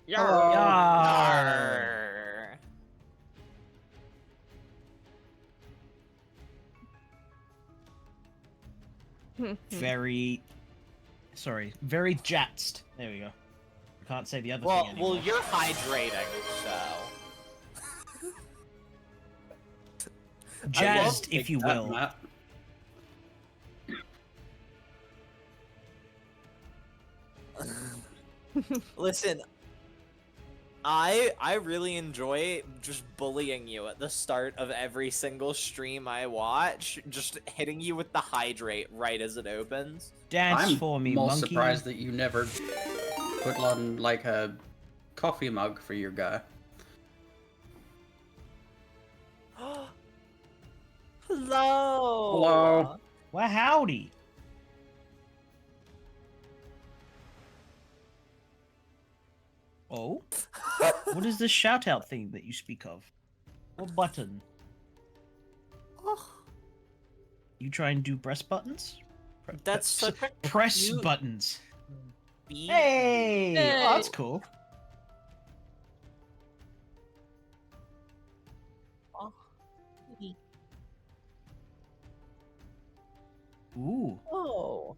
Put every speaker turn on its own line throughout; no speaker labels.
Hello.
Yarr.
Very jatzed. There we go. I can't say the other
Well,
thing anymore.
well, you're hydrating, so.
Jazzed, if you will.
Matt.
Listen, I really enjoy just bullying you at the start of every single stream I watch, just hitting you with the hydrate right as it opens.
Dance
I'm
for me,
more
monkey.
surprised that you never put on like a coffee mug for your guy.
Hello.
Hello.
Well, howdy. Oh? What is this shout-out thing that you speak of? What button? You try and do breast buttons?
That's such a
press
cute
buttons.
beat.
Hey!
Hey.
Oh, that's cool. Ooh,
Oh.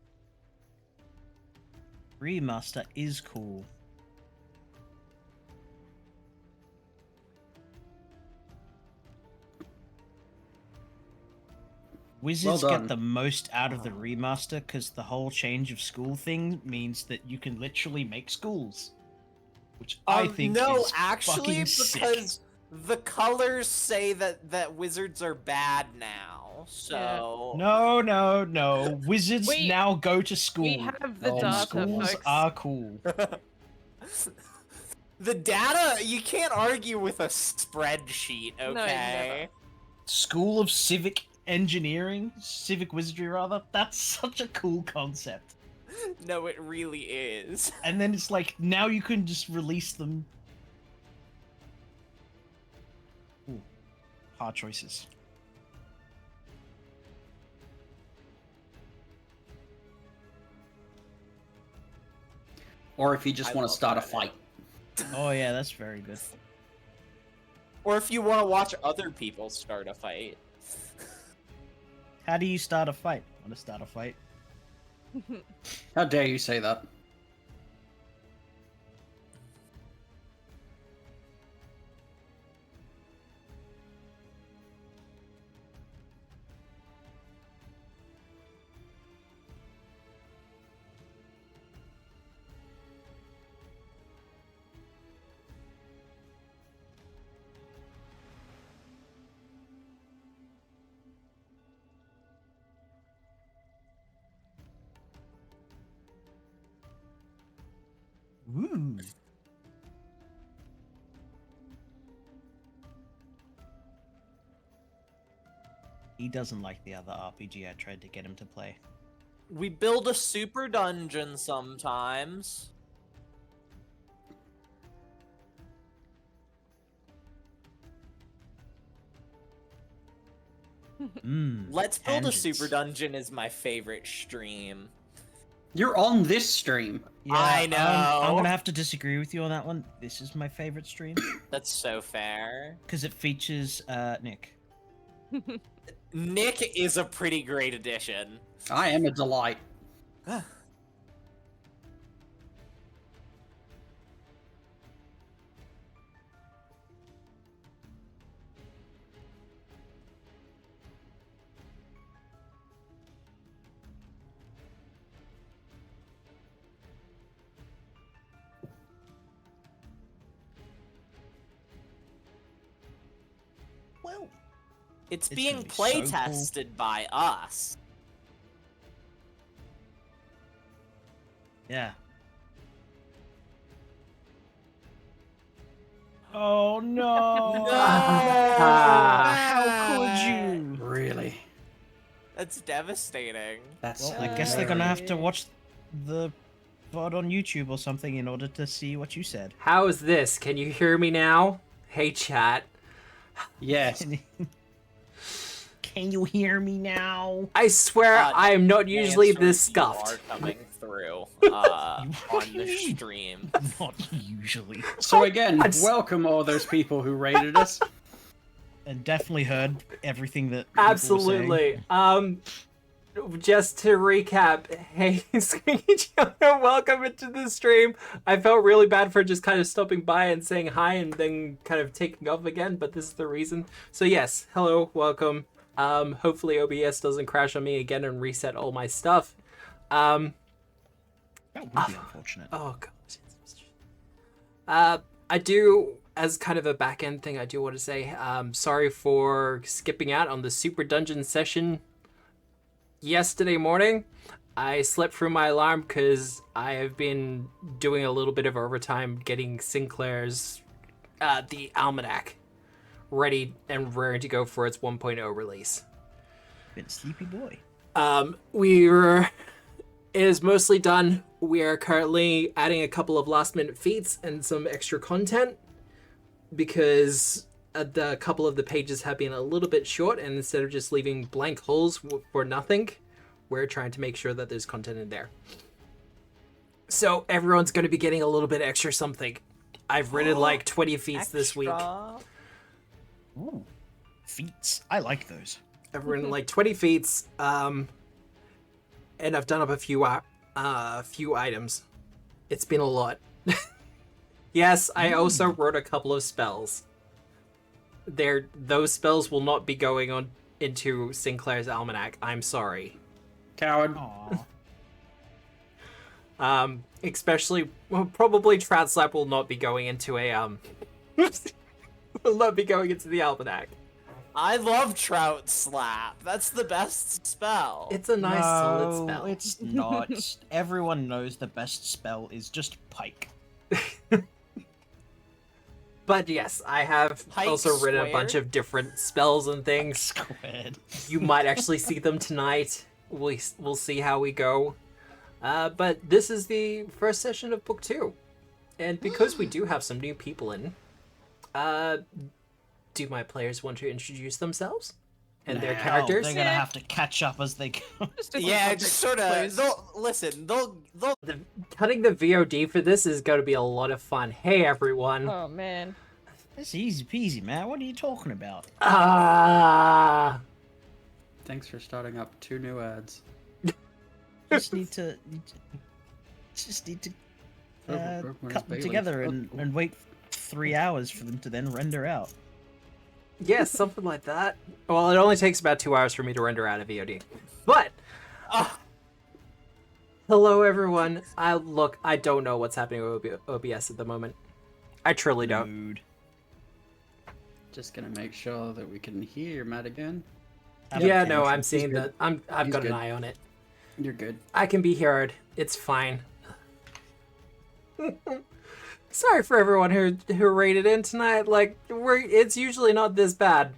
remaster is cool. Wizards
Well
get
done.
the most out of the remaster because the whole change of school thing means that you can literally make schools, which I think
no,
is
actually,
fucking sick.
because the colors say that wizards are bad now. So
No. Wizards
We-
now go to school.
We have the
Oh my
data,
Schools
folks.
are cool.
the data, you can't argue with a spreadsheet,
No,
okay?
School of Civic Engineering, Civic Wizardry rather. That's such a cool concept.
No, it really is.
And then it's like now you can just release them. Ooh, hard choices.
Or if you just
I
want to
love
start a
that.
fight.
Oh yeah, that's very good.
Or if you want to watch other people start a fight.
How do you start a fight? Want to start a fight?
How dare you say that?
Ooh. He doesn't like the other RPG I tried to get him to play.
We build a super dungeon sometimes. Let's Build a Super Dungeon is my favorite stream.
You're on this stream.
Yeah,
I know.
I'm gonna have to disagree with you on that one. This is my favorite stream
That's so fair.
because it features Nick.
Nick is a pretty great addition.
I am a delight.
Well,
It's
It's
being
gonna be
play
so cool.
tested by us.
yeah. Oh no! How could you?
Really?
That's devastating.
That's.
Well, I guess they're gonna have to watch the VOD on YouTube or something in order to see what you said.
How is this? Can you hear me now? Hey, chat.
Yes.
Can you hear me now?
I swear I am not usually
Answering
this
you
scuffed.
are coming through. through on the stream.
Not usually.
So again,
That's-
welcome all those people who rated us.
And definitely heard everything that people were saying.
Absolutely. Just to recap, hey, Squeaky, welcome into the stream. I felt really bad for just kind of stopping by and saying hi and then kind of taking off again, but this is the reason. So yes, hello, welcome. Hopefully OBS doesn't crash on me again and reset all my stuff.
That would be unfortunate.
Oh god. I do, as kind of a back end thing, I do want to say, sorry for skipping out on the Super Dungeon session yesterday morning. I slept through my alarm because I have been doing a little bit of overtime getting Sinclair's the Almanac ready and raring to go for its 1.0 release.
Been a sleepy boy.
It is mostly done. We are currently adding a couple of last minute feats and some extra content because the couple of the pages have been a little bit short, and instead of just leaving blank holes for nothing, we're trying to make sure that there's content in there. So everyone's going to be getting a little bit extra something. I've written like 20 feats this week.
Ooh, feats. I like those.
I've written like 20 feats, and I've done up a few items. It's been a lot. Yes, I also wrote a couple of spells. Those spells will not be going on into Sinclair's Almanac. I'm sorry.
Coward.
Aww.
Especially, well, probably Translap will not be going into will not be going into the Almanac.
I love Trout Slap. That's the best spell.
It's a nice solid spell.
It's not. Everyone knows the best spell is just Pike.
But yes, I have
Pike
also written a bunch
squared?
of different spells and things.
Squared.
You might actually see them tonight. We'll see how we go. But this is the first session of Book 2. And because we do have some new people in, do my players want to introduce themselves? And their
No,
characters?
They're gonna have to catch up as they go.
Yeah, just sort of. They'll.
Cutting the VOD for this is going to be a lot of fun. Hey, everyone.
Oh man.
It's easy peasy, man. What are you talking about?
Thanks for starting up 2 new ads.
Just need to cut them together and wait 3 hours for them to then render out.
Yeah, something like that. Well, it only takes about 2 hours for me to render out a VOD. But, hello everyone. I don't know what's happening with OBS at the moment. I truly don't.
Mood.
Just gonna make sure that we can hear Matt again.
Yeah, no,
He's
I'm seeing
good.
that. I've
He's
got
good.
an eye on it.
You're good.
I can be heard. It's fine. Sorry for everyone who rated in tonight. Like, it's usually not this bad.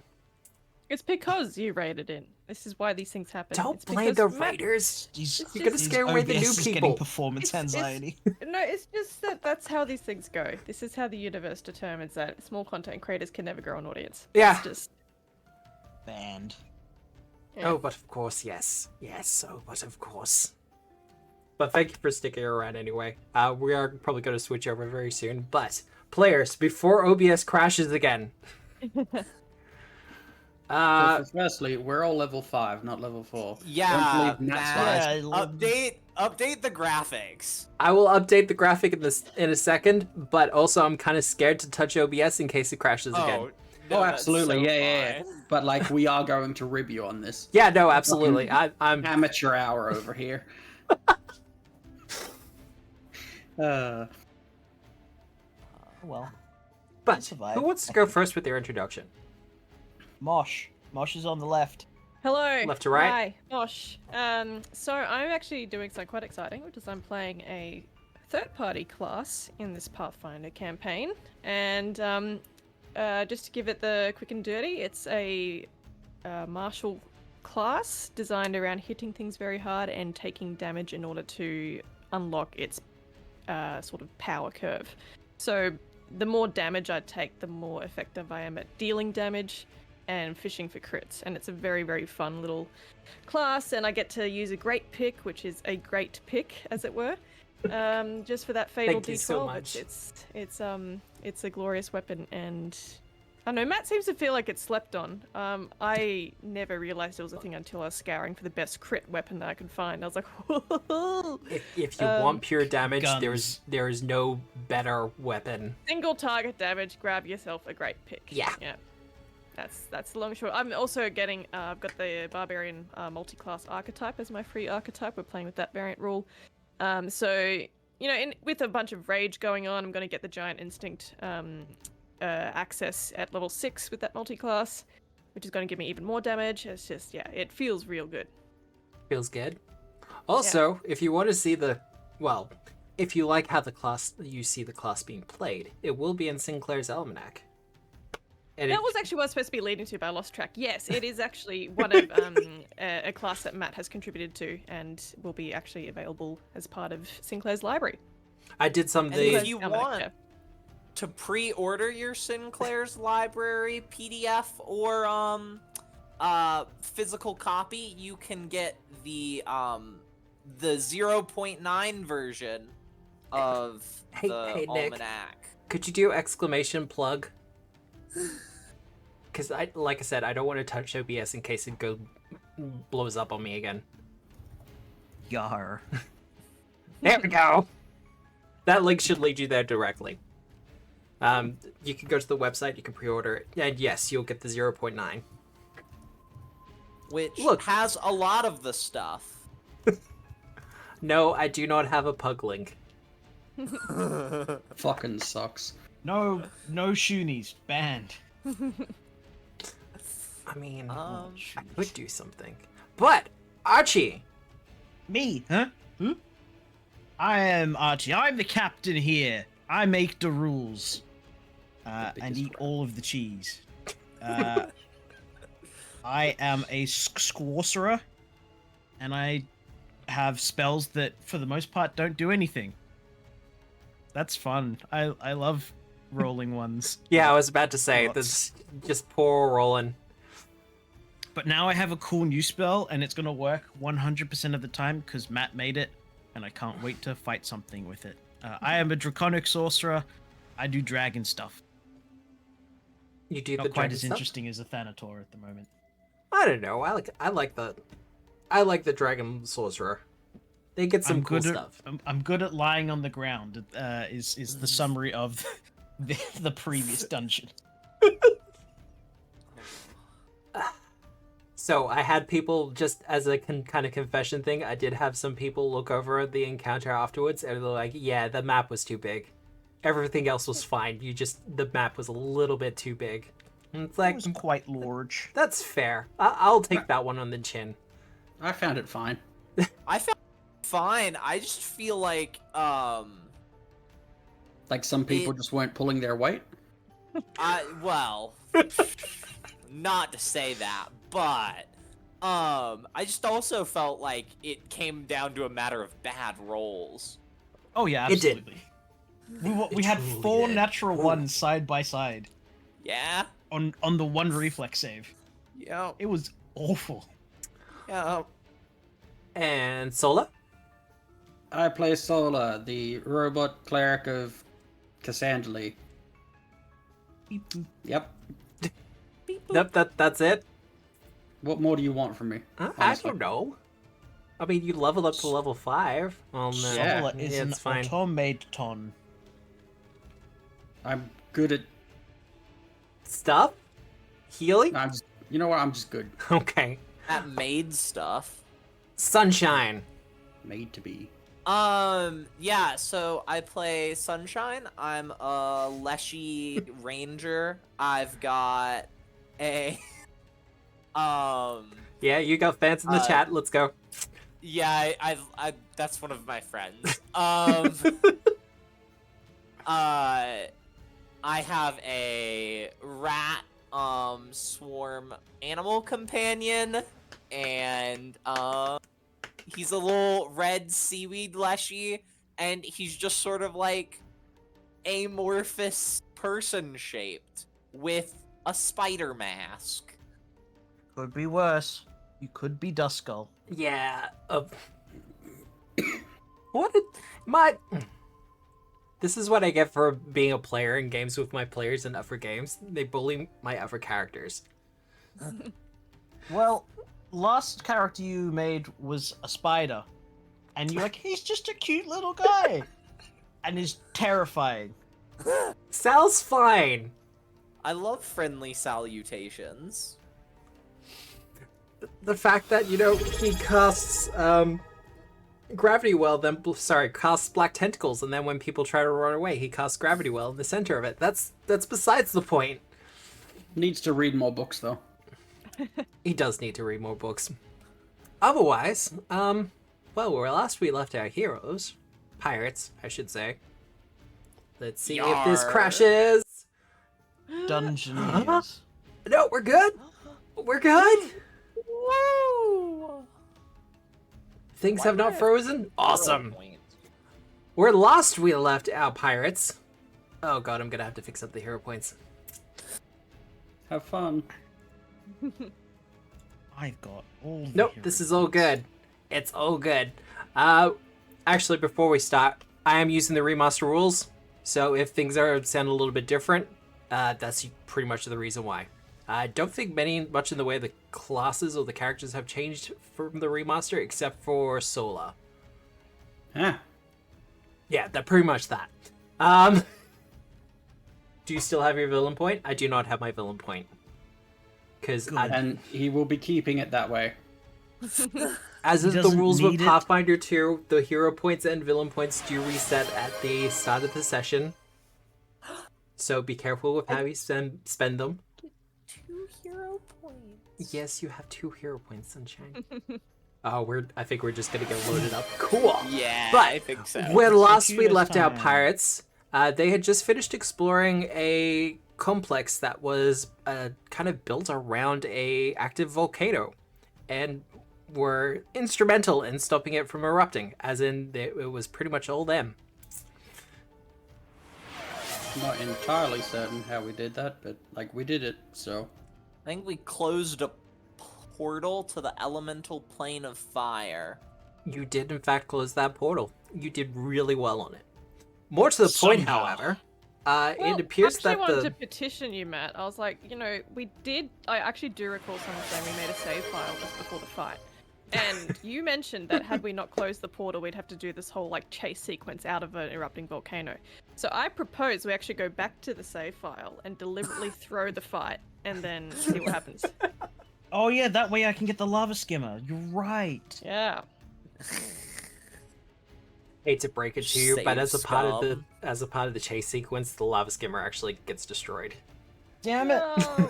It's because you raided in. This is why these things happen.
Don't
It's
blame the
because Matt-
raiders.
He's,
You're gonna
just-
scare away the
OBS
new
is
people.
getting performance
It's-
anxiety.
No, it's just that that's how these things go. This is how the universe determines that small content creators can never grow an audience.
Yeah.
It's just.
Banned.
Yeah.
Oh, but of course, yes. Yes, oh, but of course. But thank you for sticking around anyway. We are probably going to switch over very soon. But, players, before OBS crashes again.
So firstly, we're all level 5, not level 4.
Yeah,
Don't believe Matt's
Matt.
lies.
Update the graphics.
I will update the graphic in a second, but also I'm kind of scared to touch OBS in case it crashes again.
No,
Oh,
that's
absolutely.
so
Yeah.
fine.
But like, we are going to rib you on this.
Yeah, no, absolutely. I'm
Amateur hour over here.
Well,
But
survive,
who wants to
I
go
think.
first with their introduction?
Mosh. Mosh is on the left.
Hello.
Left to right?
Hi, Mosh. So I'm actually doing something quite exciting, which is I'm playing a third-party class in this Pathfinder campaign, and just to give it the quick and dirty, it's a martial class designed around hitting things very hard and taking damage in order to unlock its sort of power curve. So the more damage I take, the more effective I am at dealing damage. and fishing for crits, and it's a very, very fun little class, and I get to use a great pick, which is a great pick, as it were, just for that fatal
Thank you
D12.
so much.
It's a glorious weapon, and I don't know, Matt seems to feel like it's slept on. I never realized it was a thing until I was scouring for the best crit weapon that I could find. I was like, whoa!
If you want pure damage,
guns.
there is no better weapon.
Single target damage, grab yourself a great pick.
Yeah.
Yeah. That's the long and short. I'm also getting, I've got the Barbarian multi-class archetype as my free archetype. We're playing with that variant rule. So, you know, with a bunch of rage going on, I'm going to get the Giant Instinct access at level 6 with that multi-class, which is going to give me even more damage. It's just, yeah, it feels real good.
Feels good. Also, if you want to see if you like how you see the class being played, it will be in Sinclair's Almanac. And
That was actually what I was supposed to be leading to, but I lost track. Yes, it is actually one of a class that Matt has contributed to and will be actually available as part of Sinclair's library.
I did some of
And
the
if you want to pre-order your Sinclair's Library PDF or physical copy, you can get the 0.9 version of
Hey,
the
Nick.
almanac.
Could you do exclamation plug? Because like I said, I don't want to touch OBS in case it blows up on me again.
Yar.
There we go. That link should lead you there directly. You can go to the website, you can pre-order it, and yes, you'll get the 0.9.
Which
Look.
has a lot of the stuff.
No, I do not have a pug link.
Fucking sucks.
No shoonies. Banned.
I mean,
Um,
I could do something. But, Archie!
Me, huh? Who? I am Archie. I'm the captain here. I make the rules. And
biggest
eat
rat.
all of the cheese. I am a sorcerer, and I have spells that, for the most part, don't do anything. That's fun. I love rolling ones.
Yeah, I was about to say,
Lots.
this just poor rolling.
But now I have a cool new spell, and it's going to work 100% of the time, because Matt made it, and I can't wait to fight something with it. I am a draconic sorcerer. I do dragon stuff.
You do
Not
the
quite
dragon
as
stuff?
interesting as a Thanator at the moment.
I don't know. I like the dragon sorcerer. They get some cool stuff.
I'm good at lying on the ground. Is the summary of the previous dungeon.
So I had people, just as a kind of confession thing, I did have some people look over the encounter afterwards, and they're like, yeah, the map was too big. Everything else was fine. The map was a little bit too big. And it's
It
like,
was quite large.
that's fair. I'll take that one on the chin.
I found it fine.
I found it fine. I just feel like
Like some people just weren't pulling their weight.
well, not to say that, but I just also felt like it came down to a matter of bad rolls.
Oh yeah,
It did.
absolutely. We had
truly
4
did.
natural ones side by side
Yeah.
on the one reflex save.
Yeah.
It was awful.
Yeah.
And Sola?
I play Sola, the robot cleric of Cassandra.
Beep, boop.
Yep.
Nope, that's it?
What more do you want from me?
I
honestly?
don't know. I mean, you leveled up to level 5. Well, no.
Yeah.
Sola is an
it's fine.
automaton.
I'm good at.
Stuff? Healing?
I'm just. You know what? I'm just good.
Okay.
That maid stuff.
Sunshine.
Made to be.
Yeah, so I play Sunshine. I'm a Leshy ranger. I've got a
Yeah, you got fans in the chat. Let's go.
yeah, I that's one of my friends. I have a rat swarm animal companion, and he's a little red seaweed leshy, and he's just sort of like amorphous person shaped with a spider mask.
Could be worse. You could be Duskull.
Yeah. What did my... This is what I get for being a player in games with my players in other games. They bully my other characters.
Well, last character you made was a spider. And you're like, he's just a cute little guy. And he's terrifying.
Sal's fine.
I love friendly salutations.
The fact that, you know, he casts Gravity Well, then casts Black Tentacles, and then when people try to run away, he casts Gravity Well in the center of it. That's besides the point.
Needs to read more books though.
He does need to read more books. Otherwise, well, where last we left our heroes, pirates, I should say. Let's see if this
Yar.
crashes.
Dungeoneers.
No, we're good. We're good.
Woo!
Things
Why
have not
not?
frozen. Awesome.
Point.
Where last we left our pirates. Oh god, I'm gonna have to fix up the hero points.
Have fun.
I've got all the
Nope,
hero
this is all
points.
good. It's all good. Actually, before we start, I am using the remaster rules, so if things sound a little bit different, that's pretty much the reason why. I don't think much in the way the classes or the characters have changed from the remaster, except for Sola.
Yeah.
Yeah, that pretty much that. Do you still have your villain point? I do not have my villain point. Because
And he will be keeping it that way.
as
He
is the
doesn't
rules with
need it.
Pathfinder 2, the hero points and villain points do reset at the start of the session. So be careful with how you spend them.
2 hero points.
Yes, you have 2 hero points, Sunshine. Oh, I think we're just gonna get loaded up. Cool.
Yeah,
But
I think so.
when last we
Computer
left our
time.
pirates, they had just finished exploring a complex that was kind of built around a active volcano, and were instrumental in stopping it from erupting. As in, it was pretty much all them.
Not entirely certain how we did that, but like we did it, so.
I think we closed a portal to the elemental plane of fire.
You did in fact close that portal. You did really well on it. More to the point,
Somehow.
however,
Well,
it appears
I actually
that
wanted
the
to petition you, Matt. I was like, you know, I actually do recall someone saying we made a save file just before the fight. And you mentioned that had we not closed the portal, we'd have to do this whole like chase sequence out of an erupting volcano. So I propose we actually go back to the save file and deliberately throw the fight and then see what happens.
Oh yeah, that way I can get the lava skimmer. You're right.
Yeah.
hate to break it to you, but
Save
as a part of
scum.
the chase sequence, the lava skimmer actually gets destroyed.
Damn it.
No.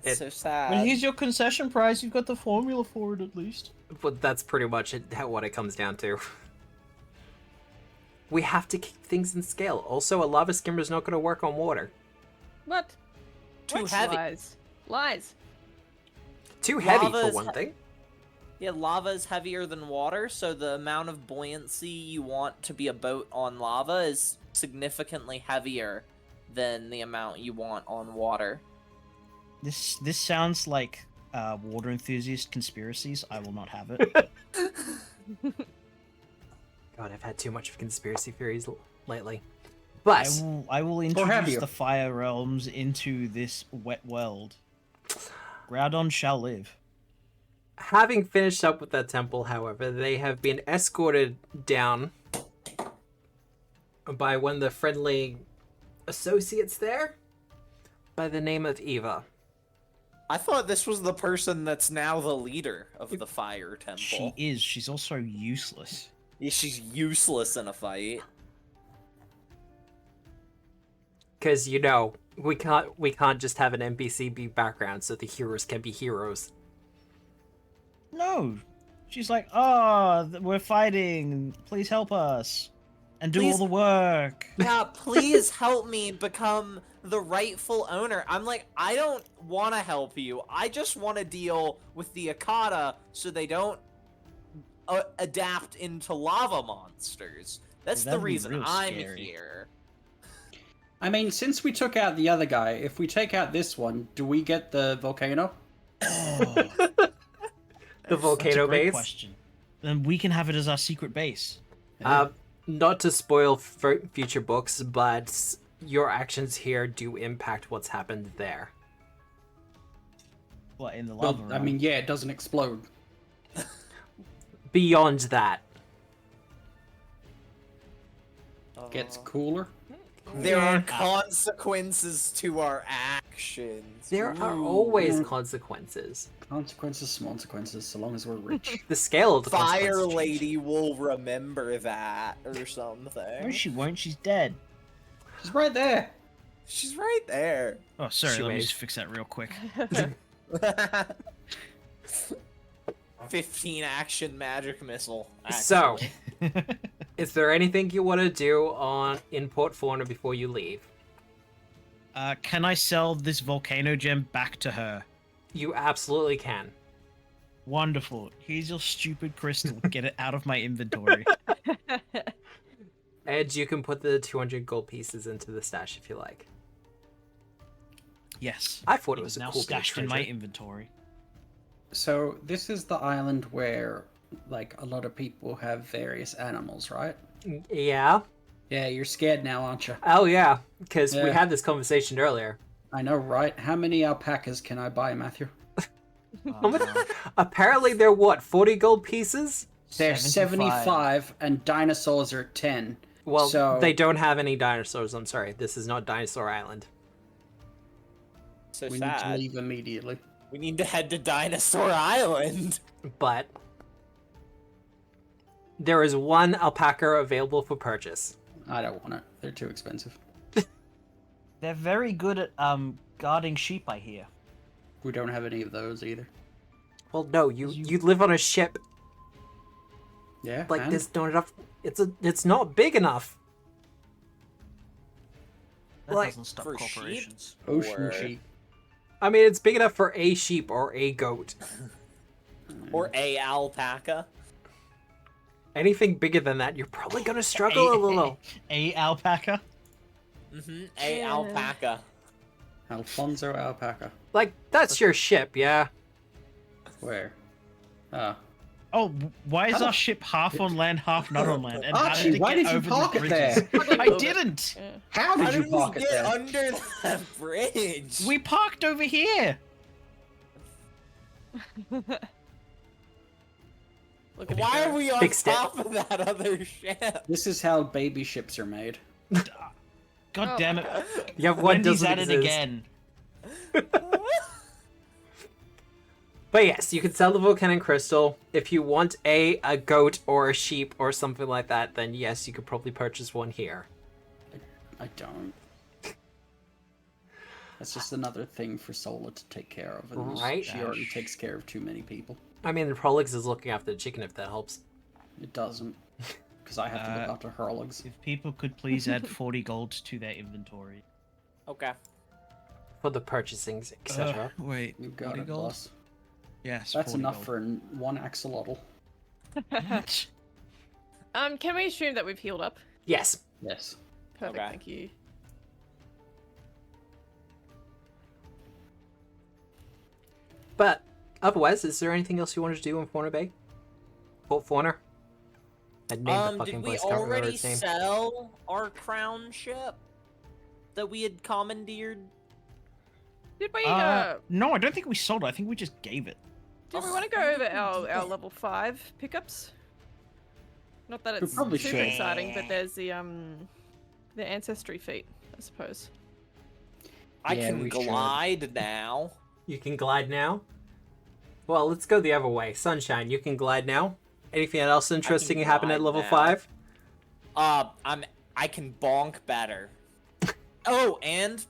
It's so sad.
Well, here's your concession prize. You've got the formula for it at least.
But that's pretty much what it comes down to. We have to keep things in scale. Also, a lava skimmer is not going to work on water.
What?
Too
What?
heavy.
Lies. Lies.
Too heavy
Lava
for
is
one thing.
Yeah, lava is heavier than water, so the amount of buoyancy you want to be a boat on lava is significantly heavier than the amount you want on water.
This sounds like water enthusiast conspiracies. I will not have it.
God, I've had too much of conspiracy theories lately.
I
But
will
have
introduce
you?
the fire realms into this wet world. Groudon shall live.
having finished up with that temple, however, they have been escorted down by one of the friendly associates there by the name of Eva.
I thought this was the person that's now the leader of the fire temple.
She is. She's also useless.
Yeah, she's useless in a fight.
Because, you know, we can't just have an NPC be background so the heroes can be heroes.
No. She's like, oh, we're fighting. Please help us. And do
Please-
all the work.
Yeah, please help me become the rightful owner. I'm like, I don't want to help you. I just want to deal with the Akata so they don't adapt into lava monsters. That's the
That'd be
reason
real
I'm
scary.
here.
I mean, since we took out the other guy, if we take out this one, do we get the volcano?
Oh,
The
that's a
volcano
great
base.
question. Then we can have it as our secret base.
Not to spoil future books, but your actions here do impact what's happened there.
What, in the lava
Well, I
realm?
mean, yeah, it doesn't explode.
Beyond that,
Gets cooler.
There are consequences to our actions.
there are
Ooh.
always consequences.
Consequences, consequences, so long as we're rich.
The scale of the
Fire
consequences change.
Lady will remember that or something.
No, she won't. She's dead.
She's right there.
She's right there.
Oh, sorry. Let me
is.
just fix that real quick.
15 action magic missile.
So,
actually.
is there anything you want to do in Port Fauna before you leave?
Can I sell this volcano gem back to her?
You absolutely can.
Wonderful. Here's your stupid crystal. Get it out of my inventory.
Edge, you can put the 200 gold pieces into the stash if you like.
Yes.
I thought it was
It's
a
now
cool bit of
stashed in my
treasure.
inventory.
So this is the island where, like, a lot of people have various animals, right?
Yeah.
Yeah, you're scared now, aren't you?
Oh yeah, because we
Yeah.
had this conversation earlier.
I know, right? How many alpacas can I buy, Matthew?
Apparently they're what, 40 gold pieces?
They're 75, and dinosaurs are 10.
Well,
So-
they don't have any dinosaurs. I'm sorry. This is not Dinosaur Island.
So
We
sad.
need to leave immediately.
We need to head to Dinosaur Island.
But there is one alpaca available for purchase.
I don't want it. They're too expensive.
They're very good at guarding sheep, I hear.
We don't have any of those either.
Well, no, you live on a ship.
Yeah,
Like
and
there's not enough. It's not big enough.
That
Like,
doesn't stop
for sheep?
corporations.
ocean
or-
sheep.
I mean, it's big enough for a sheep or a goat.
Or a alpaca.
Anything bigger than that, you're probably gonna struggle a little.
A alpaca?
A
Yeah.
alpaca.
Alfonso alpaca.
Like that's your ship, yeah.
Where? Ah.
Oh, why is
How
our
the-
ship half on land, half not on land? And how
Archie,
did it
why
get
did you
over
park
the
it there?
bridges? I didn't.
Yeah.
How
How
did you
did
park
we
it
get
there?
under that bridge?
We parked over here.
Look at
Why
it
are
go.
we on
Big step.
top of that other ship?
This is how baby ships are made.
God
Oh.
damn it.
You have one
Wendy's
doesn't
at it
exist.
again.
But yes, you can sell the volcanic crystal. If you want a goat or a sheep or something like that, then yes, you could probably purchase one here.
I don't. That's just another thing for Sola to take care of. And
Right.
She already takes care of too many people.
I mean, the Prolix is looking after the chicken if that helps.
It doesn't. Because I have to look after Hurlogs.
If people could please add 40 gold to their inventory.
Okay.
For the purchasing, etc.
Wait,
You got it, boss.
Yes,
That's
40
enough
gold.
for one axolotl.
Can we assume that we've healed up?
Yes.
Yes.
Perfect,
Okay.
thank you.
But otherwise, is there anything else you wanted to do in Fauna Bay? Port Fauna? I named the fucking
Did we
place. Can't remember
already
its name.
sell our crown ship that we had commandeered?
Did we
No, I don't think we sold it. I think we just gave it.
did we want to go over our level 5 pickups? Not that
We
it's
probably
super
should.
exciting, but there's the ancestry feat, I suppose.
I
Yeah,
can
we should.
glide now.
You can glide now? Well, let's go the other way. Sunshine, you can glide now? Anything else interesting happen at
glide
level
now.
5?
I can bonk better. Oh, and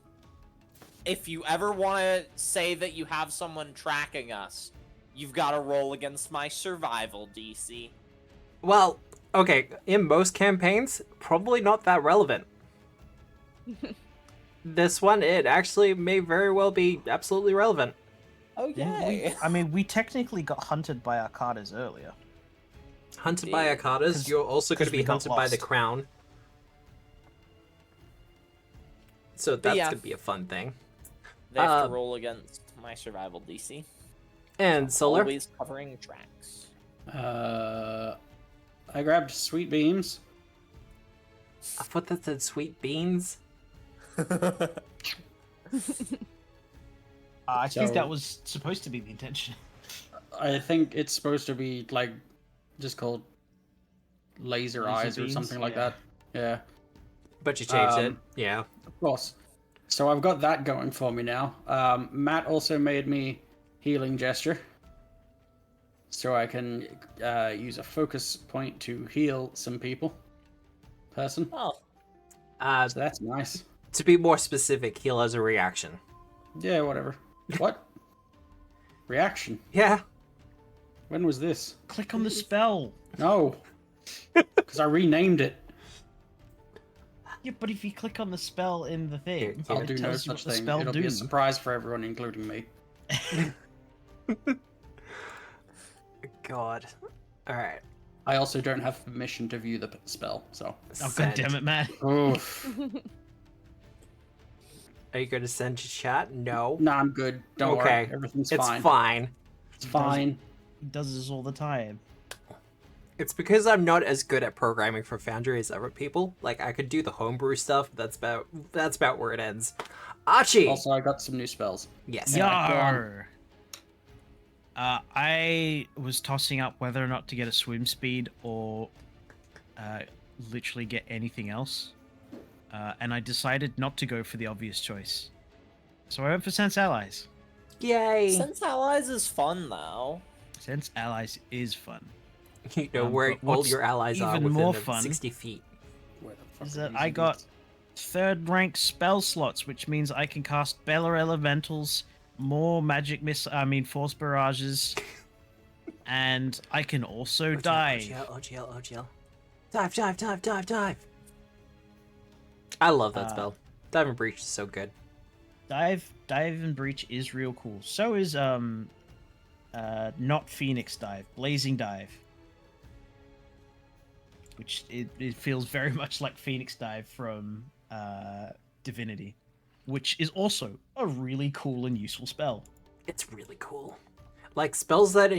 if you ever want to say that you have someone tracking us, you've got to roll against my survival DC.
Well, okay, in most campaigns, probably not that relevant. This one, it actually may very well be absolutely relevant.
Oh, yay.
I mean, we technically got hunted by Arcadas earlier.
Hunted by
Indeed.
Akatas, you're also going
'cause
to be
we got
hunted by the
lost.
Crown. So that's
yeah.
gonna be a fun thing.
They have to roll against my survival DC.
And Solar.
Always covering tracks.
I grabbed sweet beams.
I thought that said sweet beans.
I think
So-
that was supposed to be the intention.
I think it's supposed to be like just called laser eyes or
beams?
something like
Yeah.
that. Yeah,
But you changed it.
Um,
Yeah.
of course. So I've got that going for me now. Matt also made me healing gesture, so I can use a focus point to heal some person.
Oh,
So that's nice.
To be more specific, heal as a reaction.
Yeah, whatever. What? Reaction?
Yeah.
When was this?
Click on the spell.
No. Because I renamed it.
Yeah, but if you click on the spell in the thing,
Here,
I'll
it
do no
tells you what
such
the
thing.
spell
It'll
do.
be a surprise for everyone, including me.
God. All right.
I also don't have permission to view the spell, so.
Oh, god damn it, Matt.
Oof.
Are you going to send to chat? No.
Nah, I'm good. Don't
Okay.
worry. Everything's
It's
fine.
fine.
It's fine.
He does this all the time.
It's because I'm not as good at programming for Foundry as other people. Like I could do the homebrew stuff, but that's about where it ends. Archie.
Also, I got some new spells.
Yes.
Yeah. go on.
Yar. I was tossing up whether or not to get a swim speed or literally get anything else. And I decided not to go for the obvious choice. So I went for Sense Allies.
Yay.
Sense Allies is fun though.
Sense Allies is fun.
You know where
but
all
what's
your allies are
even
within
more
the
fun
60 feet.
Where the fuck
Is
are
that
these
I got
idiots?
third rank spell slots, which means I can cast Bella Elementals, more Force Barrages, and I can also dive.
OGL. Dive. I love that spell. Dive and Breach is so good.
Dive and Breach is real cool. So is not Phoenix Dive, Blazing Dive. Which it feels very much like Phoenix Dive from Divinity, which is also a really cool and useful spell.
It's really cool. Like spells that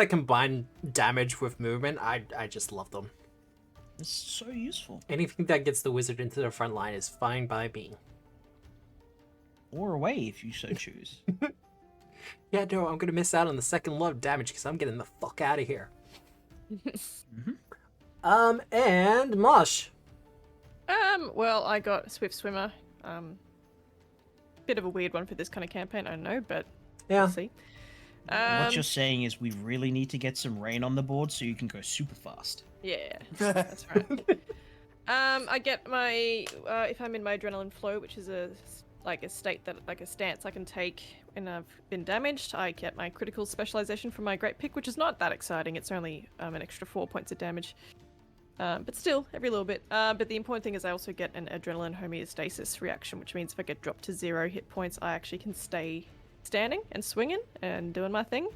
combine damage with movement, I just love them.
It's so useful.
Anything that gets the wizard into the front line is fine by me.
Or away if you so choose.
Yeah, no, I'm gonna miss out on the second love damage because I'm getting the fuck out of here. And Mosh.
Well, I got Swift Swimmer. Bit of a weird one for this kind of campaign, I know, but
Yeah.
we'll see.
What you're saying is we really need to get some rain on the board so you can go super fast.
Yeah, that's right. I get my if I'm in my adrenaline flow, which is a state that a stance I can take when I've been damaged. I get my critical specialization from my great pick, which is not that exciting. It's only an extra 4 points of damage, but still every little bit. But the important thing is I also get an adrenaline homeostasis reaction, which means if I get dropped to 0 hit points, I actually can stay standing and swinging and doing my thing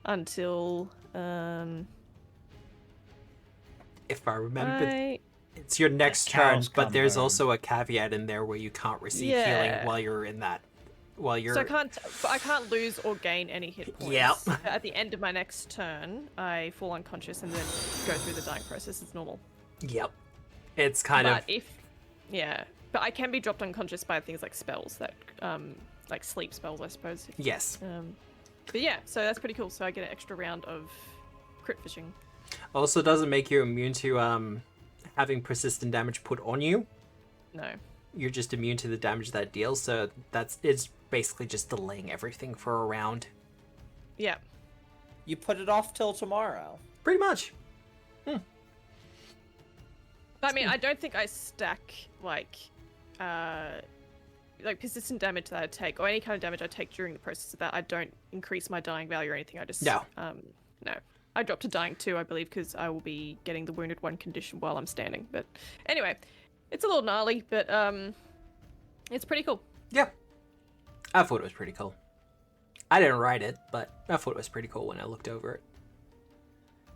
until
If I remember,
I...
it's your next
The
turn,
cows
but
come
there's
home.
also a caveat in there where you can't receive healing
Yeah.
while you're in that. While you're.
So I can't lose or gain any hit points.
Yep.
At the end of my next turn, I fall unconscious and then go through the dying process as normal.
Yep. It's kind of.
But I can be dropped unconscious by things like spells that, like sleep spells, I suppose.
Yes.
But yeah, so that's pretty cool. So I get an extra round of crit fishing.
Also doesn't make you immune to having persistent damage put on you.
No.
You're just immune to the damage that deals, so it's basically just delaying everything for a round.
Yeah.
You put it off till tomorrow.
Pretty much.
But I mean, I don't think I stack like persistent damage that I take, or any kind of damage I take during the process of that. I don't increase my dying value or anything. I just
No.
no. I dropped to dying 2, I believe, because I will be getting the wounded 1 condition while I'm standing. But anyway, it's a little gnarly, but it's pretty cool.
Yeah. I thought it was pretty cool. I didn't write it, but I thought it was pretty cool when I looked over it.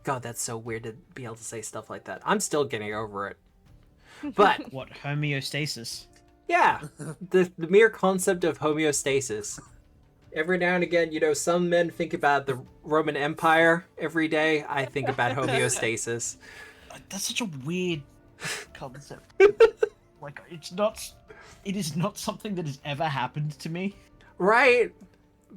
God, that's so weird to be able to say stuff like that. I'm still getting over it. But
What, homeostasis?
Yeah, the mere concept of homeostasis. Every now and again, some men think about the Roman Empire every day. I think about homeostasis.
That's such a weird concept. Like, it is not something that has ever happened to me.
Right?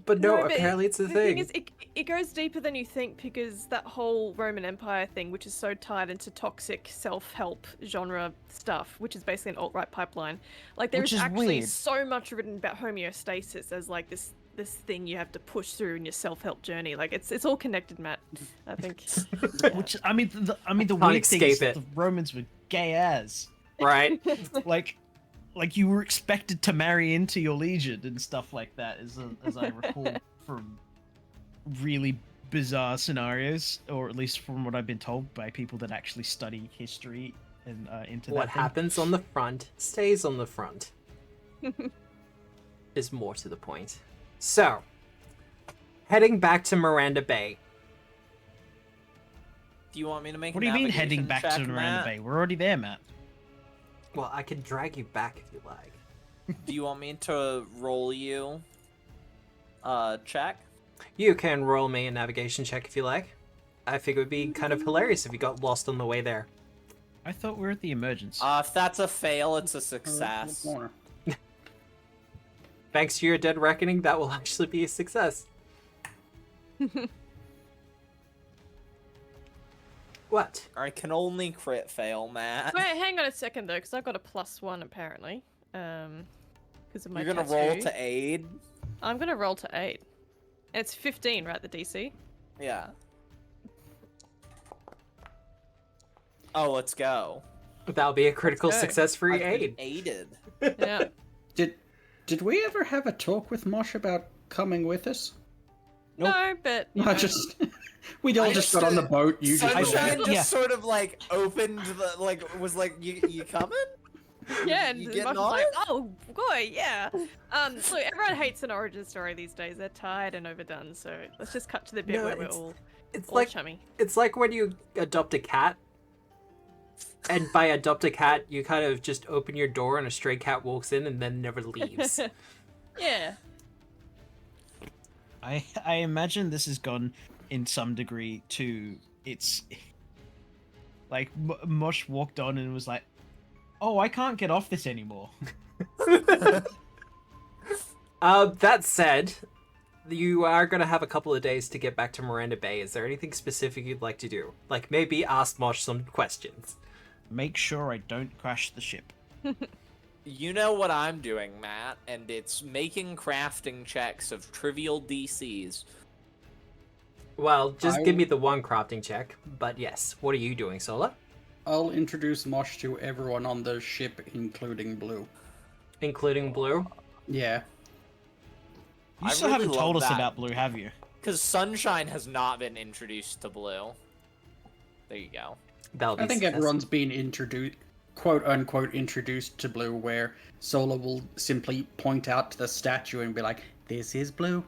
But no,
but
apparently it's a
the
thing.
is, it goes deeper than you think because that whole Roman Empire thing, which is so tied into toxic self-help genre stuff, which is basically an alt-right pipeline. Like,
Which
there's
is
actually
weird.
so much written about homeostasis as like this thing you have to push through in your self-help journey. Like, it's all connected, Matt. I think. Yeah.
Which the weird thing
escape
is
it.
that the Romans were gay as.
Right?
Like you were expected to marry into your legion and stuff like that, as I recall from really bizarre scenarios, or at least from what I've been told by people that actually study history and into
What
that thing.
happens on the front stays on the front. Is more to the point. So, heading back to Miranda Bay.
Do you want me to make
What
a
do you mean
navigation
heading back
check,
to Miranda
Matt?
Bay? We're already there, Matt.
Well, I can drag you back if you like.
Do you want me to roll you check?
You can roll me a navigation check if you like. I think it would be kind of hilarious if you got lost on the way there.
I thought we were at the emergency.
If that's a fail, it's a
Oh,
success.
corner.
Thanks to your dead reckoning, that will actually be a success. What?
I can only crit fail, Matt.
Wait, hang on a second though, because I've got a +1 apparently. Because of my
You're gonna
tattoo.
roll to aid?
I'm gonna roll to 8. And it's 15, right? The DC.
Yeah. Oh, let's go.
That'll be a critical
Let's go.
success for your
I've been
aid.
aided.
Yeah.
Did we ever have a talk with Mosh about coming with us?
Nope.
No, but you
I
know,
just we all
I
just
just-
got on the boat. You just
Sunshine just
Yeah.
sort of like opened the was like, you coming?
yeah, and
You
the
getting
Mosh
on
was like,
it?
oh boy, yeah. So everyone hates an origin story these days. They're tired and overdone. So let's just cut to the bit
No,
where we're
it's-
all
It's
all
like
chummy.
it's like when you adopt a cat. And by adopt a cat, you kind of just open your door and a stray cat walks in and then never leaves.
Yeah.
I imagine this has gone in some degree to it's like Mosh walked on and was like, "Oh, I can't get off this anymore."
That said, you are going to have a couple of days to get back to Miranda Bay. Is there anything specific you'd like to do? Like maybe ask Mosh some questions.
Make sure I don't crash the ship.
You know what I'm doing, Matt, and it's making crafting checks of trivial DCs.
Well, just
I-
give me the one crafting check. But yes, what are you doing, Sola?
I'll introduce Mosh to everyone on the ship, including Blue.
Including Blue?
Yeah.
You
I
still
really
haven't told
love
us
that.
about Blue, have you?
Because Sunshine has not been introduced to Blue. There you go.
That'll be
I think
success.
everyone's been introduced, quote unquote, introduced to Blue, where Sola will simply point out to the statue and be like, "This is Blue."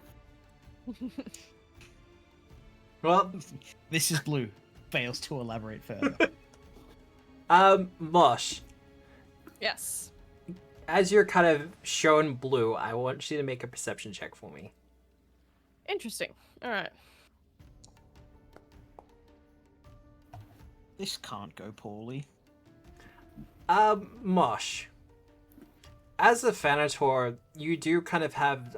Well,
This is Blue. Fails to elaborate further.
Mosh,
Yes.
as you're kind of shown Blue, I want you to make a perception check for me.
Interesting. All right.
This can't go poorly.
Mosh. As a Thanator, you do kind of have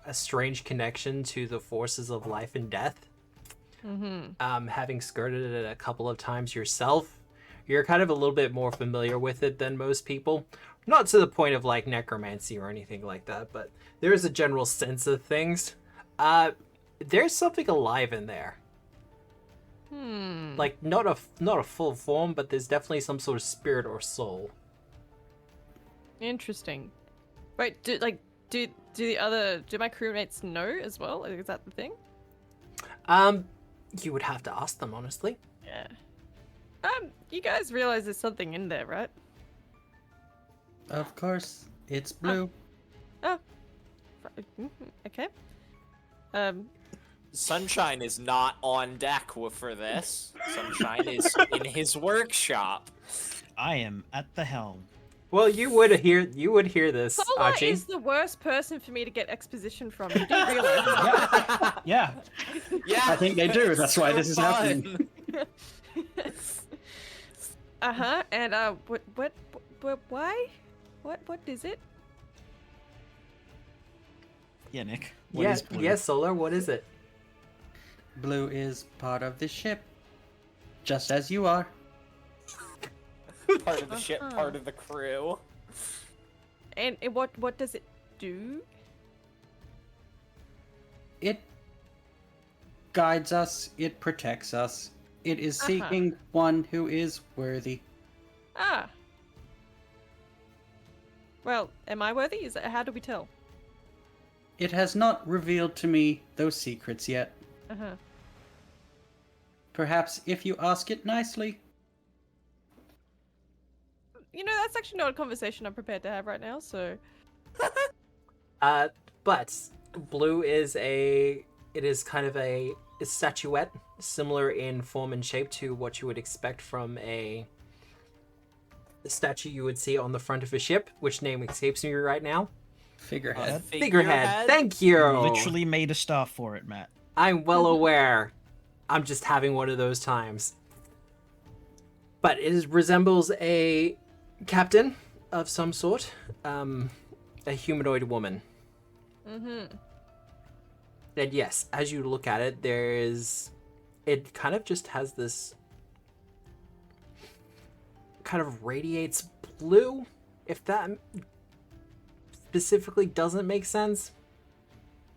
a strange connection to the forces of life and death.
Mm-hmm.
Having skirted it a couple of times yourself, you're kind of a little bit more familiar with it than most people. Not to the point of like necromancy or anything like that, but there is a general sense of things. There's something alive in there.
Hmm.
Like not a full form, but there's definitely some sort of spirit or soul.
Interesting. Wait, do my crewmates know as well? Is that the thing?
You would have to ask them honestly.
Yeah. You guys realize there's something in there, right?
Of course, it's Blue.
Okay.
Sunshine is not on deck for this. Sunshine is in his workshop.
I am at the helm.
Well, you would hear this,
Solar
Archie.
is the worst person for me to get exposition from. You do realize that?
Yeah.
Yeah.
I think they do. That's why this is happening.
And why? What is it?
Yeah, Nick.
Yes, Solar. What is it?
Blue is part of the ship, just as you are.
Part of the ship, part of the crew.
And what does it do?
It guides us. It protects us. It is seeking one who is worthy.
Ah. Well, am I worthy? How do we tell?
It has not revealed to me those secrets yet. Perhaps if you ask it nicely.
You know, that's actually not a conversation I'm prepared to have right now, so...
But Blue is kind of a statuette, similar in form and shape to what you would expect from a statue you would see on the front of a ship, which name escapes me right now.
Figurehead.
Figurehead. Thank you.
Literally made a staff for it, Matt.
I'm well aware. I'm just having one of those times. But it resembles a captain of some sort, a humanoid woman. And yes, as you look at it, it kind of just has this, kind of radiates blue, if that specifically doesn't make sense.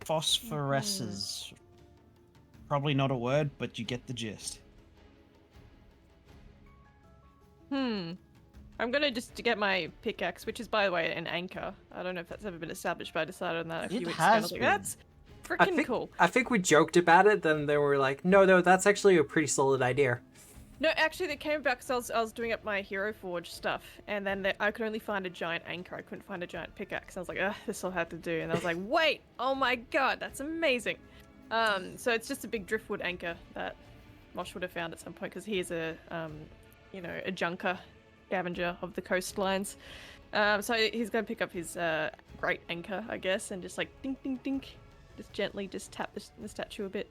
Phosphoresces. Probably not a word, but you get the gist.
I'm gonna just get my pickaxe, which is, by the way, an anchor. I don't know if that's ever been established, but I decided on that a few weeks ago. I was like, that's freaking cool.
I think we joked about it, then they were like, no, that's actually a pretty solid idea.
No, actually, they came about because I was doing up my Hero Forge stuff, and then I could only find a giant anchor. I couldn't find a giant pickaxe. I was like, ugh, this will have to do. And I was like, wait, oh my god, that's amazing. So it's just a big driftwood anchor that Mosh would have found at some point, because he is a junker, scavenger of the coastlines. So he's going to pick up his great anchor, I guess, and just like dink, dink, dink, just gently just tap the statue a bit.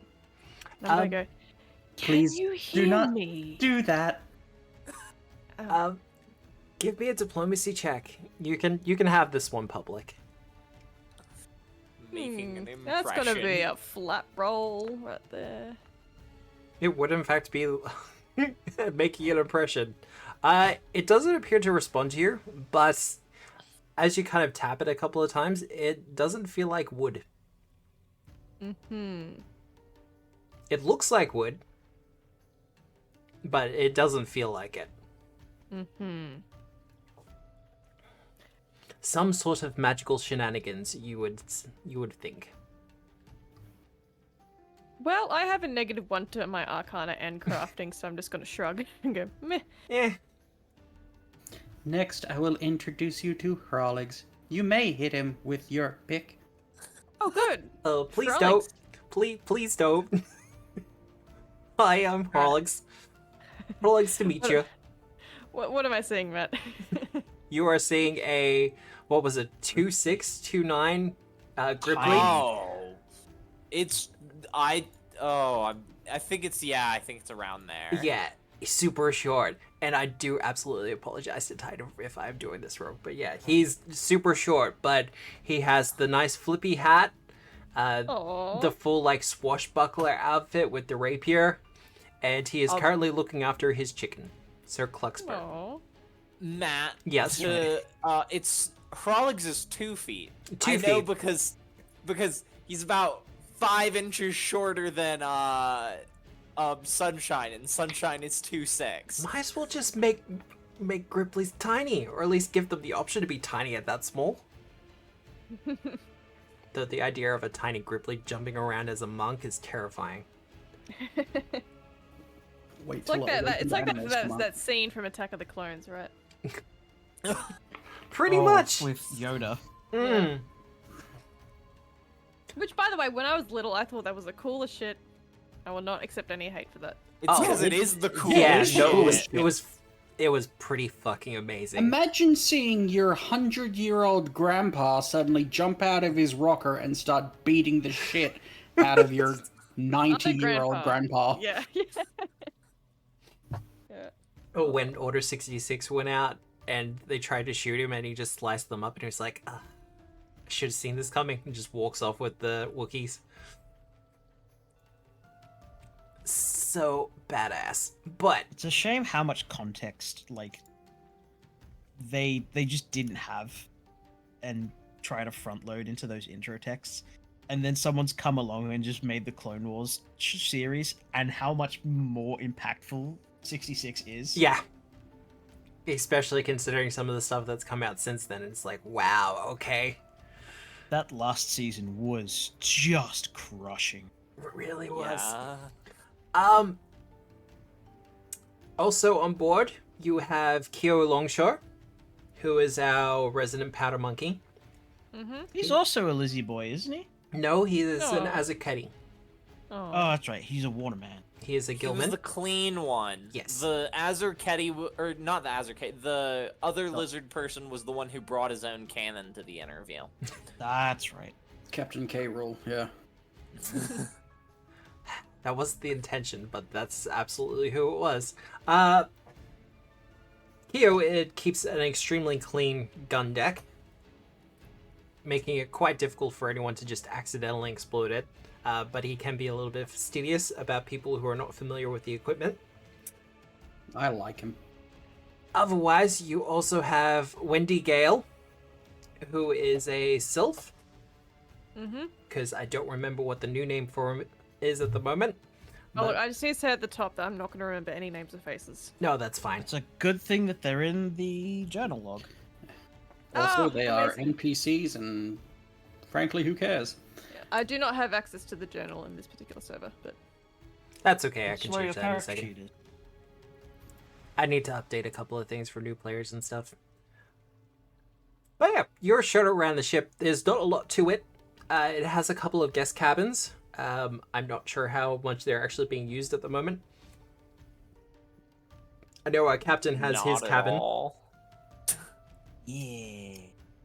And I'm going to go,
Please
can you hear
do not
me?
do that.
Give me a diplomacy check. You can have this one public.
Making an impression.
That's gonna be a flat roll right there.
It would in fact be making an impression. It doesn't appear to respond to you, but as you kind of tap it a couple of times, it doesn't feel like wood. It looks like wood, but it doesn't feel like it. Some sort of magical shenanigans, you would think.
Well, I have a -1 to my Arcana and crafting, so I'm just gonna shrug and go, meh.
Eh.
Next, I will introduce you to Hrolix. You may hit him with your pick.
Oh, good.
Oh, please
Hrolix.
don't. Please don't. Hi, I'm Hrolix. Hrolix to meet you.
What am I saying, Matt?
You are seeing a, what was it, 2'6", 2'9", Gripply?
Oh, I think it's around there.
Yeah, super short. And I do absolutely apologize to Titan if I'm doing this wrong. But yeah, he's super short, but he has the nice flippy hat, the full like swashbuckler outfit with the rapier, and he is currently looking after his chicken, Sir Cluxburg.
Aww.
Matt.
Yes.
It's Hrolix is 2 feet.
2
I know
feet.
because he's about 5 inches shorter than Sunshine, and Sunshine is 2'6".
Might as well just make Gripply's tiny, or at least give them the option to be tiny at that small. The idea of a tiny Gripply jumping around as a monk is terrifying.
Wait
It's like
till
that. It's like that scene from Attack of the Clones, right?
Pretty much.
With Yoda.
Mm.
Which, by the way, when I was little, I thought that was the coolest shit. I will not accept any hate for that.
It's because
Oh,
it is the coolest
Yeah,
shit.
no, it It was pretty fucking amazing.
Imagine seeing your 100-year-old grandpa suddenly jump out of his rocker and start beating the shit out of your 90-year-old grandpa.
Yeah. Yeah.
Oh, when Order 66 went out and they tried to shoot him and he just sliced them up and he was like, I should have seen this coming, and just walks off with the Wookiees. So badass. But
It's a shame how much context like they just didn't have and try to front load into those intro texts. And then someone's come along and just made the Clone Wars series, and how much more impactful 66 is.
yeah. Especially considering some of the stuff that's come out since then. It's like, wow, okay.
That last season was just crushing.
It really was.
Yeah.
Also on board, you have Kyo Longshore, who is our resident powder monkey.
Mm-hmm.
He's also a Lizzie boy, isn't he?
No, he is an
Oh.
Azaketi.
Oh, that's right. He's a waterman.
He is a
He was
Gilman.
the clean one.
Yes.
The Azurketi, or not the Azurketi, the other lizard person was the one who brought his own cannon to the interview.
That's right.
Captain K. Rule, yeah.
That wasn't the intention, but that's absolutely who it was. Kyo, it keeps an extremely clean gun deck, making it quite difficult for anyone to just accidentally explode it. But he can be a little bit fastidious about people who are not familiar with the equipment.
I like him.
Otherwise, you also have Wendy Gale, who is a sylph,
Mm-hmm.
because I don't remember what the new name for him is at the moment.
Oh, look,
but-
I just need to say at the top that I'm not going to remember any names or faces.
No, that's fine.
It's a good thing that they're in the journal log.
Also,
Oh,
they are
amazing.
NPCs, and frankly, who cares?
Yeah, I do not have access to the journal in this particular server, but
That's okay, I
That's
can
why
change
your
that in a
character
second.
cheated.
I need to update a couple of things for new players and stuff. But yeah, you're showed around the ship. There's not a lot to it. It has a couple of guest cabins. I'm not sure how much they're actually being used at the moment. I know our captain has
Not
his
at
cabin.
all.
Yeah.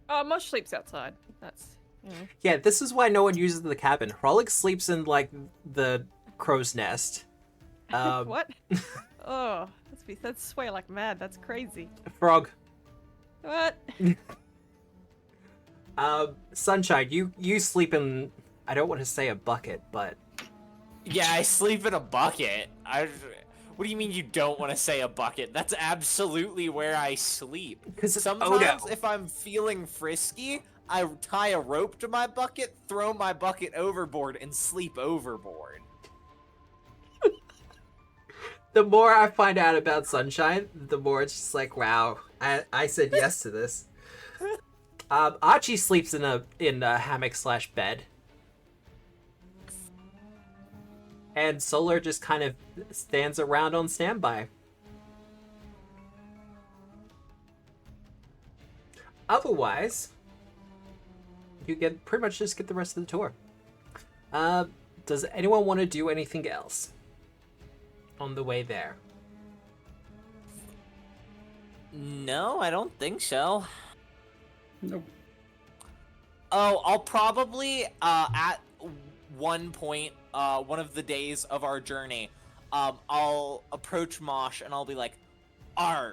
oh, Mosh sleeps outside. That's
Yeah, this is why no one uses the cabin. Rollick sleeps in like the crow's nest.
what? Oh, that's sway like mad. That's crazy.
Frog.
What?
Sunshine, you sleep in, I don't want to say a bucket, but
Yeah, I sleep in a bucket. What do you mean you don't want to say a bucket? That's absolutely where I sleep.
'Cause it's
Sometimes,
Odo.
if I'm feeling frisky, I tie a rope to my bucket, throw my bucket overboard, and sleep overboard.
the more I find out about Sunshine, the more it's just like, wow, I said yes to this. Archie sleeps in a hammock/bed. And Solar just kind of stands around on standby. Otherwise, you get pretty much just get the rest of the tour. Does anyone want to do anything else on the way there?
No, I don't think so.
Nope.
Oh, I'll probably, at one point, one of the days of our journey, I'll approach Mosh and I'll be like,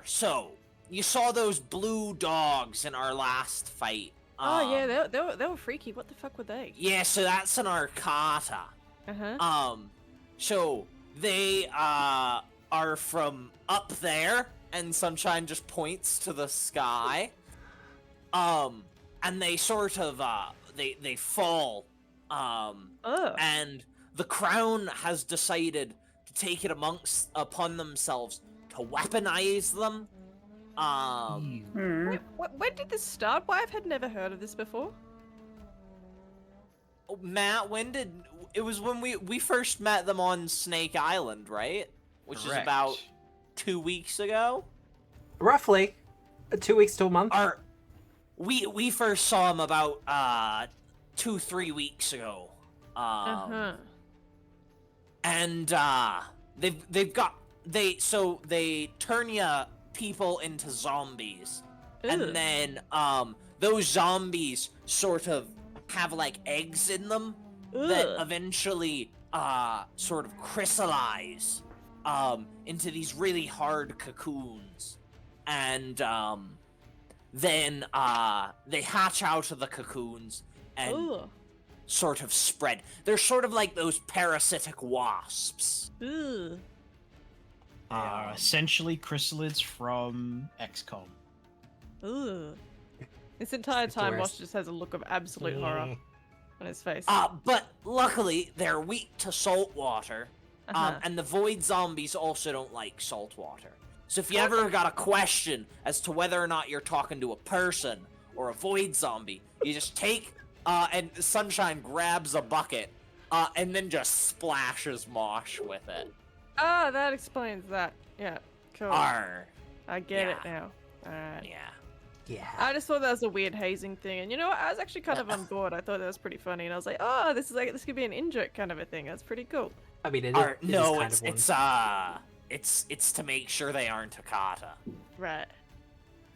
so, you saw those blue dogs in our last fight.
Oh yeah, they were freaky. What the fuck were they?
Yeah, so that's an Arcata.
Uh-huh.
So, they, are from up there, and Sunshine just points to the sky. And they sort of, they fall,
Oh.
and the crown has decided to take it upon themselves to weaponize them.
When did this start? Why I've never heard of this before.
Matt, it was when we first met them on Snake Island, right? Which is
Correct.
about 2 weeks ago.
Roughly 2 weeks to a month.
We first saw them about 2-3 weeks ago.
Uh-huh.
And they turn you people into zombies.
Ugh.
And then those zombies sort of have like eggs in them that
Ugh.
eventually sort of crystallize into these really hard cocoons. And then they hatch out of the cocoons and
Ugh.
sort of spread. They're sort of like those parasitic wasps.
Ugh.
They are essentially chrysalids from XCOM.
Ugh. This entire
It's the
time,
worst.
Mosh just has a look of absolute horror on his face.
But luckily, they're weak to salt water.
Uh-huh.
And the void zombies also don't like salt water. So if you ever got a question as to whether or not you're talking to a person or a void zombie, you just take, and Sunshine grabs a bucket, and then just splashes Mosh with it.
Ah, that explains that. Yeah, cool.
Arr.
I get it
yeah.
now. Alright.
Yeah.
Yeah.
I just thought that was a weird hazing thing, and you know what? I was actually kind of on board. I thought that was pretty funny, and I was like, "Oh, this could be an in-joke kind of a thing. That's pretty cool."
I mean, it
Arr,
is
no,
kind of one.
it's to make sure they aren't a kata.
Right.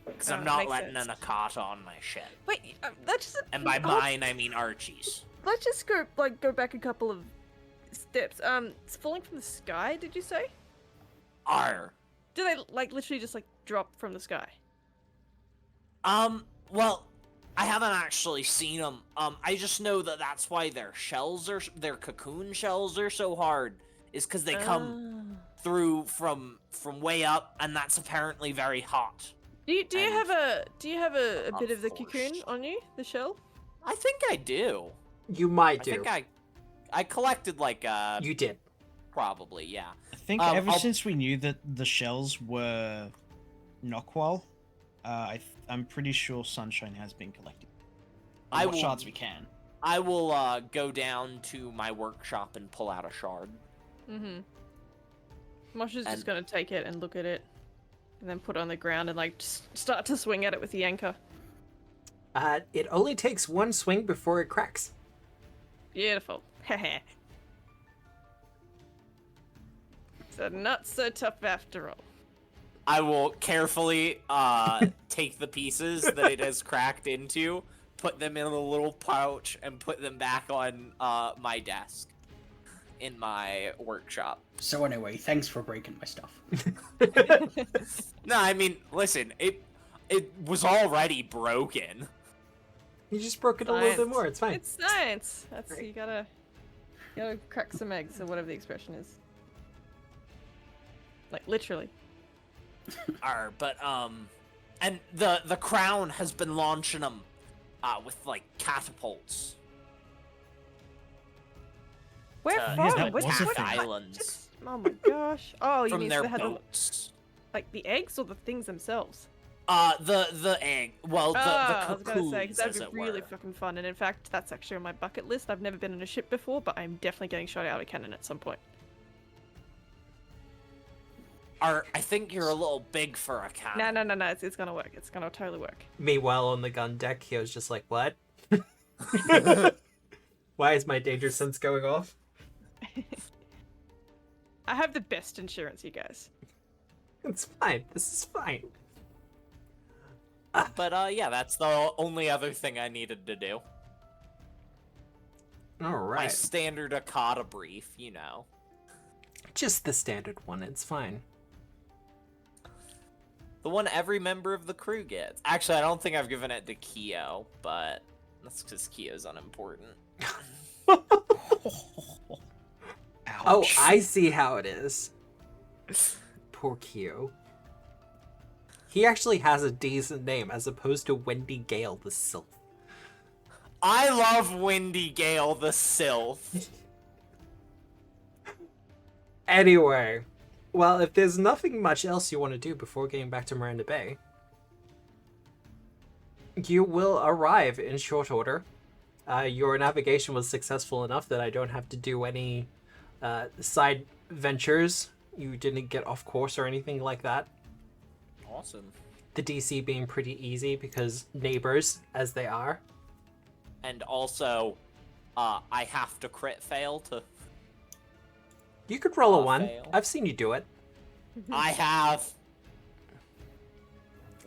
Because I'm
Oh,
not
makes
letting
sense.
an Akata on my shit.
Wait, let's just.
And by mine, I mean Archie's.
Let's just go back a couple of steps. It's falling from the sky. Did you say?
Arr.
Do they literally just drop from the sky?
Well, I haven't actually seen them. I just know that that's why their cocoon shells are so hard, is because they come through from way up, and that's apparently very hot.
Do you
And
have a bit of the
unforced.
cocoon on you? The shell?
I think I do.
You might
I
do.
think I collected
You did.
probably, yeah.
I think ever since we knew that the shells were Knockwall, I'm pretty sure Sunshine has been collecting.
I
What
will-
shards we can.
I will go down to my workshop and pull out a shard.
Mm-hmm. Mosh is
And-
just gonna take it and look at it, and then put it on the ground and just start to swing at it with the anchor.
It only takes one swing before it cracks.
Beautiful. Heh. So not so tough after all.
I will carefully take the pieces that it has cracked into, put them in a little pouch, and put them back on my desk in my workshop.
So anyway, thanks for breaking my stuff.
No, I mean, listen, it was already broken.
You just broke it a little bit
Science.
more. It's fine.
It's science. That's you gotta crack some eggs or whatever the expression is. Literally.
But and the crown has been launching them with catapults.
Where
Yeah,
from?
that
Which
was a
what-
thing.
Islands.
Oh my gosh. Oh, you
From
mean
their
they had
boats.
the eggs or the things themselves?
The egg. Well, the
I was
cocoons,
gonna say, because that'd
as
be
it
really
were.
fucking fun. And in fact, that's actually on my bucket list. I've never been on a ship before, but I'm definitely getting shot out of a cannon at some point.
I think you're a little big for a cat.
No. It's gonna work. It's gonna totally work.
Meanwhile, on the gun deck, he was just like, "What? Why is my danger sense going off?"
I have the best insurance, you guys.
It's fine. This is fine.
But yeah, that's the only other thing I needed to do.
All
My
right.
standard Akata brief, you know.
Just the standard one. It's fine.
The one every member of the crew gets. Actually, I don't think I've given it to Kyo, but that's because Kyo's unimportant.
Ouch.
Oh, I see how it is. Poor Q. He actually has a decent name as opposed to Wendy Gale the Sylph.
I love Windy Gale the Sylph.
Anyway, well, if there's nothing much else you want to do before getting back to Miranda Bay, you will arrive in short order. Your navigation was successful enough that I don't have to do any side ventures. You didn't get off course or anything like that.
Awesome.
The DC being pretty easy because neighbors, as they are.
And also, I have to crit fail to...
You could roll a one.
Fail.
I've seen you do it.
I have.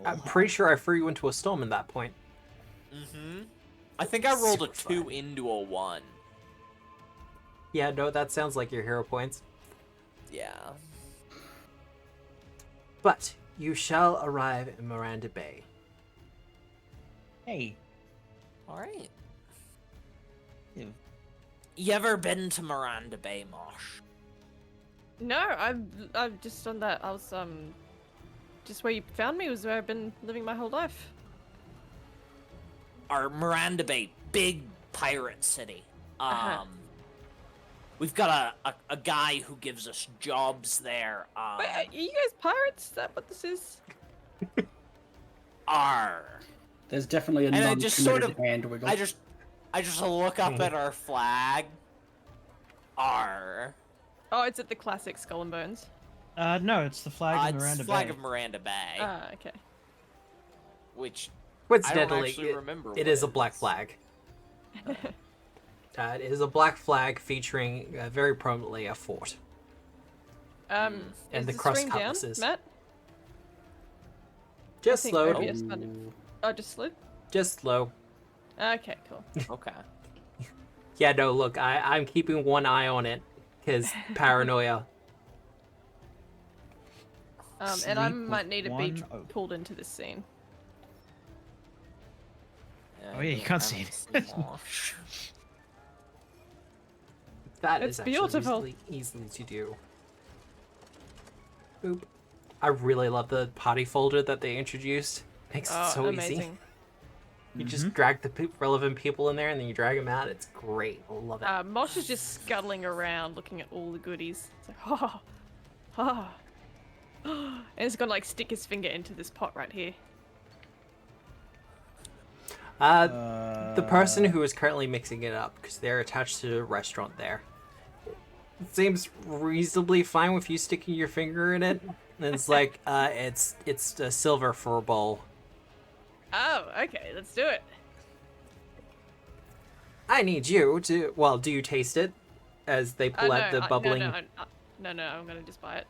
I'm pretty sure I threw you into a storm at that point.
Mm-hmm. I think I rolled a
Super
2
fun.
into a 1.
Yeah, no, that sounds like your hero points.
Yeah.
But you shall arrive in Miranda Bay.
Hey.
Alright.
Yeah.
You ever been to Miranda Bay, Mosh?
No, I've just done that. I was just where you found me was where I've been living my whole life.
Our Miranda Bay, big pirate city.
Uh-huh.
We've got a guy who gives us jobs there.
Wait, are you guys pirates? Is that what this is?
Arr.
There's definitely a
And I just sort
non-committed
of,
hand wiggle.
I just look up at our flag. Arr.
Oh, it's at the classic Skull and Bones.
No, it's the flag of
It's
Miranda
flag
Bay.
of Miranda Bay,
Ah, okay.
which
Coincidentally,
actually remember
it
what
is a
it
black
is.
flag. It is a black flag featuring very prominently a fort.
And
And the
the
cross
stream down,
cutlasses.
Matt?
Just
think
slow.
OBS funded. Oh, just slow?
Just slow.
Okay, cool.
Okay.
Yeah, no, look, I'm keeping one eye on it, because paranoia.
And I
Sleep
might
with
need to be
one open.
pulled into this scene.
Oh, yeah, you can't see it.
Mosh.
That
It's
is actually
beautiful.
easily to do. Boop. I really love the party folder that they introduced. Makes it
Oh,
so easy.
amazing.
You just drag the relevant people in there and then you drag them out. It's great. I love it.
Mosh is just scuttling around looking at all the goodies. It's like, oh, oh. And he's gonna like stick his finger into this pot right here.
The person who is currently mixing it up, because they're attached to a restaurant there, it seems reasonably fine with you sticking your finger in it. And it's like, it's a silver for a bowl.
Oh, okay, let's do it.
I need you to. Well, do you taste it? As they pull out the bubbling.
No, I'm gonna just buy it.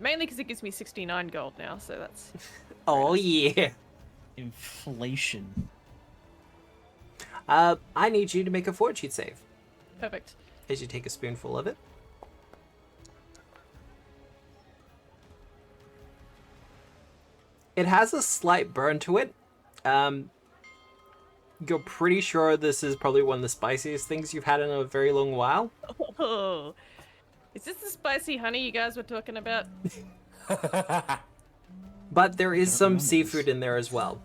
Mainly because it gives me 69 gold now, so that's.
Oh yeah.
Inflation.
I need you to make a fortune save
Perfect.
as you take a spoonful of it. It has a slight burn to it. You're pretty sure this is probably one of the spiciest things you've had in a very long while.
Oh, is this the spicy honey you guys were talking about?
But there is some
remember
seafood
this.
in there as well.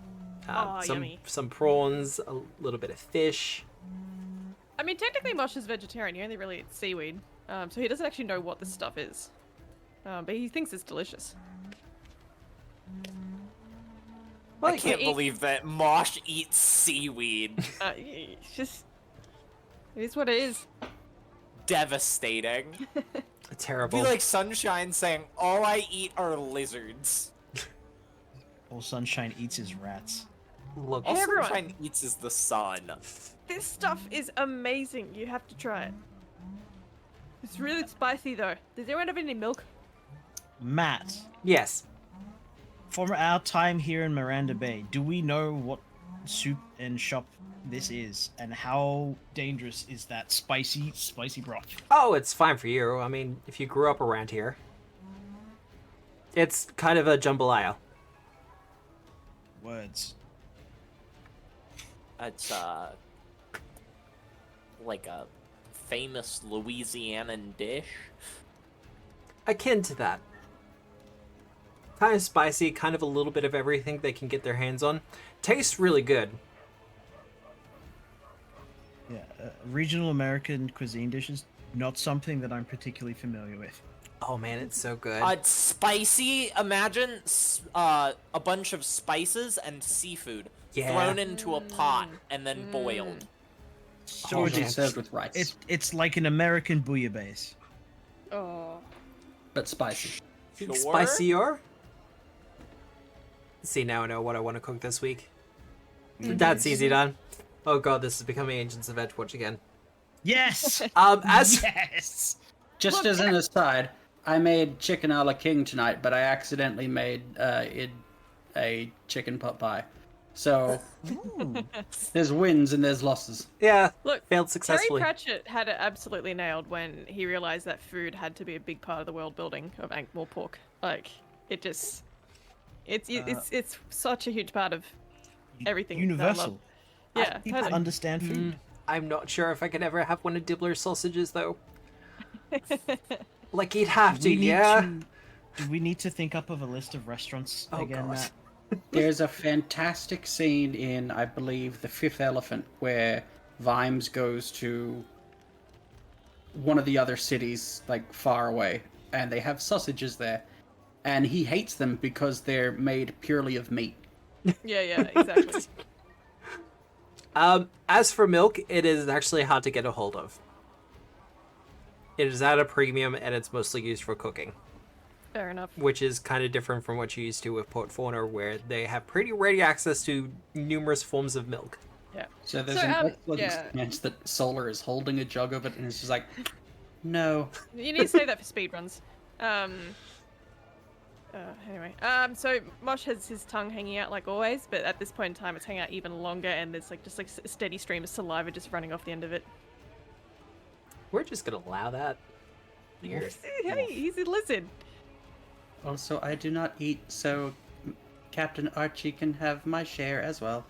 Oh, yummy.
Some prawns, a little bit of fish.
I mean, technically, Mosh is vegetarian. He only really eats seaweed, so he doesn't actually know what this stuff is. But he thinks it's delicious.
Well,
I can't believe that Mosh eats seaweed.
It's just, it is what it is.
Devastating. It'd
terrible.
be like Sunshine saying, "All I eat are lizards."
All Sunshine eats is rats.
Look,
All
Everyone.
Sunshine eats is the sun.
This stuff is amazing. You have to try it. It's really spicy though. Does anyone have any milk?
Matt,
yes.
from our time here in Miranda Bay, do we know what soup and shop this is, and how dangerous is that spicy broth?
Oh, it's fine for you. I mean, if you grew up around here. It's kind of a jambalaya.
Words.
It's like a famous Louisianan dish.
Akin to that. Kind of spicy, kind of a little bit of everything they can get their hands on. Tastes really good.
Yeah, regional American cuisine dishes, not something that I'm particularly familiar with.
Oh man, it's so good.
It's spicy. Imagine a bunch of spices and seafood
Yeah.
thrown into a pot and then boiled.
So
Oh,
it's,
man.
served with rice,
it's like an American bouillabaisse.
Oh.
but spicy.
Sure?
Spicier? See, now I know what I want to cook this week. That's easy done. Oh god, this is becoming Agents of Edgewatch again.
Yes.
As
Yes.
Just as an aside, I made chicken a la king tonight, but I accidentally made it a chicken pot pie. So
Ooh.
there's wins and there's losses.
Yeah,
Look,
failed
Terry
successfully.
Pratchett had it absolutely nailed when he realized that food had to be a big part of the world building of Ankh-Morpork. Like, it just, it's such a huge part of everything. that I love.
Universal.
Yeah,
People
totally.
understand food.
I'm not sure if I could ever have one of Dibbler's sausages though. Like you'd have to,
We need
yeah.
do we need to think up of a list of restaurants
Oh,
again,
God.
Matt?
There's a fantastic scene in, I believe, The Fifth Elephant, where Vimes goes to one of the other cities, like, far away, and they have sausages there. And he hates them because they're made purely of meat.
Yeah, exactly.
As for milk, it is actually hard to get a hold of. It is at a premium, and it's mostly used for cooking,
Fair enough.
which is kind of different from what you used to with Port Fauna, where they have pretty ready access to numerous forms of milk.
Yeah.
So there's
So,
an excellent
yeah.
chance that Solar is holding a jug of it, and it's just like, no.
You need to say that for speedruns. Anyway, so Mosh has his tongue hanging out like always, but at this point in time, it's hanging out even longer, and there's like just like a steady stream of saliva just running off the end of it.
We're just gonna allow that.
Hey, he's a lizard.
Also, I do not eat, so Captain Archie can have my share as well.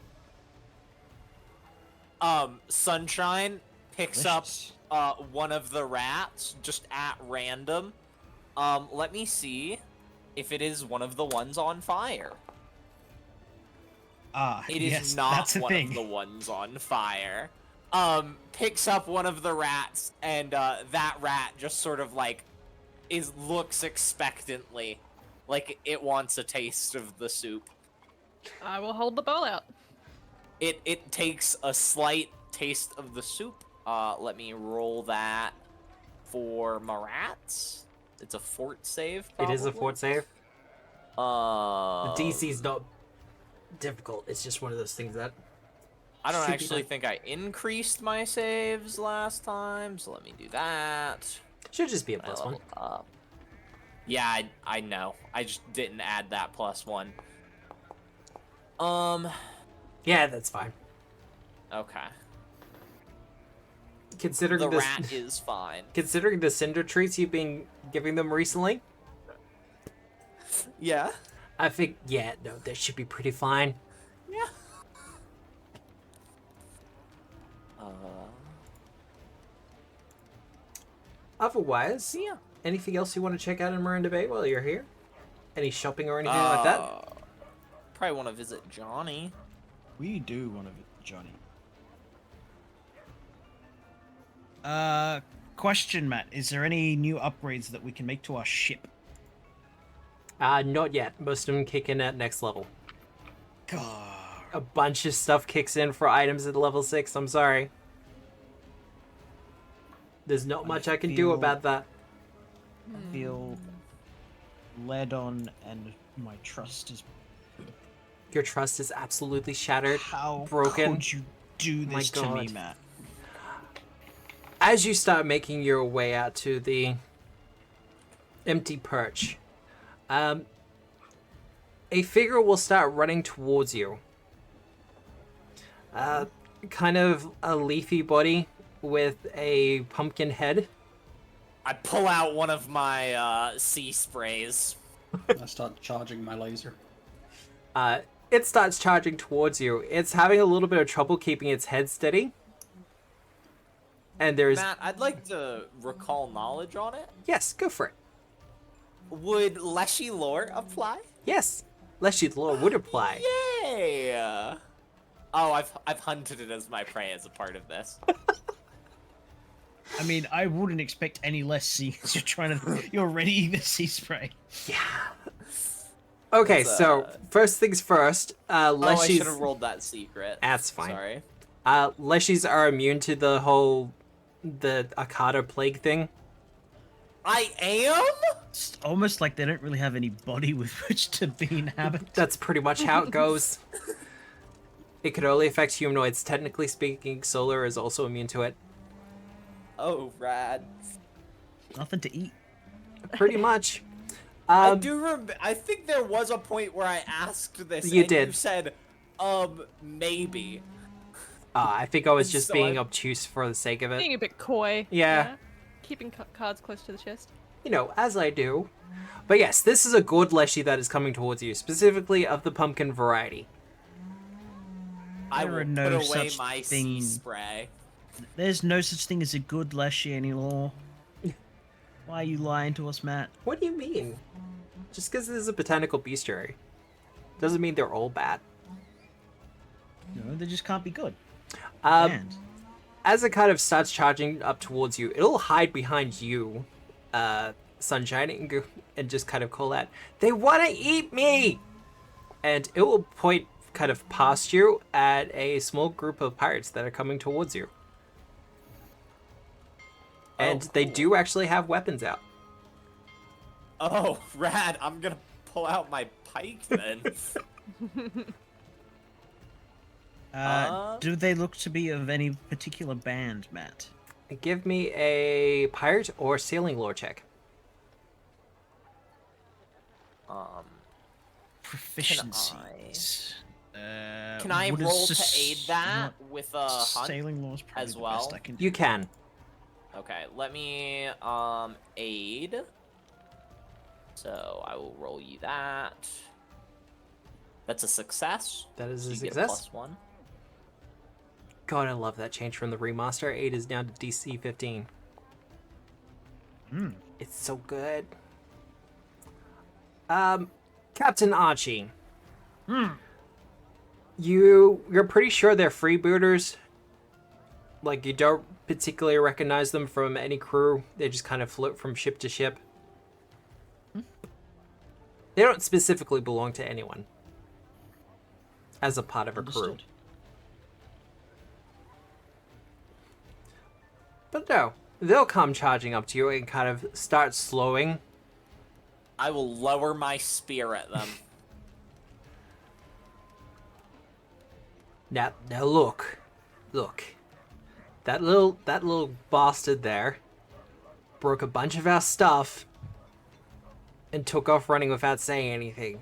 Sunshine picks
Delicious.
up one of the rats just at random. Let me see if it is one of the ones on fire. It is
yes,
not
that's a
one
thing.
of the ones on fire. Picks up one of the rats, and that rat just sort of like looks expectantly, like it wants a taste of the soup.
I will hold the bowl out.
It takes a slight taste of the soup. Let me roll that for my rats. It's a fort save.
It is a
probably.
fort save. The
The
DC's not difficult. It's just one of those things that
I don't
should be
actually
fine.
think I increased my saves last time, so let me do that.
should just be a
I
plus one.
leveled up. Yeah, I know. I just didn't add that +1.
Yeah, that's fine.
Okay.
Considering
The
this,
rat is fine.
considering the cinder treats you've been giving them recently,
Yeah.
I think no, that should be pretty fine.
Yeah.
Otherwise,
Yeah.
anything else you want to check out in Miranda Bay while you're here? Any shopping or anything like that?
Probably want to visit Johnny.
We do want to visit Johnny. Question, Matt. Is there any new upgrades that we can make to our ship?
Not yet. Most of them kick in at next level.
God.
A bunch of stuff kicks in for items at level 6. I'm sorry. There's not much I can do
feel-
about that.
I feel led on, and my trust is.
Your trust is absolutely shattered.
How
broken.
could you do
My
this to me,
God.
Matt?
As you start making your way out to the empty perch, a figure will start running towards you. Kind of a leafy body with a pumpkin head.
I pull out one of my sea sprays.
I start charging my laser.
It starts charging towards you. It's having a little bit of trouble keeping its head steady. And there's...
Matt, I'd like to recall knowledge on it.
Yes, go for it.
Would Leshy lore apply?
Yes. Leshy the Law would apply.
Yay! Oh, I've hunted it as my prey as a part of this.
I mean, I wouldn't expect any less seeing as you're readying the sea spray.
Okay,
It's,
so first things first,
Oh, I
Leshy's...
should have rolled that secret.
That's fine.
Sorry.
Leshies are immune to the Akata plague thing.
I am?
It's almost like they don't really have any body with which to be inhabited.
That's pretty much how it goes. It could only affect humanoids. Technically speaking, Solar is also immune to it.
Oh, rad.
Nothing to eat.
Pretty much.
I do remember. I think there was a point where I asked this.
You
and
did.
You said, maybe.
I think I was just
So
being
I'm-
obtuse for the sake of it.
Being a bit coy.
Yeah.
Keeping cards close to the chest.
You know, as I do. But yes, this is a good Leshy that is coming towards you, specifically of the pumpkin variety.
I
There
will
are no
put away
such
my
thing.
sea spray.
There's no such thing as a good Leshy anymore. Why are you lying to us, Matt?
What do you mean? Just because this is a botanical bestiary doesn't mean they're all bad.
No, they just can't be good.
Um,
And
as it kind of starts charging up towards you, it'll hide behind you, Sunshine, and just kind of call out, "They want to eat me!" And it will point kind of past you at a small group of pirates that are coming towards you. And they
cool.
do actually have weapons out.
Oh, rad! I'm gonna pull out my pike then.
do they look to be of any particular band, Matt?
Give me a pirate or sailing lore check.
Proficiencies.
Can I
would
roll to
assist-
aid that
not-
with a hunt?
Sailing laws probably
as
the
well?
best I can do.
You can.
Okay, let me aid. So I will roll you that. That's a success.
That is
So
a
you get
success.
+1.
God, I love that change from the remaster. 8 is down to DC 15. It's so good. Captain Archie. You're pretty sure they're freebooters. Like, you don't particularly recognize them from any crew. They just kind of float from ship to ship. They don't specifically belong to anyone as a part of a crew.
Understood.
But no, they'll come charging up to you and kind of start slowing.
I will lower my spear at them.
Now look. That little bastard there broke a bunch of our stuff and took off running without saying anything.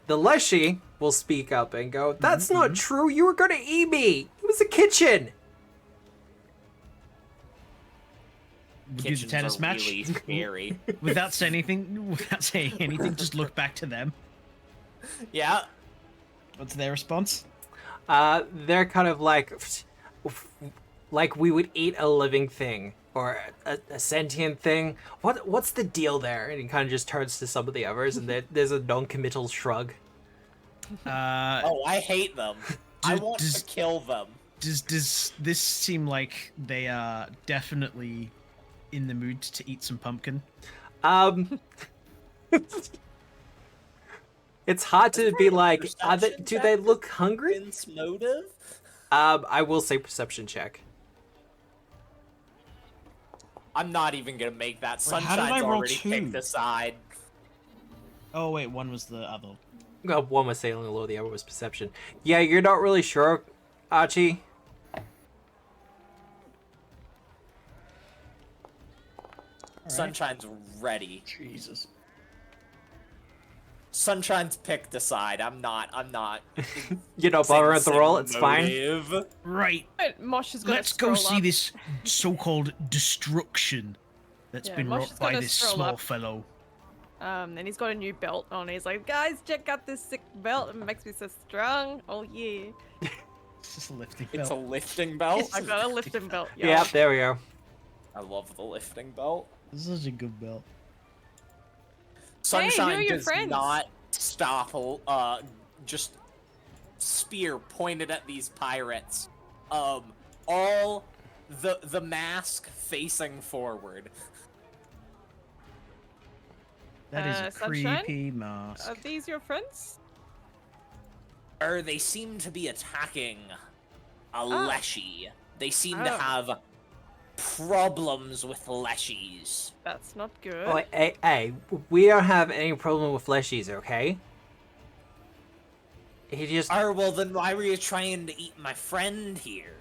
The Leshy will speak up and go, "That's not true. You were gonna eat me. It was a kitchen."
We'll do the
Kitchens
tennis
are
match
really scary.
without saying anything. Just look back to them.
Yeah.
What's their response?
They're kind of like we would eat a living thing or a sentient thing. What's the deal there? And he kind of just turns to some of the others, and there's a non-committal shrug.
Oh, I hate them. I want to kill them.
Does this seem like they are definitely in the mood to eat some pumpkin?
It's hard to be like,
Perception
do they
check
look hungry?
Vince motive?
I will say perception check.
I'm not even gonna make that.
Wait, how did I
Sunshine's
roll
already
2?
picked a side.
Oh wait, one was the other.
One was sailing low, the other was perception. Yeah, you're not really sure, Archie.
Sunshine's ready.
Jesus.
Sunshine's picked a side. I'm not.
You know, bother at the roll, it's fine.
motive.
Right.
Mosh is going
Let's
to
go
scroll
see
up.
this so-called destruction that's
Yeah,
been
Mosh
wrought
is
by
gonna
this
scroll
small
up.
fellow.
And he's got a new belt on. He's like, guys, check out this sick belt. It makes me so strong. Oh yeah.
It's just a lifting
It's a
belt.
lifting belt.
I got a lifting belt. Yo.
Yeah, there we go.
I love the lifting belt.
This is such a good belt.
Sunshine
your
does
friends?
not stop. Just spear pointed at these pirates. All the mask facing forward.
That is a
Sunshine?
creepy mask.
Are these your friends?
They seem to be attacking a Leshy. They seem to
Oh.
have problems with Leshies.
That's not good.
Oh, hey, we don't have any problem with Leshies, okay? He just...
Well then why were you trying to eat my friend here?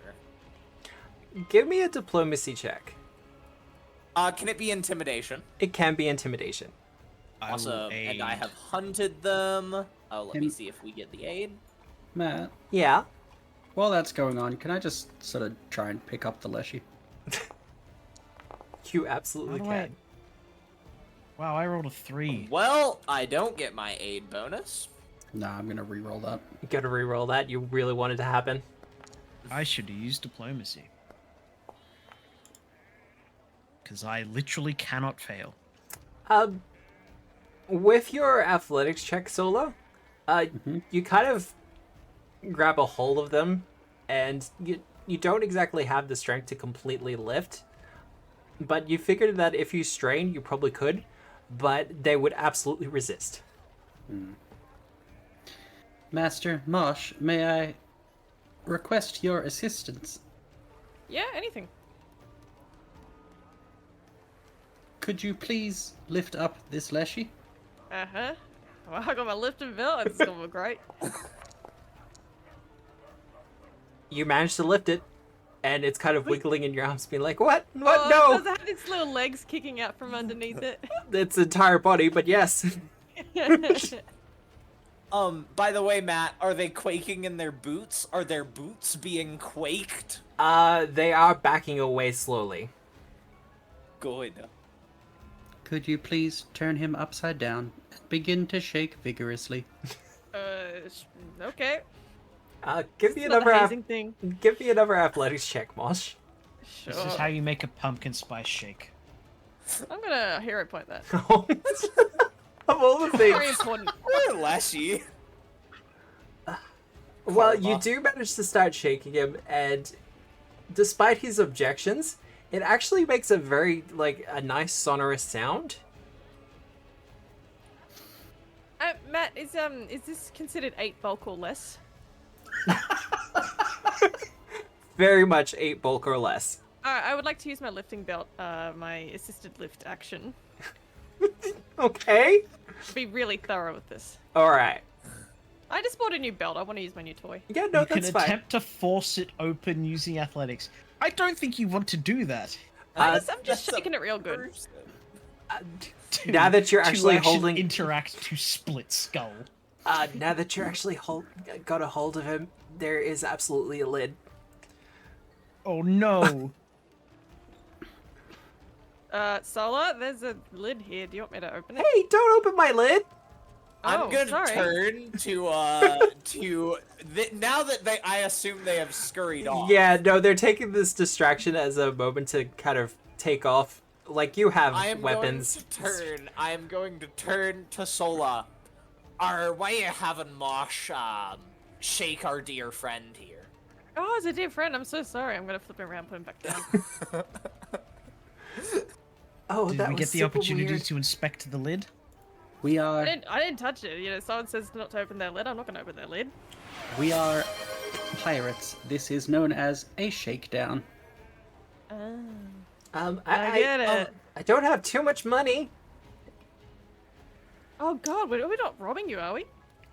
Give me a diplomacy check.
Can it be intimidation?
It can be intimidation.
I will
Awesome. And I
aid.
have hunted them. Oh, let me
Him-
see if we get the aid.
Matt,
Yeah.
while that's going on, can I just sort of try and pick up the Leshy?
You absolutely
How do I-
can.
Wow, I rolled a 3.
Well, I don't get my aid bonus.
Nah, I'm gonna re-roll that.
You gotta re-roll that. You really want it to happen.
I should have used diplomacy. Because I literally cannot fail.
With your athletics check, Solo, you kind of grab a hold of them, and you don't exactly have the strength to completely lift, but you figured that if you strain, you probably could, but they would absolutely resist.
Master Mosh, may I request your assistance?
Yeah, anything.
Could you please lift up this Leshy?
Uh-huh. Well, I got my lifting belt. It's gonna look great.
You manage to lift it, and it's kind of wiggling in your arms, being like, "What?
Oh,
What?
Does
No!"
it have its little legs kicking out from underneath it?
Its entire body, but yes.
By the way, Matt, are they quaking in their boots? Are their boots being quaked?
They are backing away slowly.
Good.
Could you please turn him upside down and begin to shake vigorously?
Okay.
Give me
It's not
another
a hazing thing.
give me another athletics check, Mosh.
Sure.
This is how you make a pumpkin spice shake.
I'm gonna hero point that.
Of all the
Very
things.
important.
Leshy.
Well, you
Karma.
do manage to start shaking him, and despite his objections, it actually makes a very, a nice sonorous sound.
Matt, is this considered 8 bulk or less?
Very much 8 bulk or less.
I would like to use my lifting belt, my assisted lift action.
Okay.
Be really thorough with this.
Alright.
I just bought a new belt. I want to use my new toy.
Yeah, no,
You can
that's fine.
attempt to force it open using athletics. I don't think you want to do that.
I'm just shaking it real good.
Now that you're
To
actually holding...
interact to split skull.
now that you're actually got a hold of him, there is absolutely a lid.
Oh no.
Solar, there's a lid here. Do you want me to open it?
Hey, don't open my lid!
I'm gonna
sorry.
turn to now that I assume they have scurried off.
Yeah, no, they're taking this distraction as a moment to kind of take off. Like, you have
I am
weapons.
I am going to turn to Sola. Why are you having Mosh shake our dear friend here?
Oh, it's a dear friend. I'm so sorry. I'm gonna flip it around, put him back down.
Oh,
Did
that
we
was
get the
super
opportunity
weird.
to inspect the lid?
We are
I didn't touch it. You know, someone says not to open their lid. I'm not gonna open their lid.
pirates. This is known as a shakedown.
I get it.
I don't have too much money.
Oh God, we're not robbing you, are we?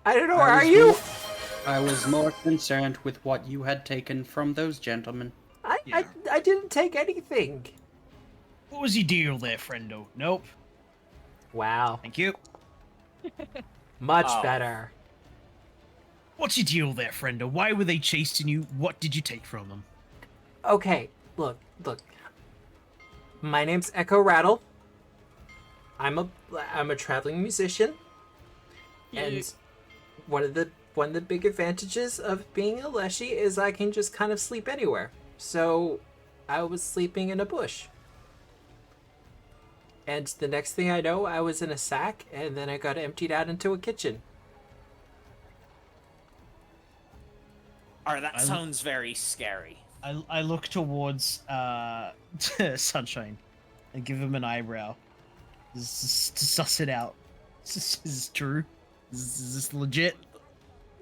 I don't know,
I
where are
was
you?
I was more concerned with what you had taken from those gentlemen.
I didn't take anything.
What was your deal there, friendo? Nope.
Wow,
Thank you.
much
Oh.
better.
What's your deal there, friendo? Why were they chasing you? What did you take from them?
Okay, look. My name's Echo Rattle. I'm a traveling musician, and one of the big advantages of being a Leshy is I can just kind of sleep anywhere. So I was sleeping in a bush. And the next thing I know, I was in a sack, and then I got emptied out into a kitchen.
That sounds very scary.
I look towards Sunshine and give him an eyebrow. To suss it out. Is this true? Is this legit?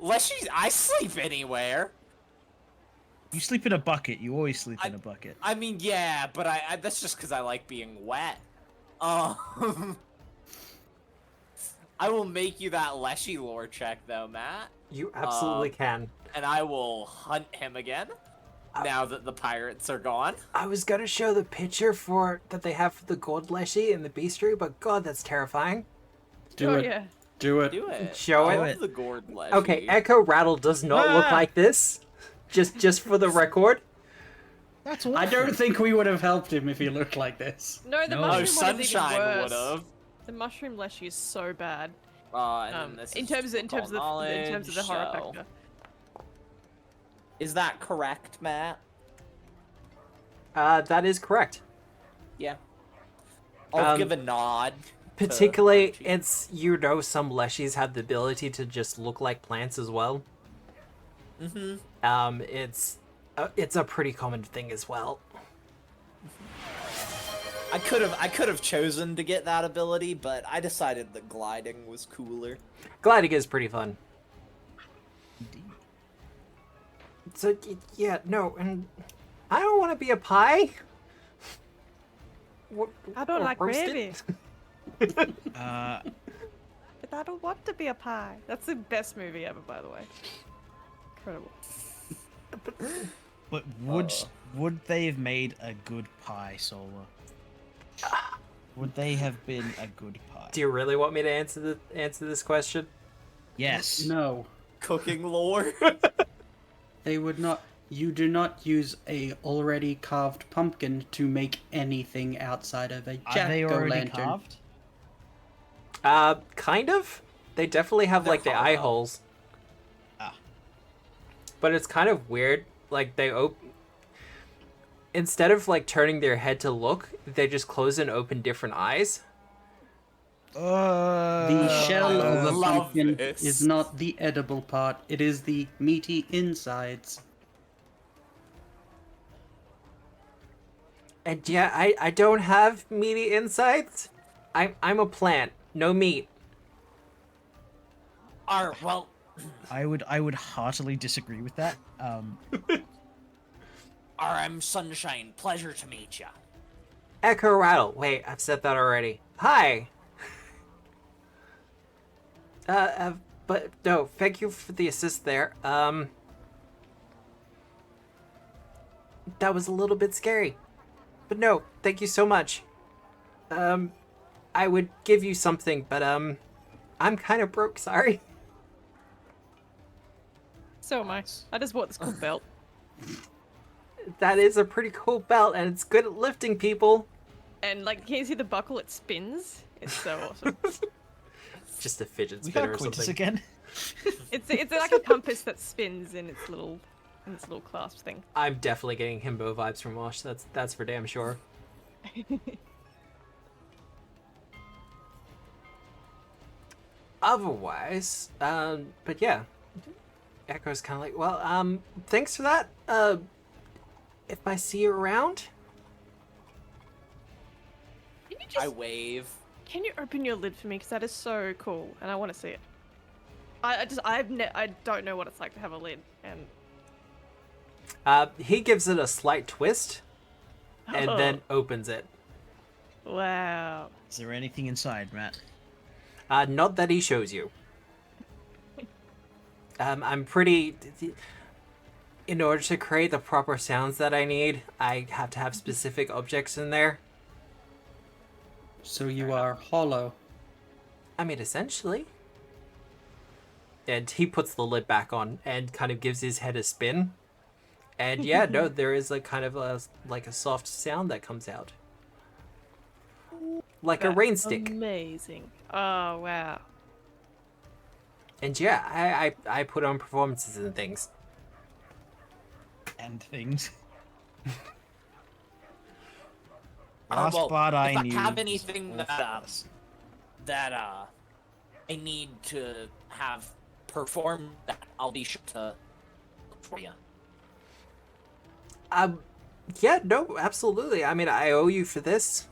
Leshy, I sleep anywhere.
You sleep in a bucket. You always sleep in a bucket.
I mean, yeah, but I that's just because I like being wet. I will make you that Leshy lore check, though, Matt.
You absolutely can.
And I will hunt him again. now that the pirates are gone.
I was gonna show the picture that they have for the gold Leshy in the bestiary, but God, that's terrifying.
Do
Oh
it.
yeah.
Do it.
Do it.
Show
I
it.
love the gourd Leshy.
Okay, Echo Rattle does not look like this. Just for the record.
That's awful.
I don't think we would have helped him if he looked like this.
No, the
No.
Oh,
mushroom one is even
Sunshine
worse.
would have.
The mushroom Leshy is so bad.
And then this
In
is
terms of
recall
the horror
knowledge,
factor.
Is that correct, Matt?
That is correct.
Yeah. I'll
Um,
give a nod.
Particularly,
Archie.
it's, some Leshies have the ability to just look like plants as well.
Mm-hmm.
It's a pretty common thing as well.
I could have chosen to get that ability, but I decided that gliding was cooler.
Gliding is pretty fun. So, yeah, no, and I don't want to be a pie.
I don't like
roasted?
gravy,
Uh,
but I don't want to be a pie. That's the best movie ever, by the way. Incredible.
but would they have made a good pie, Solar? Would they have been a good pie?
Do you really want me to answer this question?
Yes.
No.
Cooking lore.
They would not. You do not use a already carved pumpkin to make anything outside of a
Are they already
jack-o'-lantern.
carved?
Kind of. They definitely have, like, the
They're
eye
hollow.
holes.
Ah.
But it's kind of weird. Like, instead of, like, turning their head to look, they just close and open different eyes.
The shell
I
of the
love
pumpkin
this.
is not the edible part, it is the meaty insides.
And yeah, I don't have meaty insides. I'm a plant. No meat.
Well,
I would heartily disagree with that.
I'm Sunshine. Pleasure to meet ya.
Echo Rattle. Wait, I've said that already. Hi. But no, thank you for the assist there. That was a little bit scary. But no, thank you so much. I would give you something, but I'm kind of broke, sorry.
So am I. I just bought this cool belt.
That is a pretty cool belt, and it's good at lifting people.
And like, can you see the buckle? It spins. It's so awesome.
Just a fidget
We
spinner
got
or
Quintus
something.
again.
It's like a compass that spins in its little clasp thing.
I'm definitely getting himbo vibes from Wash. That's for damn sure. Otherwise, but yeah, Echo's kind of like, well, thanks for that. If I see you around,
Can you
I
just
wave.
can you open your lid for me? Because that is so cool, and I want to see it. I don't know what it's like to have a lid, and
he gives it a slight twist, and
Oh.
then opens it.
wow.
Is there anything inside, Matt?
Not that he shows you. I'm pretty. In order to create the proper sounds that I need, I have to have specific objects in there.
So you are hollow.
I mean, essentially. And he puts the lid back on and kind of gives his head a spin. And yeah, no, there is a kind of a soft sound that comes out. Like a
That's
rain stick.
Amazing. Oh wow.
And yeah, I put on performances and things.
And things.
Well,
Last part
if
I
I
knew.
have
was
anything
all
that
false.
I need to have performed, that I'll be sure to look for you.
Yeah, no, absolutely. I mean, I owe you for this.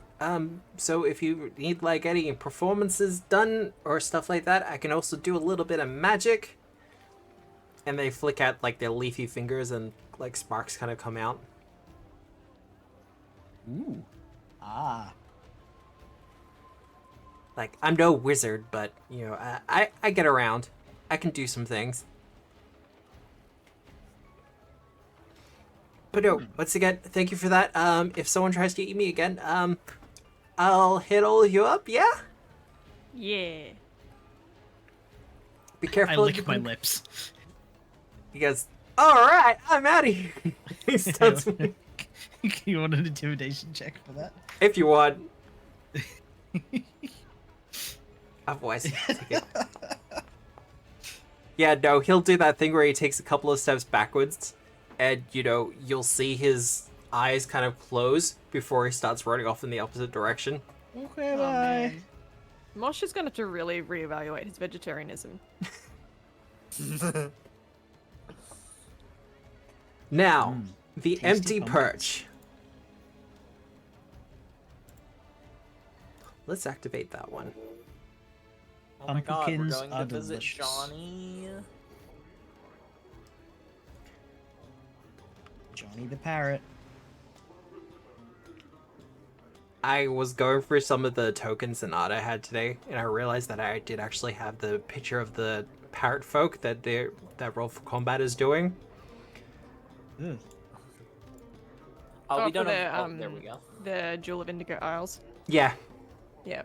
So if you need like any performances done or stuff like that, I can also do a little bit of magic. And they flick out like their leafy fingers and like sparks kind of come out.
Ooh. Ah.
Like, I'm no wizard, but you know, I get around. I can do some things. But no, once again, thank you for that. If someone tries to eat me again, I'll hit all of you up, yeah?
Yeah.
Be careful.
I lick my lips.
He goes, alright, I'm out of here. He starts me.
You want an intimidation check for that?
If you want. Otherwise, take it. Yeah, no, he'll do that thing where he takes a couple of steps backwards, and, you know, you'll see his eyes kind of close before he starts running off in the opposite direction.
Okay,
Oh,
bye.
man. Mosh is going to have to really reevaluate his vegetarianism.
Now, the
tasty
empty
pumpkins.
perch. Let's activate that one.
Oh my god, we're
Pumpkins
going
are
to visit
delicious.
Johnny.
Johnny the parrot.
I was going through some of the tokens and art I had today, and I realized that I did actually have the picture of the parrot folk that Roll for Combat is doing.
Ugh.
Oh, we
for
don't
the,
have... Oh, there we go.
The Jewel of Indigo Isles.
Yeah,
Yeah.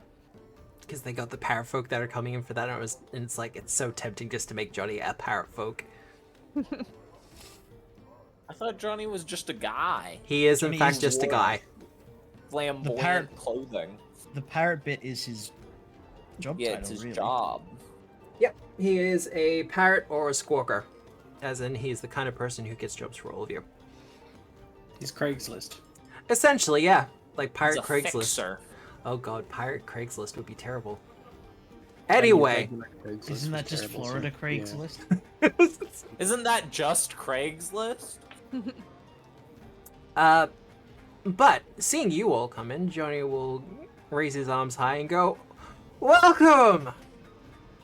because they got the parrot folk that are coming in for that, and it's like, it's so tempting just to make Johnny a parrot folk.
I thought Johnny was just a guy.
He is, in
Johnny
fact,
is
just a
dwarf.
guy.
Flamboyant
parrot-
clothing.
The parrot bit is his job
Yeah,
title,
it's his
really.
job.
Yep, he is a parrot or a squawker. As in, he's the kind of person who gets jobs for all of you.
He's Craigslist.
Essentially, yeah. Like Pirate
He's a
Craigslist.
fixer.
Oh god, Pirate Craigslist would be terrible. Anyway.
Isn't that just Florida Craigslist?
Isn't that just Craigslist?
But seeing you all come in, Johnny will raise his arms high and go, "Welcome!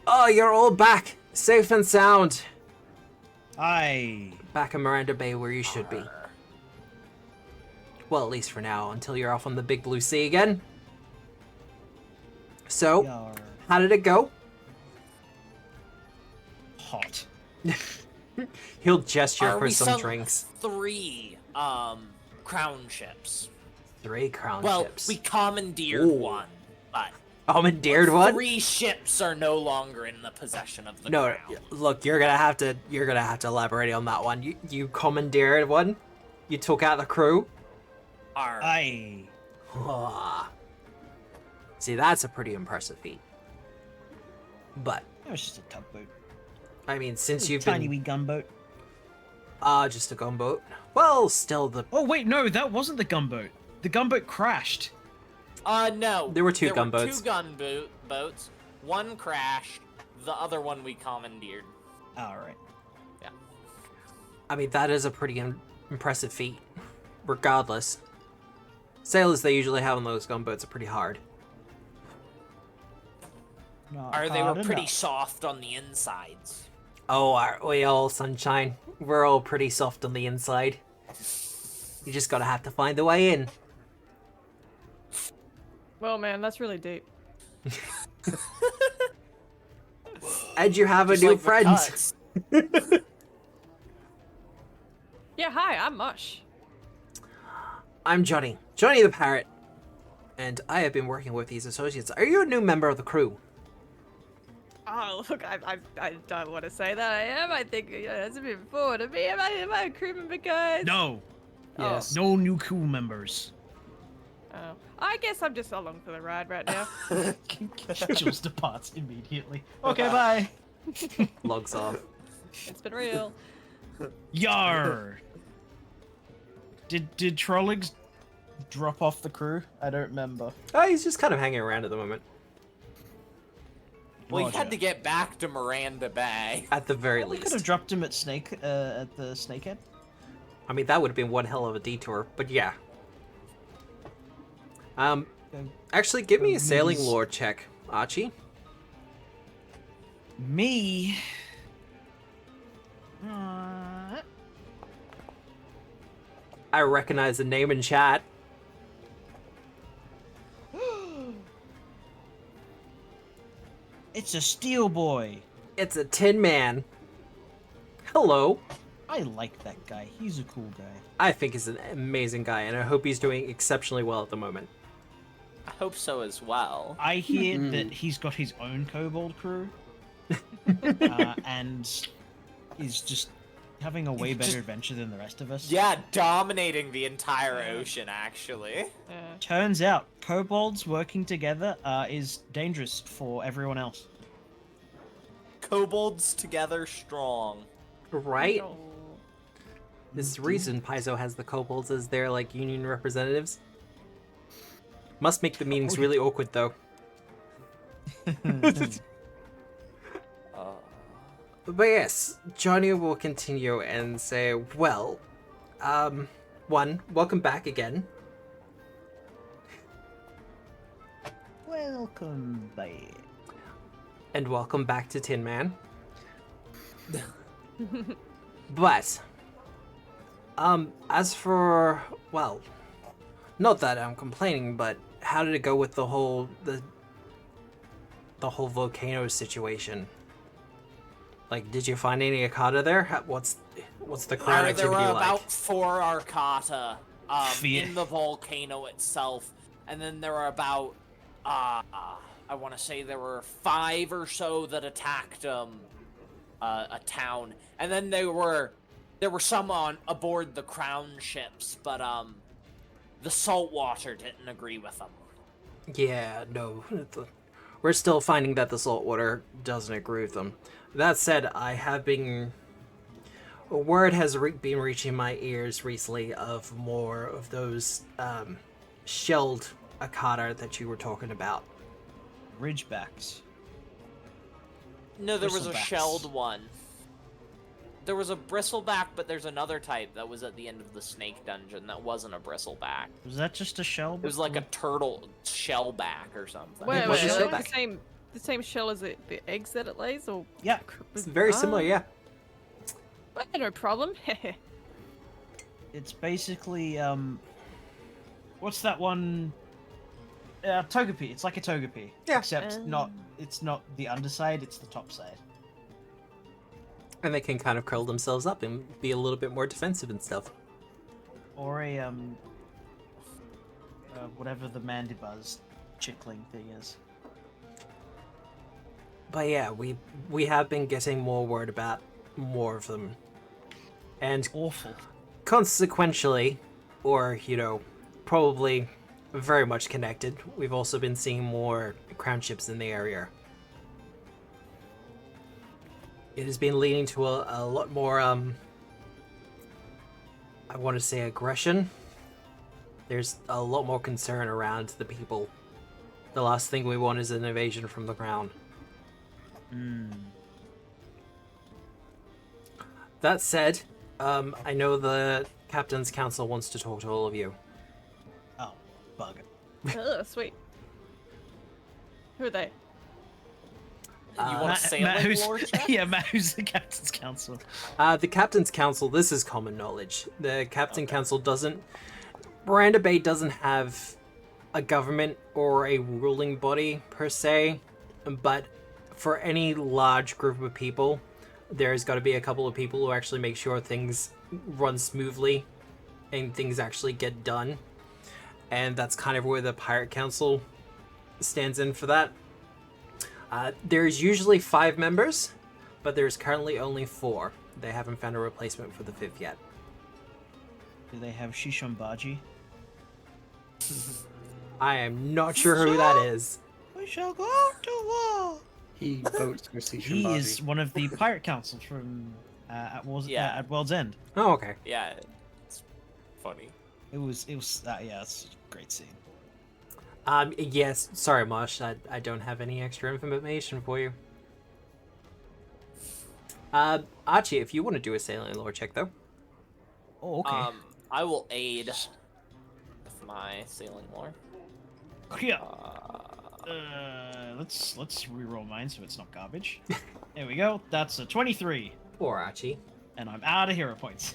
Oh, you're all back, safe and sound.
Aye.
Back in Miranda Bay where you should be. Well, at least for now, until you're off on the big blue sea again. So,
Yar.
how did it go?"
Hot.
He'll gesture
Are
for
we
some
sunk
drinks.
3 crown ships?
3 crown
Well,
ships.
we commandeered
Ooh.
one, but
Commandeered one?
3 ships are no longer in the possession of the
No,
crown.
look, you're gonna have to elaborate on that one. You commandeered one? You took out the crew?
Arr.
Aye.
Ah. See, that's a pretty impressive feat. But,
That was just a tugboat.
I mean, since you've
Tiny
been...
wee gunboat.
just a gunboat. Well, still the...
Oh wait, no, that wasn't the gunboat. The gunboat crashed.
No.
There were 2
there
gunboats.
Were 2 gunboats. One crashed. The other one we commandeered.
All right.
Yeah.
I mean, that is a pretty impressive feat. Regardless. Sailors they usually have on those gunboats are pretty hard.
Not
They were
hard
pretty
enough.
soft on the insides.
Oh, aren't we all, sunshine? We're all pretty soft on the inside. You just gotta have to find the way in.
Well, man, that's really deep.
And you have
Just
a new
like the
friend.
cuts.
Yeah, hi, I'm Mush.
I'm Johnny. Johnny the Parrot. And I have been working with these associates. Are you a new member of the crew?
Oh, look, I don't want to say that I am. I think it's a bit forward to me. Am I a crew member, guys?
No,
Yes.
no new crew members.
Oh, I guess I'm just along for the ride right now.
Jules departs immediately. Okay, bye.
Logs off.
It's been real.
Yar. Did Trolligs drop off the crew? I don't remember.
Oh, he's just kind of hanging around at the moment.
Well, you
Roger.
had to get back to Miranda Bay.
At the very
We could
least.
have dropped him at the Snakehead.
I mean, that would have been one hell of a detour, but yeah. Actually, give me a sailing
Means-
lore check, Archie.
Me.
I recognize the name in chat.
It's a steel boy.
It's a Tin Man. Hello.
I like that guy. He's a cool guy.
I think he's an amazing guy, and I hope he's doing exceptionally well at the moment.
I hope so as well.
I hear that he's got his own kobold crew, and is just having a way better adventure than the rest of us.
Yeah, dominating the entire ocean, actually.
Turns out, kobolds working together is dangerous for everyone else.
Kobolds together strong.
Right?
Oh.
This is the reason Paizo has the kobolds as their, like, union representatives. Must make the meetings really awkward, though. But yes, Johnny will continue and say, well, one, welcome back again.
Welcome back.
And welcome back to Tin Man. But, as for, well, not that I'm complaining, but how did it go with the whole volcano situation? Like, did you find any Arcata there? What's the crowd
There were
activity like?
about 4 Arcata
Fear.
in the volcano itself, and then there were about I want to say there were 5 or so that attacked a town, and then there were some aboard the crown ships, but the saltwater didn't agree with them.
Yeah, no. We're still finding that the saltwater doesn't agree with them. That said, word has been reaching my ears recently of more of those shelled Akata that you were talking about.
Ridgebacks.
No, there was a
Bristlebacks.
shelled one. There was a bristleback, but there's another type that was at the end of the snake dungeon that wasn't a bristleback.
Was that just a shell?
It was like a turtle shellback or something.
Wait,
What's
wait,
your
is it
shellback?
the same shell as the eggs that it lays, or?
Yeah.
It's very similar, yeah.
Well, no problem.
It's basically what's that one? Togepi. It's like a Togepi.
Yeah.
Except it's not the underside, it's the top side.
And they can kind of curl themselves up and be a little bit more defensive and stuff.
Or a whatever the Mandibuzz chickling thing is.
But yeah, we have been getting more word about more of them. And
Awful.
consequentially, or, probably very much connected, we've also been seeing more crown ships in the area. It has been leading to a lot more, I want to say aggression. There's a lot more concern around the people. The last thing we want is an invasion from the ground. That said, I know the Captain's Council wants to talk to all of you.
Oh, bug.
Oh, sweet. Who are they?
You want a sailing lore check?
Yeah, Matt, who's the Captain's Council?
The Captain's Council, this is common knowledge. The Captain Council Miranda Bay doesn't have a government or a ruling body per se, but for any large group of people, there's got to be a couple of people who actually make sure things run smoothly and things actually get done. And that's kind of where the Pirate Council stands in for that. There's usually 5 members, but there's currently only 4. They haven't found a replacement for the 5th yet.
Do they have Shishambaji?
I am not sure who that is.
We shall go to war.
He votes for
He
Sishambazi.
is one of the pirate council from at World's End.
Oh, okay.
Yeah, it's funny.
It was it's a great scene.
Yes. Sorry, Mosh. I don't have any extra information for you. Archie, if you want to do a sailing lore check, though.
Oh, okay.
I will aid with my sailing lore.
Yeah. Let's reroll mine so it's not garbage. There we go. That's a 23,
Or Archie.
and I'm out of hero points.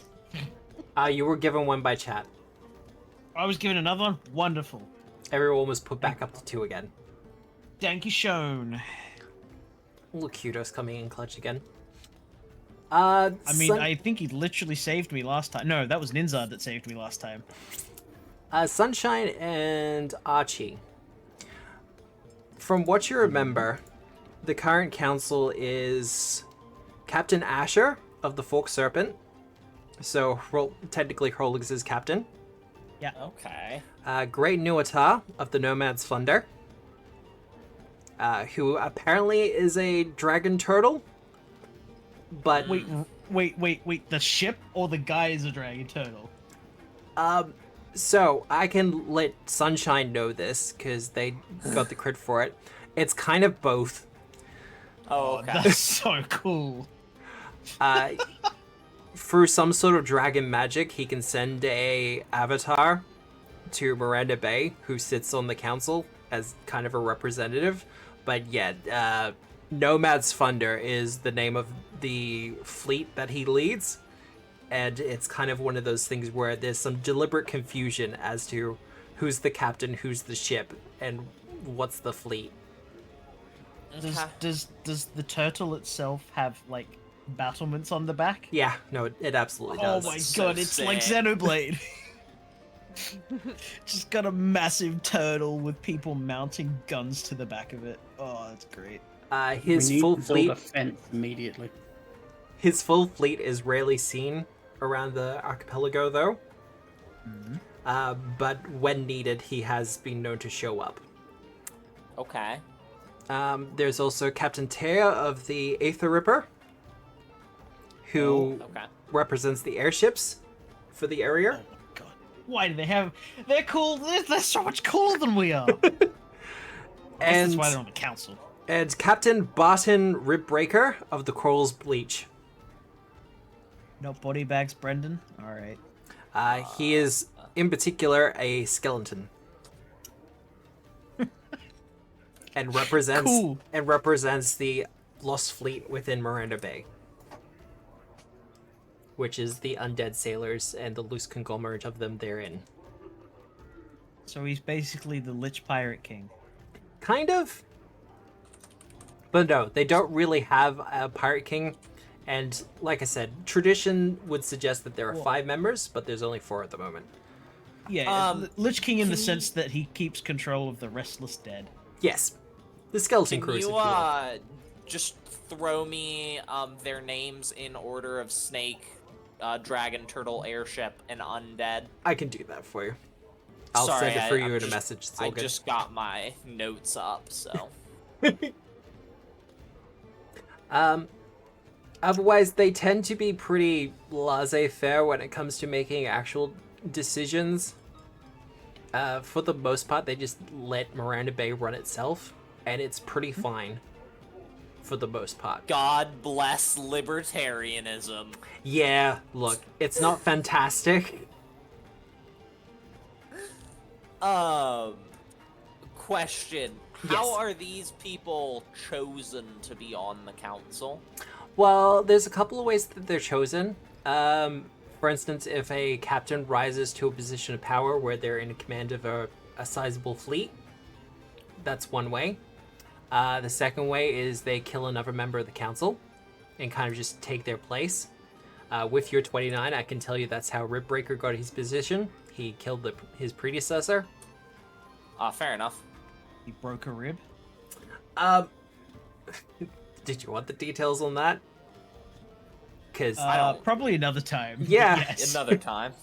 You were given one by chat.
I was given another one. Wonderful.
Everyone was put back up to 2 again.
Thank you, Shone.
Look, Kudos coming in clutch again.
I mean,
Sun-
I think he literally saved me last time. No, that was Ninzard that saved me last time.
Sunshine and Archie. From what you remember, the current council is Captain Asher of the Fork Serpent. So, technically, Hrolix is captain.
Okay.
Great Nuatar of the Nomad's Thunder. Who apparently is a dragon turtle. But
Wait. The ship or the guy is a dragon turtle?
So I can let Sunshine know this because they got the crit for it. It's kind of both.
Oh, okay.
That's so cool.
Through some sort of dragon magic, he can send a avatar to Miranda Bay, who sits on the council as kind of a representative. But yeah, Nomad's Thunder is the name of the fleet that he leads. And it's kind of one of those things where there's some deliberate confusion as to who's the captain, who's the ship, and what's the fleet.
Does the turtle itself have like battlements on the back?
Yeah, no, it absolutely does.
Oh my
So
god, it's like
sick.
Xenoblade. Just got a massive turtle with people mounting guns to the back of it. Oh, that's great.
His
we need
full
to
fleet.
build a fence immediately.
His full fleet is rarely seen around the archipelago, though. But when needed, he has been known to show up.
Okay.
There's also Captain Taya of the Aether Ripper, who
Okay.
represents the airships for the area.
Oh my god. Why do they have... They're cool. They're so much cooler than we are.
And,
That's why they're on the council.
and Captain Barton Ribbreaker of the Coral's Bleach.
No body bags, Brendan? Alright.
He is, in particular, a skeleton. and represents
Cool.
the Lost Fleet within Miranda Bay, which is the undead sailors and the loose conglomerate of them therein.
So he's basically the Lich Pirate King.
Kind of. But no, they don't really have a Pirate King. And like I said, tradition would suggest that there are 5 members, but there's only 4 at the moment.
Yeah, Lich King in the
can
sense that he keeps control of the restless dead.
Yes. The skeleton
Can
crews, if
you
you will.
just throw me their names in order of snake, dragon, turtle, airship, and undead?
I can do that for you. I'll
Sorry,
send it for you
I'm
in a
just-
message. It's all
I
good.
just got my notes up, so.
Otherwise, they tend to be pretty laissez-faire when it comes to making actual decisions. For the most part, they just let Miranda Bay run itself, and it's pretty fine. For the most part.
God bless libertarianism.
Yeah, look, it's not fantastic.
Question. How
Yes.
are these people chosen to be on the council?
Well, there's a couple of ways that they're chosen. For instance, if a captain rises to a position of power where they're in command of a sizable fleet, that's one way. The second way is they kill another member of the council and kind of just take their place. With your 29, I can tell you that's how Ribbreaker got his position. He killed his predecessor.
Fair enough.
He broke a rib.
Did you want the details on that? Because
don't-
Probably another time. but
Yeah.
Yes.
Another time.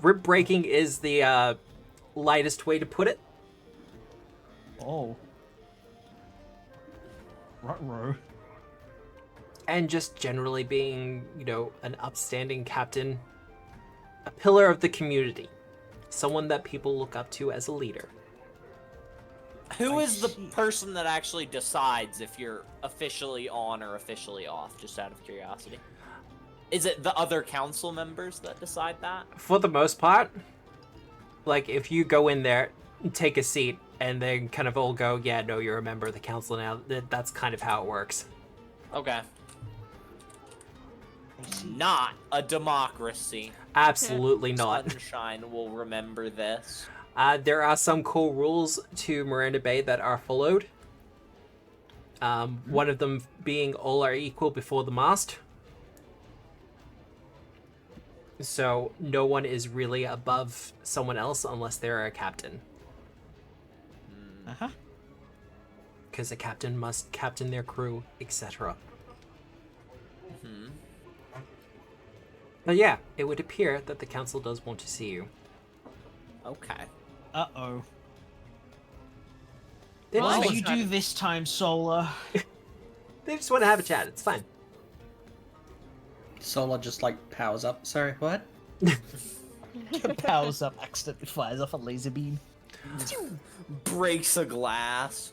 rib breaking is the lightest way to put it.
Oh. Ruh-roh.
And just generally being, an upstanding captain, a pillar of the community, someone that people look up to as a leader.
Who
I
is the
see.
person that actually decides if you're officially on or officially off, just out of curiosity? Is it the other council members that decide that?
For the most part, like if you go in there, take a seat, and then kind of all go, yeah, no, you're a member of the council now. That's kind of how it works.
Okay. Not a democracy.
Absolutely not.
Sunshine will remember this.
There are some cool rules to Miranda Bay that are followed. One of them being all are equal before the mast. So no one is really above someone else unless they're a captain.
Uh-huh.
Because a captain must captain their crew, etc. But yeah, it would appear that the council does want to see you.
Okay.
Uh-oh.
They
What
just,
did you do this time, Solar?
they just want to have a chat. It's fine.
Solar just like powers up. Sorry, what?
Powers up, accidentally fires off a laser beam.
Breaks a glass.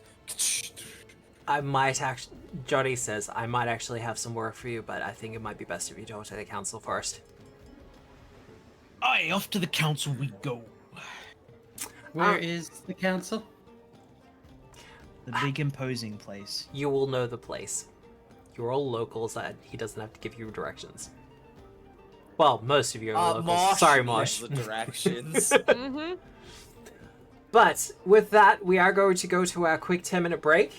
I might actually, Johnny says, I might actually have some work for you, but I think it might be best if you talk to the council first.
Aye, off to the council we go.
Where is the council?
The big imposing place.
You will know the place. You're all locals, and he doesn't have to give you directions. Well, most of you are locals.
Mosh
Sorry,
knows
Mosh.
the directions.
Mm-hmm.
But with that, we are going to go to our quick 10-minute break.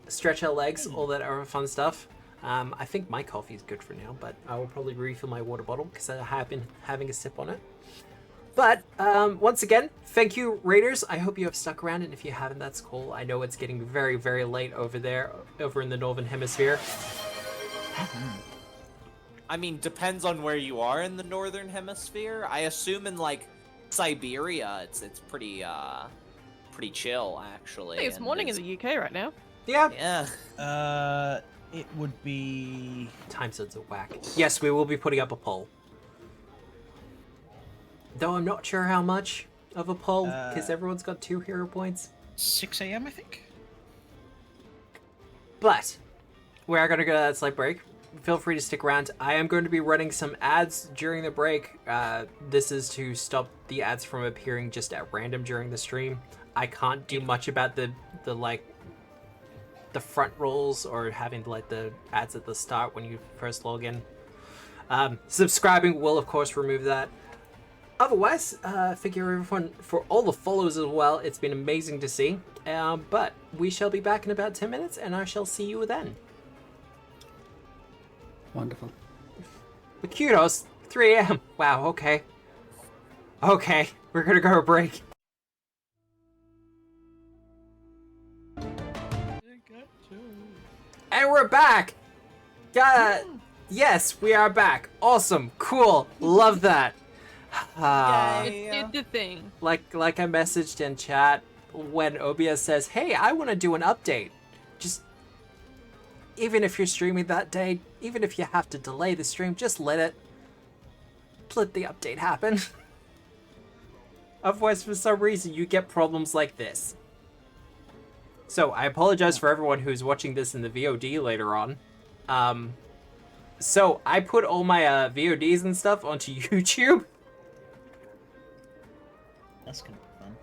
Stretch our legs, all that other fun stuff. I think my coffee is good for now, but I will probably refill my water bottle because I have been having a sip on it. But once again, thank you, Raiders. I hope you have stuck around, and if you haven't, that's cool. I know it's getting very, very late over there, over in the Northern Hemisphere.
I mean, depends on where you are in the northern hemisphere. I assume in like Siberia, it's pretty pretty chill actually.
I think it's
and
morning in the UK right now.
Yeah.
Yeah.
It would be...
Time zones are whack. Yes, we will be putting up a poll. Though I'm not sure how much of a poll, because everyone's got 2 hero points.
6 a.m., I think?
But we are going to go to that slight break. Feel free to stick around. I am going to be running some ads during the break. This is to stop the ads from appearing just at random during the stream. I can't do much about the front rolls or having like the ads at the start when you first log in. Subscribing will of course remove that. Otherwise, thank you everyone for all the follows as well. It's been amazing to see. But we shall be back in about 10 minutes and I shall see you then.
Wonderful.
But kudos, 3 a.m. Wow, okay. Okay, we're gonna go to break. And we're back! Yes, we are back. Awesome, cool, love that.
Yay.
It did the thing.
Like I messaged in chat, when OBS says, hey, I want to do an update. Just, even if you're streaming that day, even if you have to delay the stream, just let the update happen. Otherwise, for some reason, you get problems like this. So, I apologize for everyone who's watching this in the VOD later on. So, I put all my VODs and stuff onto YouTube.
That's gonna be fun.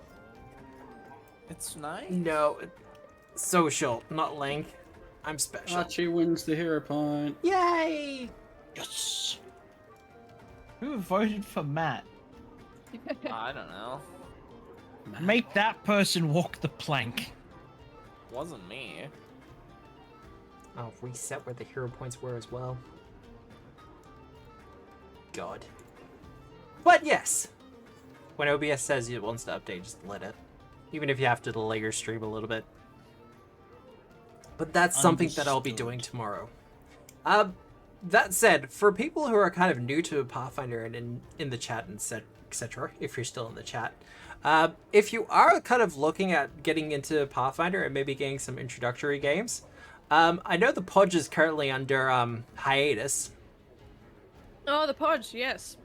It's nice.
No, social, not Link. I'm special.
Archie wins the hero point.
Yay!
Yes! Who voted for Matt?
I don't know.
Make that person walk the plank.
Wasn't me.
I'll reset where the hero points were as well. God. But yes, when OBS says it wants to update, just let it. Even if you have to delay your stream a little bit. But that's something that I'll be doing tomorrow. That said, for people who are kind of new to Pathfinder and in the chat and etc., if you're still in the chat, if you are kind of looking at getting into Pathfinder and maybe getting some introductory games, I know the Podge is currently under hiatus.
Oh, the Podge, yes.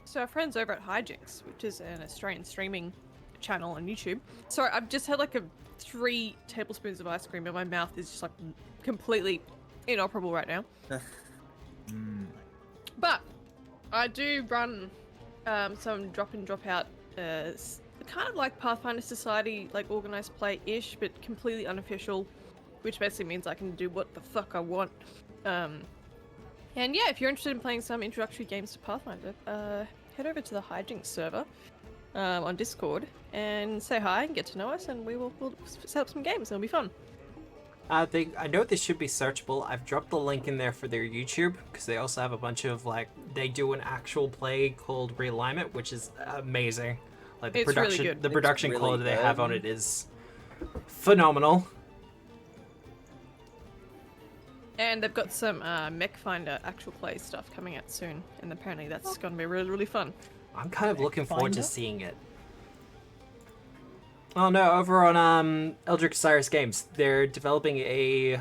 So our friends over at Hijinks, which is an Australian streaming channel on YouTube. Sorry, I've just had like 3 tablespoons of ice cream and my mouth is just like completely inoperable right now. But I do run some drop in, drop out, kind of like Pathfinder Society, like organized play-ish, but completely unofficial, which basically means I can do what the fuck I want. And yeah, if you're interested in playing some introductory games to Pathfinder, head over to the Hijinks server on Discord and say hi and get to know us, and we'll set up some games. It'll be fun.
I know this should be searchable. I've dropped the link in there for their YouTube because they also have a bunch of they do an actual play called Realignment, which is amazing. Like the
It's really
production,
good.
the
It's
production
really
quality they have on
good.
it is phenomenal.
And they've got some Mech Finder actual play stuff coming out soon, and apparently that's going to be really, really fun.
I'm kind of looking forward to
Finder?
seeing it. Oh no, over on Eldritch Cyrus Games, they're developing a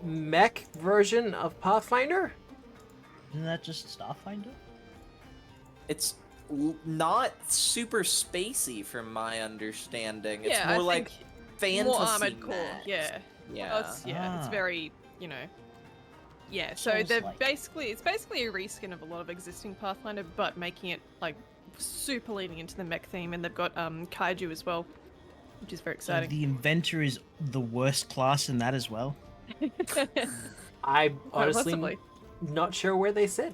mech version of Pathfinder.
Isn't that just Starfinder?
It's not super spacey from my understanding. It's
Yeah,
more
I
like
think
fantasy
more armored core.
mech.
Yeah.
Yeah.
It's
Ah.
very, Yeah, so
Sounds
they're
like-
basically a reskin of a lot of existing Pathfinder, but making it like super leaning into the mech theme, and they've got kaiju as well, which is very
So
exciting.
the inventor is the worst class in that as well.
I'm
Quite
honestly
possibly.
not sure where they sit.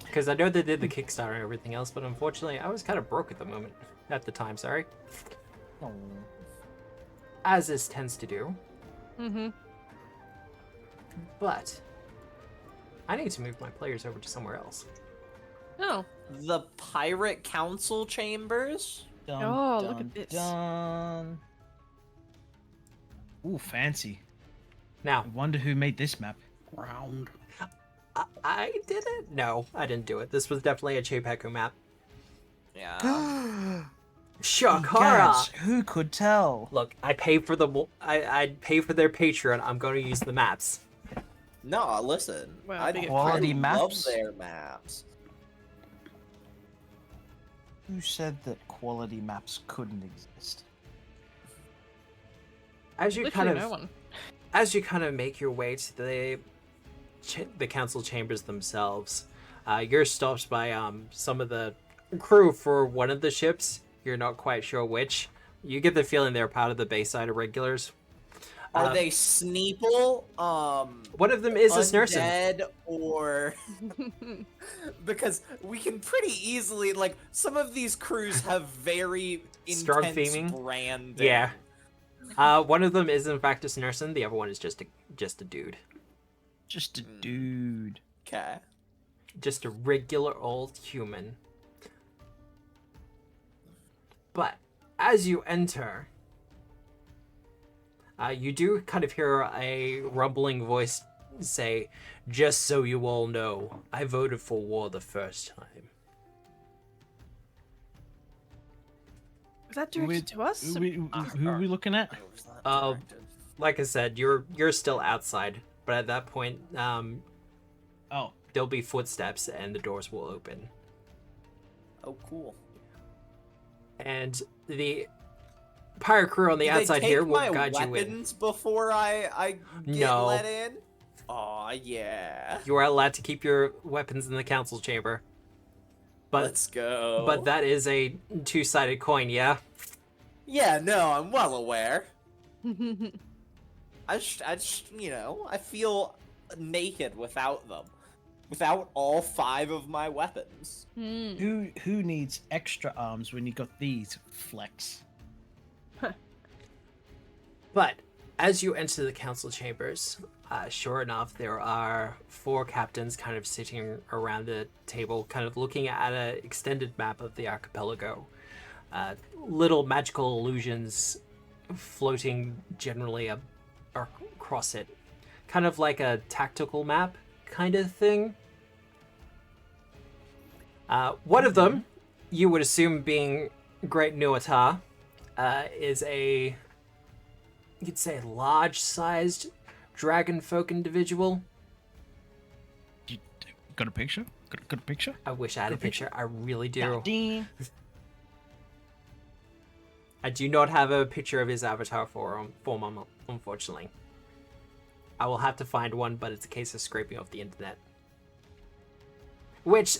Because I know they did the Kickstarter and everything else, but unfortunately I was kind of broke at the time, sorry.
Oh.
As this tends to do.
Mm-hmm.
But I need to move my players over to somewhere else.
Oh,
The Pirate Council Chambers?
Dun,
Oh, look
dun,
at this.
Dun. Ooh, fancy.
Now,
I wonder who made this map.
Round.
I did it? No, I didn't do it. This was definitely a Chepeku map.
Yeah.
Shakara!
Gods, who could tell?
Look, I pay for I pay for their Patreon. I'm going to use the maps.
No, listen.
Well,
I,
big
Quality
I
maps?
love their maps.
Who said that quality maps couldn't exist?
As you
literally
kind
no
of
one.
as you kind of make your way to the council chambers themselves, you're stopped by some of the crew for one of the ships. You're not quite sure which. You get the feeling they're part of the Bayside Irregulars.
Are they Sneeple?
One of them is a Snursen.
Undead, or because we can pretty easily some of these crews have very
Strong
intense
theming?
branding.
Yeah. One of them is in fact a Snursen. The other one is just a dude.
Just a dude.
Okay.
Just a regular old human. But as you enter, you do kind of hear a rumbling voice say, "Just so you all know, I voted for war the first time."
Was that directed to us?
Who are we looking at?
Like I said, you're still outside, but at that point,
Oh,
there'll be footsteps and the doors will open.
Oh, cool.
And the pirate crew on the
Do they
outside
take
here will
my
guide you in.
weapons before I get
No.
let in? Aw, yeah.
You are allowed to keep your weapons in the council chamber. But
Let's go.
But that is a two-sided coin, yeah?
Yeah, no, I'm well aware. I just, I feel naked without them. Without all 5 of my weapons.
Hmm.
who needs extra arms when you got these flex?
But as you enter the council chambers, sure enough, there are 4 captains kind of sitting around the table, kind of looking at an extended map of the archipelago. Little magical illusions floating generally across it. Kind of like a tactical map kind of thing. One of them, you would assume being Great Nuata, is a, you could say, large-sized dragon folk individual.
You got a picture? Got a picture?
I wish I had a picture. I really do.
Goddamn.
I do not have a picture of his avatar form, unfortunately. I will have to find one, but it's a case of scraping off the internet. Which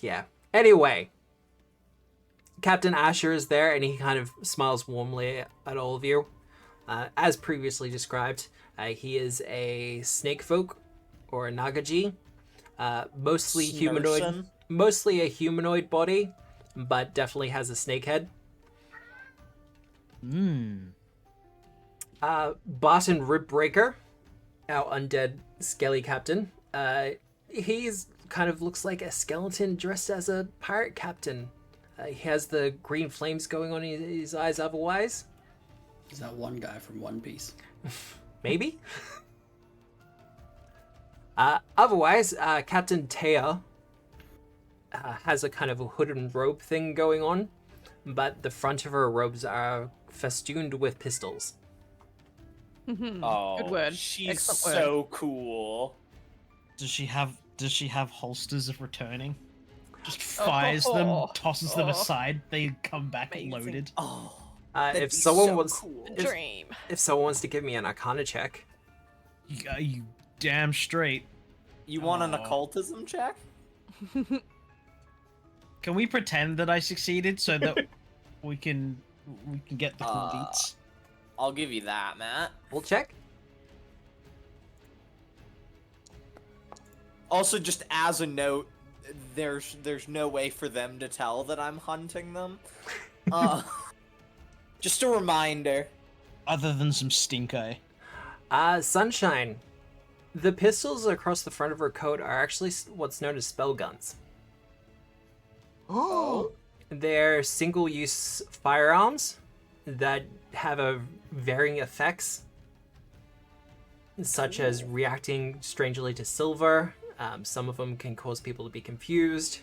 yeah. Anyway, Captain Asher is there, and he kind of smiles warmly at all of you. As previously described, he is a snake folk, or a Nagaji. Mostly humanoid,
Snursen?
mostly a humanoid body, but definitely has a snake head. Barton Ribbreaker, our undead skelly captain. He's kind of looks like a skeleton dressed as a pirate captain. He has the green flames going on in his eyes otherwise.
Is that one guy from One Piece?
Maybe? Otherwise, Captain Taya has a kind of a hood and robe thing going on, but the front of her robes are festooned with pistols.
Oh,
Good word.
she's
Excellent
so cool.
Does she have holsters of returning? Just fires them, tosses them aside. They come back
Amazing.
loaded.
Oh,
If someone wants,
cool.
Dream.
if someone wants to give me an Arcana check,
You damn straight.
You want an
Aw.
occultism check?
Can we pretend that I succeeded so that we can get the cool beats?
I'll give you that, Matt.
we'll check.
Also, just as a note, there's no way for them to tell that I'm hunting them. Just a reminder.
Other than some stink eye.
Sunshine. The pistols across the front of her coat are actually what's known as spell guns.
Oh.
They're single-use firearms that have varying effects, such as reacting strangely to silver. Some of them can cause people to be confused.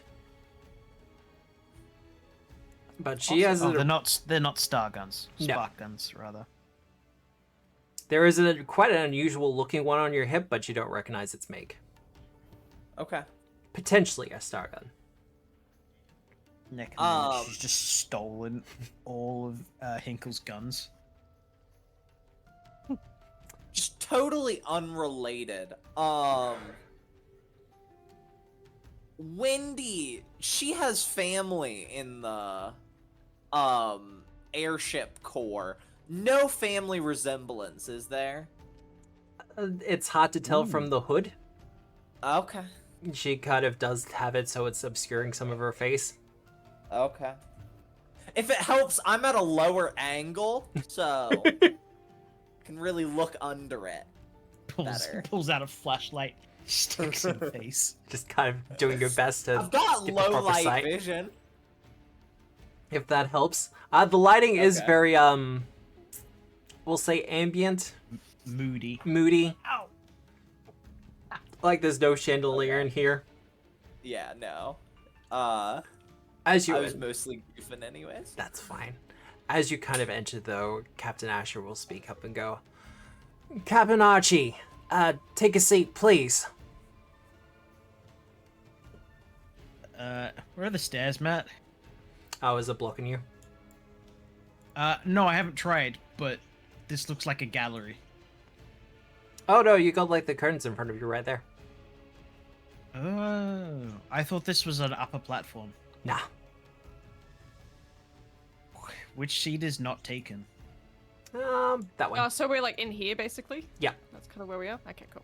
But she has
they're not star guns.
No.
Spark guns, rather.
There is quite an unusual looking one on your hip, but you don't recognize its make.
Okay.
Potentially a star gun.
Nick, and she's just stolen all of Hinkle's guns.
Just totally unrelated. Wendy, she has family in the airship corps. No family resemblance, is there?
It's hard to tell from the hood.
Okay.
She kind of does have it so it's obscuring some of her face.
Okay. If it helps, I'm at a lower angle, so can really look under it. Better.
Pulls out a flashlight, sticks in the face.
Just kind of doing your best to
I've got
get the
low
proper
light
sight.
vision.
If that helps. The lighting is
Okay.
very we'll say ambient,
Moody.
moody.
Ow!
Like there's no chandelier in here.
Yeah, no.
As you
I was mostly goofing anyways.
That's fine. As you kind of enter, though, Captain Asher will speak up and go, Captain Archie, take a seat, please.
Where are the stairs, Matt?
Oh, is it blocking you?
No, I haven't tried, but this looks like a gallery.
Oh, no, you got, like, the curtains in front of you right there.
Oh, I thought this was an upper platform.
Nah.
Which seat is not taken?
That one.
Oh, so we're like in here basically?
Yeah.
That's kind of where we are? Okay, cool.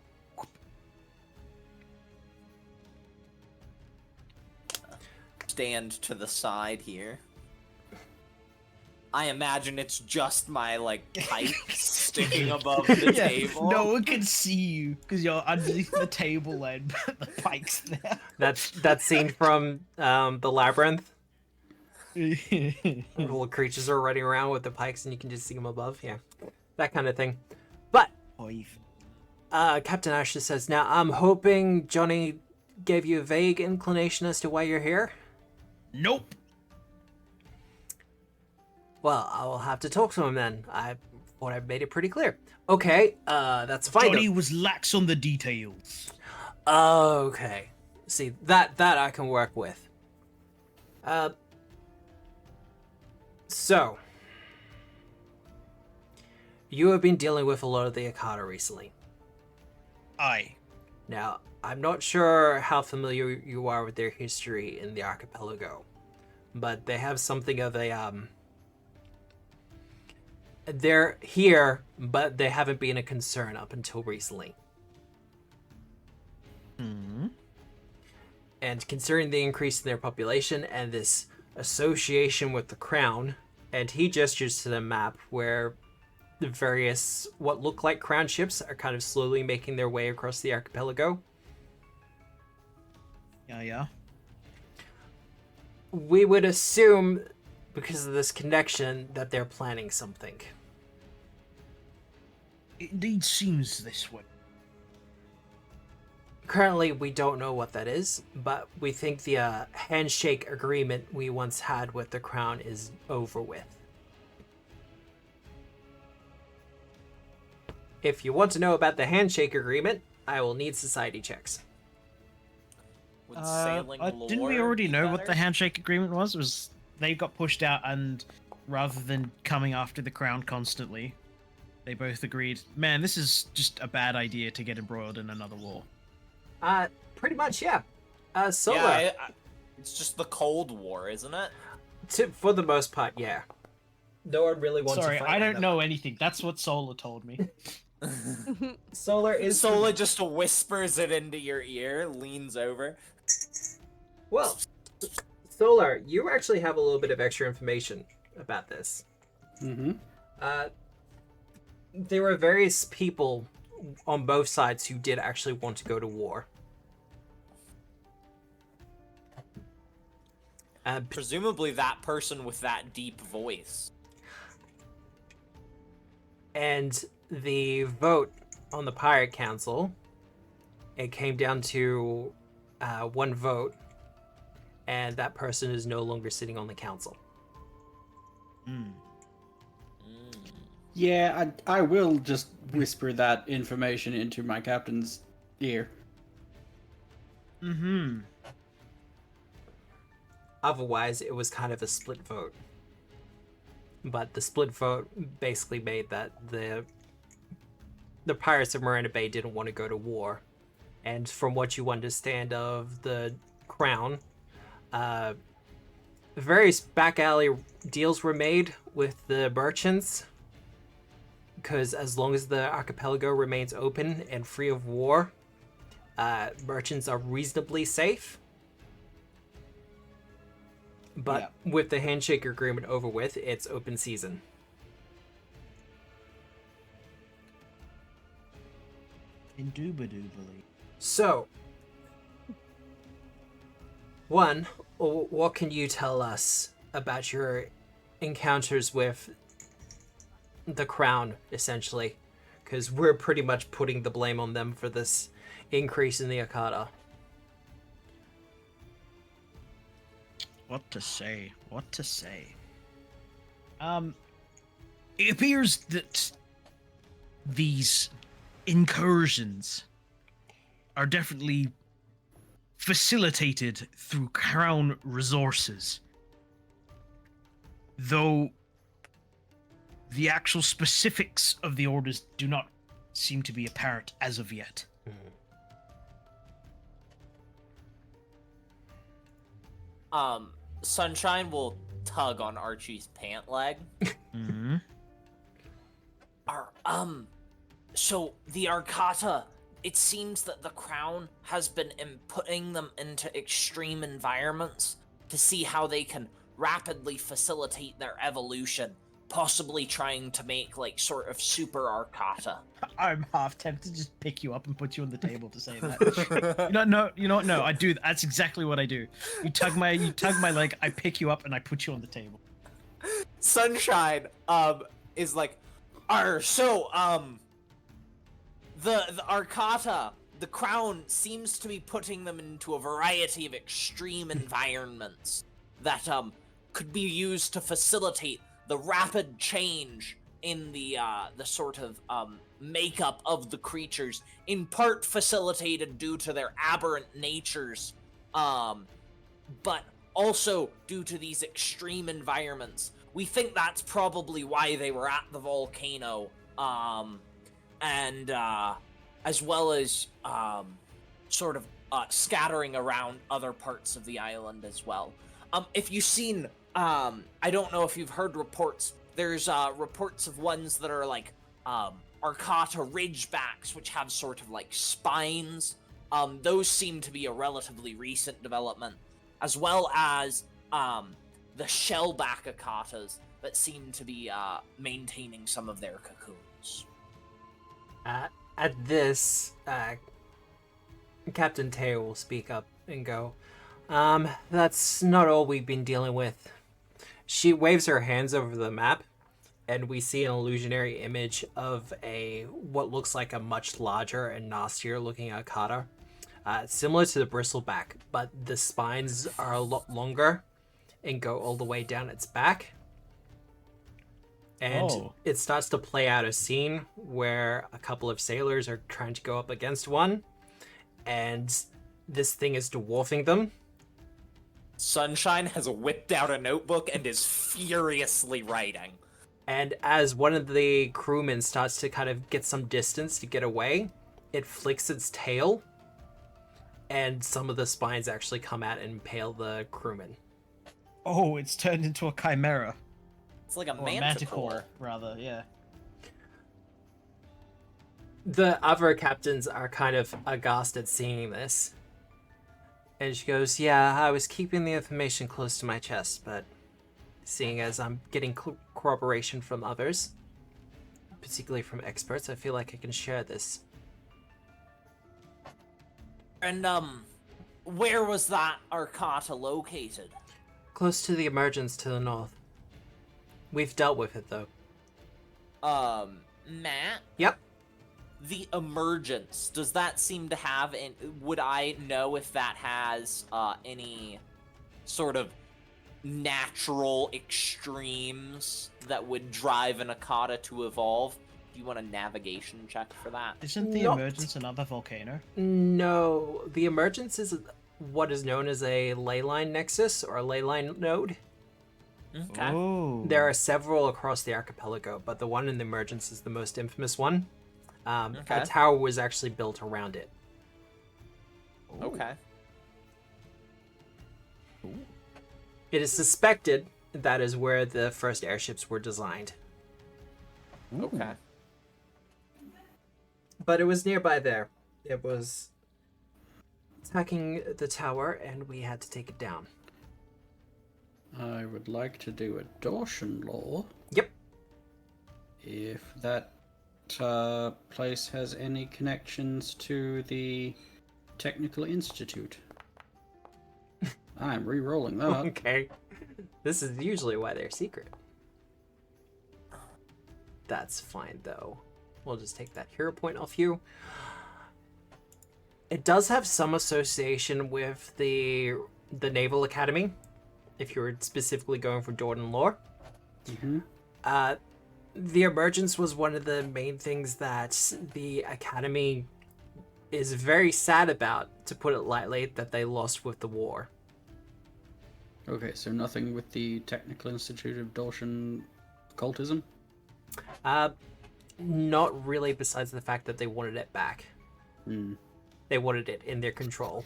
Stand to the side here. I imagine it's just my, like, pipe sticking above the table.
No one can see you because you're underneath the table and the pike's there.
That scene from the Labyrinth. Little creatures are running around with the pikes and you can just see them above. Yeah. That kind of thing. But Captain Asher says, now I'm hoping Johnny gave you a vague inclination as to why you're here.
Nope.
Well, I will have to talk to him then. I thought I made it pretty clear. Okay, that's fine.
Johnny was lax on the details.
Okay. See, that I can work with. So, you have been dealing with a lot of the Akata recently.
Aye.
Now, I'm not sure how familiar you are with their history in the archipelago, but they have something of a, they're here, but they haven't been a concern up until recently.
Hmm.
And considering the increase in their population and this association with the crown, and he gestures to the map where the various what look like crown ships are kind of slowly making their way across the archipelago.
Yeah.
We would assume, because of this connection, that they're planning something.
It indeed seems this way.
Currently, we don't know what that is, but we think the handshake agreement we once had with the Crown is over with. If you want to know about the handshake agreement, I will need society checks.
Would sailing
Didn't we
lore
already
be
know what
better?
the handshake agreement was? It was they got pushed out, and rather than coming after the Crown constantly, they both agreed, man, this is just a bad idea to get embroiled in another war.
Pretty much, yeah. Solar,
Yeah, it's just the Cold War, isn't it?
for the most part, yeah. No one really wants
Sorry,
to fight
I don't
them.
know anything. That's what Solar told me.
Solar is...
Sola just whispers it into your ear, leans over.
Well, Solar, you actually have a little bit of extra information about this.
Mm-hmm.
There were various people on both sides who did actually want to go to war.
Presumably that person with that deep voice.
And the vote on the Pirate Council, it came down to one vote, and that person is no longer sitting on the council.
Yeah, I will just whisper that information into my captain's ear.
Mm-hmm.
Otherwise, it was kind of a split vote. But the split vote basically made that the pirates of Miranda Bay didn't want to go to war. And from what you understand of the Crown, various back alley deals were made with the merchants. Because as long as the archipelago remains open and free of war, merchants are reasonably safe. But with the handshake agreement over with, it's open season.
Indubitably.
So, one, what can you tell us about your encounters with the Crown, essentially? Because we're pretty much putting the blame on them for this increase in the Arcata.
What to say? It appears that these incursions are definitely facilitated through Crown resources. Though the actual specifics of the orders do not seem to be apparent as of yet.
Sunshine will tug on Archie's pant leg.
Mm-hmm.
So the Arcata, it seems that the Crown has been putting them into extreme environments to see how they can rapidly facilitate their evolution, possibly trying to make, like, sort of super Arcata.
I'm half tempted to just pick you up and put you on the table to say that. No, I do. That's exactly what I do. You tug my leg, I pick you up, and I put you on the table.
Sunshine, is like, the Arcata, the Crown seems to be putting them into a variety of extreme environments that, could be used to facilitate the rapid change in the sort of, makeup of the creatures, in part facilitated due to their aberrant natures, but also due to these extreme environments. We think that's probably why they were at the volcano, and as well as sort of scattering around other parts of the island as well. If you've seen, I don't know if you've heard reports, there's reports of ones that are like Arcata ridgebacks, which have sort of like spines. Those seem to be a relatively recent development, as well as the shellback Arcatas that seem to be maintaining some of their cocoons.
At this, Captain Teo will speak up and go, that's not all we've been dealing with. She waves her hands over the map, and we see an illusionary image of what looks like a much larger and nastier looking Arcata. Similar to the bristleback, but the spines are a lot longer and go all the way down its back. And it starts to play out a scene where a couple of sailors are trying to go up against one, and this thing is dwarfing them.
Sunshine has whipped out a notebook and is furiously writing.
And as one of the crewmen starts to kind of get some distance to get away, it flicks its tail, and some of the spines actually come out and impale the crewman.
Oh, it's turned into a chimera.
It's like a
Or
manticore.
rather, yeah.
The other captains are kind of aghast at seeing this. And she goes, yeah, I was keeping the information close to my chest, but seeing as I'm getting corroboration from others, particularly from experts, I feel like I can share this.
And, where was that Arcata located?
Close to the emergence to the north. We've dealt with it, though.
Matt?
Yep.
The emergence, does that seem to have, would I know if that has, any sort of natural extremes that would drive an Akata to evolve? Do you want a navigation check for that?
Isn't the
Not-
emergence another volcano?
No, the emergence is what is known as a leyline nexus or a leyline node.
Okay.
Oh.
There are several across the archipelago, but the one in the emergence is the most infamous one.
Okay.
A tower was actually built around it.
Okay.
It is suspected that is where the first airships were designed.
Okay.
But it was nearby there. It was attacking the tower, and we had to take it down.
I would like to do a Dawson law.
Yep.
If that place has any connections to the Technical Institute. I'm re-rolling that.
Okay. This is usually why they're secret. That's fine, though. We'll just take that hero point off you. It does have some association with the Naval Academy, if you were specifically going for Jordan lore.
Mm-hmm.
The emergence was one of the main things that the Academy is very sad about, to put it lightly, that they lost with the war.
Okay, so nothing with the Technical Institute of Dawson occultism?
Not really, besides the fact that they wanted it back.
Hmm.
They wanted it in their control.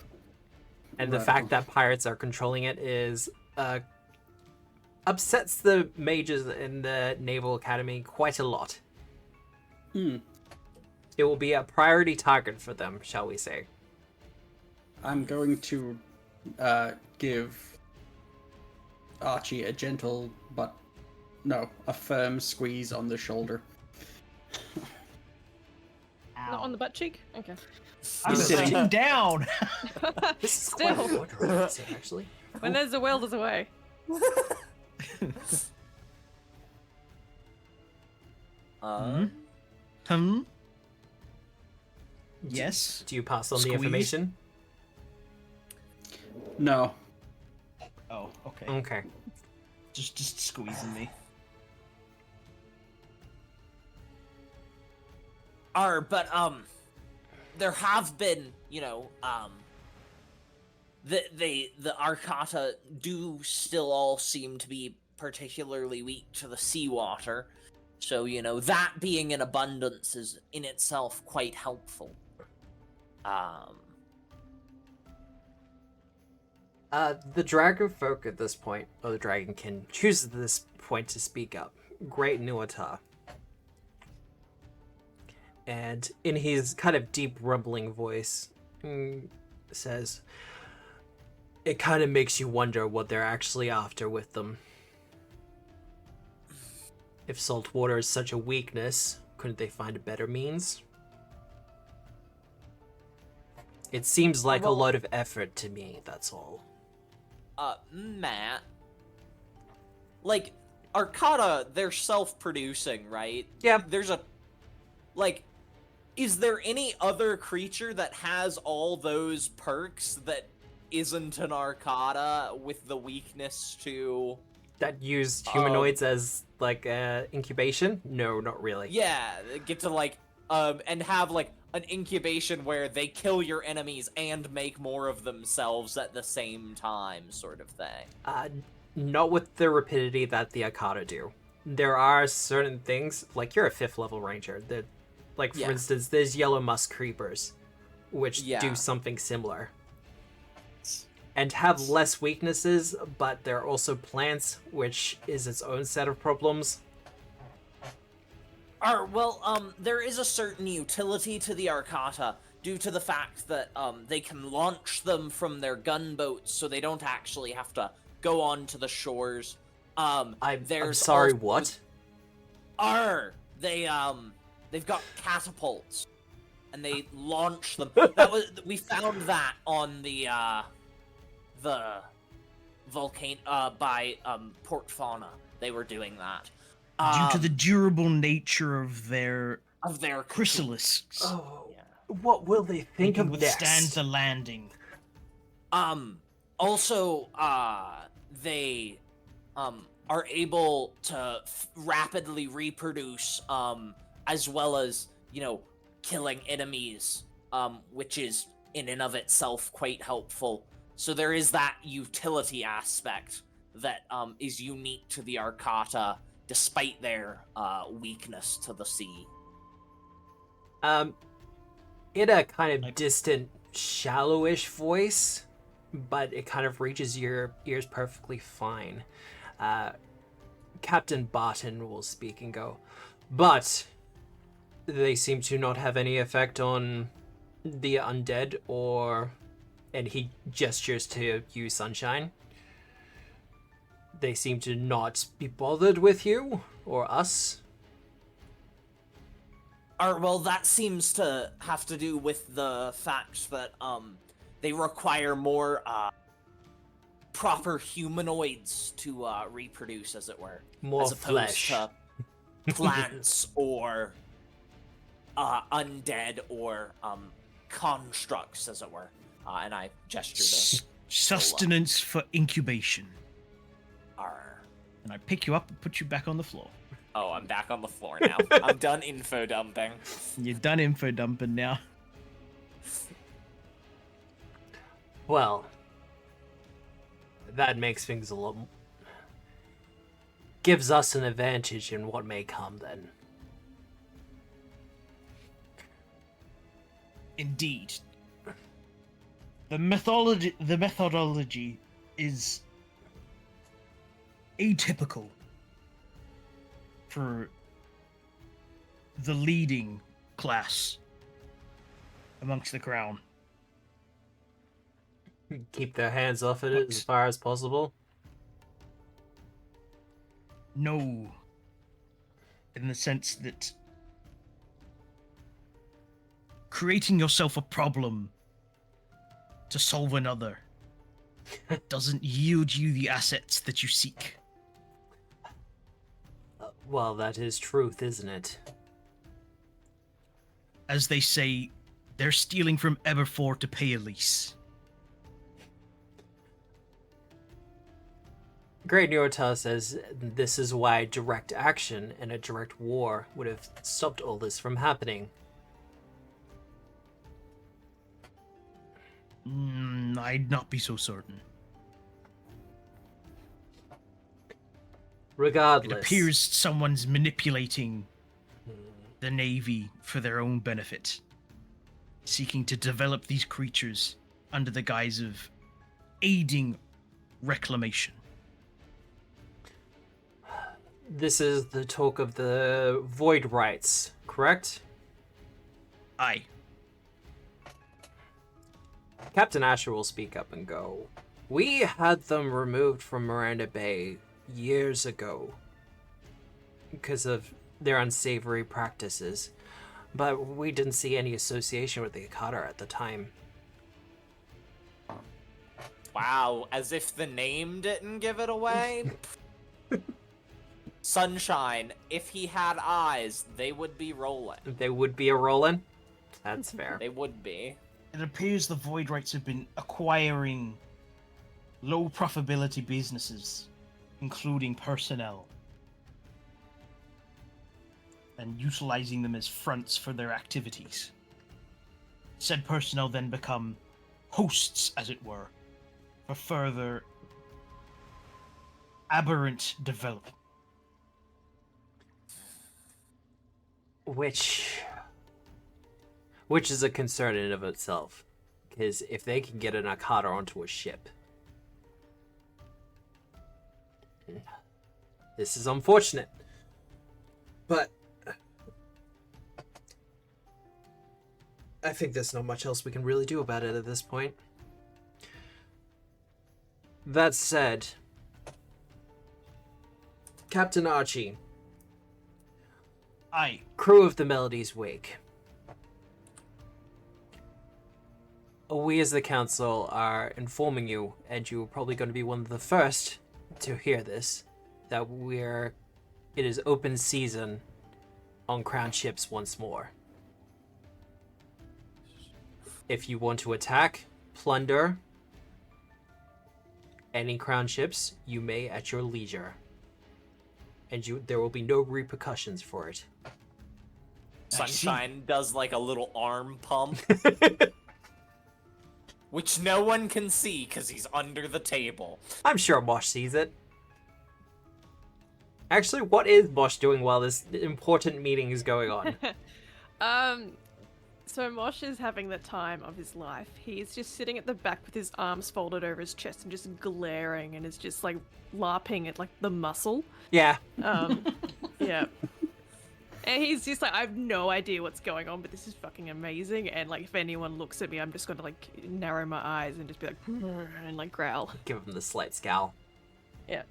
And the
Right.
fact that pirates are controlling it is upsets the mages in the Naval Academy quite a lot.
Hmm.
It will be a priority target for them, shall we say.
I'm going to give Archie a gentle a firm squeeze on the shoulder.
Not on the butt cheek? Okay.
I'm
sitting-
sitting down.
This is
Still.
quite wonderful, actually.
When there's a will, there's a way.
Yes.
Do you pass on
Squeeze?
the information?
No.
Oh, okay.
Okay.
Just squeezing me.
But there have been, the Arcata do still all seem to be particularly weak to the seawater. So, that being in abundance is in itself quite helpful.
The dragon folk at this point, or the dragonkin, chooses at this point to speak up. Great Nuata. And in his kind of deep rumbling voice, says, it kind of makes you wonder what they're actually after with them. If salt water is such a weakness, couldn't they find a better means? It seems like a lot of effort to me, that's all.
Matt. Like, Arcata, they're self-producing, right?
Yeah.
There's a... Like, is there any other creature that has all those perks that isn't an Arcata with the weakness to...
That used humanoids as, like, incubation? No, not really.
Yeah, get to, like, and have, like, an incubation where they kill your enemies and make more of themselves at the same time, sort of thing.
Not with the rapidity that the Arcata do. There are certain things, like you're a 5th level ranger, that, like, for instance, there's yellow musk creepers, which do something similar. And have less weaknesses, but they're also plants, which is its own set of problems.
There is a certain utility to the Arcata due to the fact that, they can launch them from their gunboats, so they don't actually have to go on to the shores.
I'm sorry, what?
They've got catapults, and they launch them. We found that on the volcano, by, Port Fauna. They were doing that.
Due to the durable nature of their chrysalisks.
Oh, what will they think of
withstand
this?
the landing.
Also, they, are able to rapidly reproduce, as well as, killing enemies, which is in and of itself quite helpful. So there is that utility aspect that, is unique to the Arcata, despite their, weakness to the sea.
In a kind of distant, shallowish voice, but it kind of reaches your ears perfectly fine. Captain Barton will speak and go, but they seem to not have any effect on the undead, and he gestures to you, Sunshine. They seem to not be bothered with you or us.
That seems to have to do with the fact that, they require more, proper humanoids to, reproduce, as it were.
More
as opposed
flesh.
to plants or, undead or, constructs, as it were. And I gesture to...
Sustenance for incubation.
Arr.
And I pick you up and put you back on the floor.
Oh, I'm back on the floor now. I'm done info dumping.
You're done info dumping now.
Well, that makes things a little... gives us an advantage in what may come, then.
Indeed. The methodology is atypical for the leading class amongst the crown.
Keep their hands off it as far as possible.
No. In the sense that creating yourself a problem to solve another doesn't yield you the assets that you seek.
Well, that is truth, isn't it?
As they say, they're stealing from Eberfor to pay a lease.
Great Neurotar says this is why direct action and a direct war would have stopped all this from happening.
I'd not be so certain.
Regardless.
It appears someone's manipulating the Navy for their own benefit, seeking to develop these creatures under the guise of aiding reclamation.
This is the talk of the Void Rights, correct?
Aye.
Captain Asher will speak up and go, "We had them removed from Miranda Bay years ago. because of their unsavory practices, but we didn't see any association with the Akata at the time.
Wow, as if the name didn't give it away. Sunshine, if he had eyes, they would be rolling.
They would be a rolling? That's fair.
They would be.
It appears the Void Rights have been acquiring low profitability businesses, including personnel, and utilizing them as fronts for their activities. Said personnel then become hosts, as it were, for further aberrant development.
Which is a concern in and of itself. Because if they can get an Akata onto a ship, this is unfortunate. But I think there's not much else we can really do about it at this point. That said, Captain Archie,
Aye.
crew of the Melody's Wake, we as the council are informing you, and you're probably going to be one of the first to hear this, that it is open season on crown ships once more. If you want to attack, plunder any crown ships, you may at your leisure. And there will be no repercussions for it.
Sunshine does like a little arm pump. Which no one can see because he's under the table.
I'm sure Mosh sees it. Actually, what is Mosh doing while this important meeting is going on?
So Mosh is having the time of his life. He's just sitting at the back with his arms folded over his chest and just glaring, and is just like larping at like the muscle.
Yeah.
Yeah. And he's just like, I have no idea what's going on, but this is fucking amazing. And like, if anyone looks at me, I'm just gonna like narrow my eyes and just be like, and like growl.
Give him the slight scowl.
Yeah.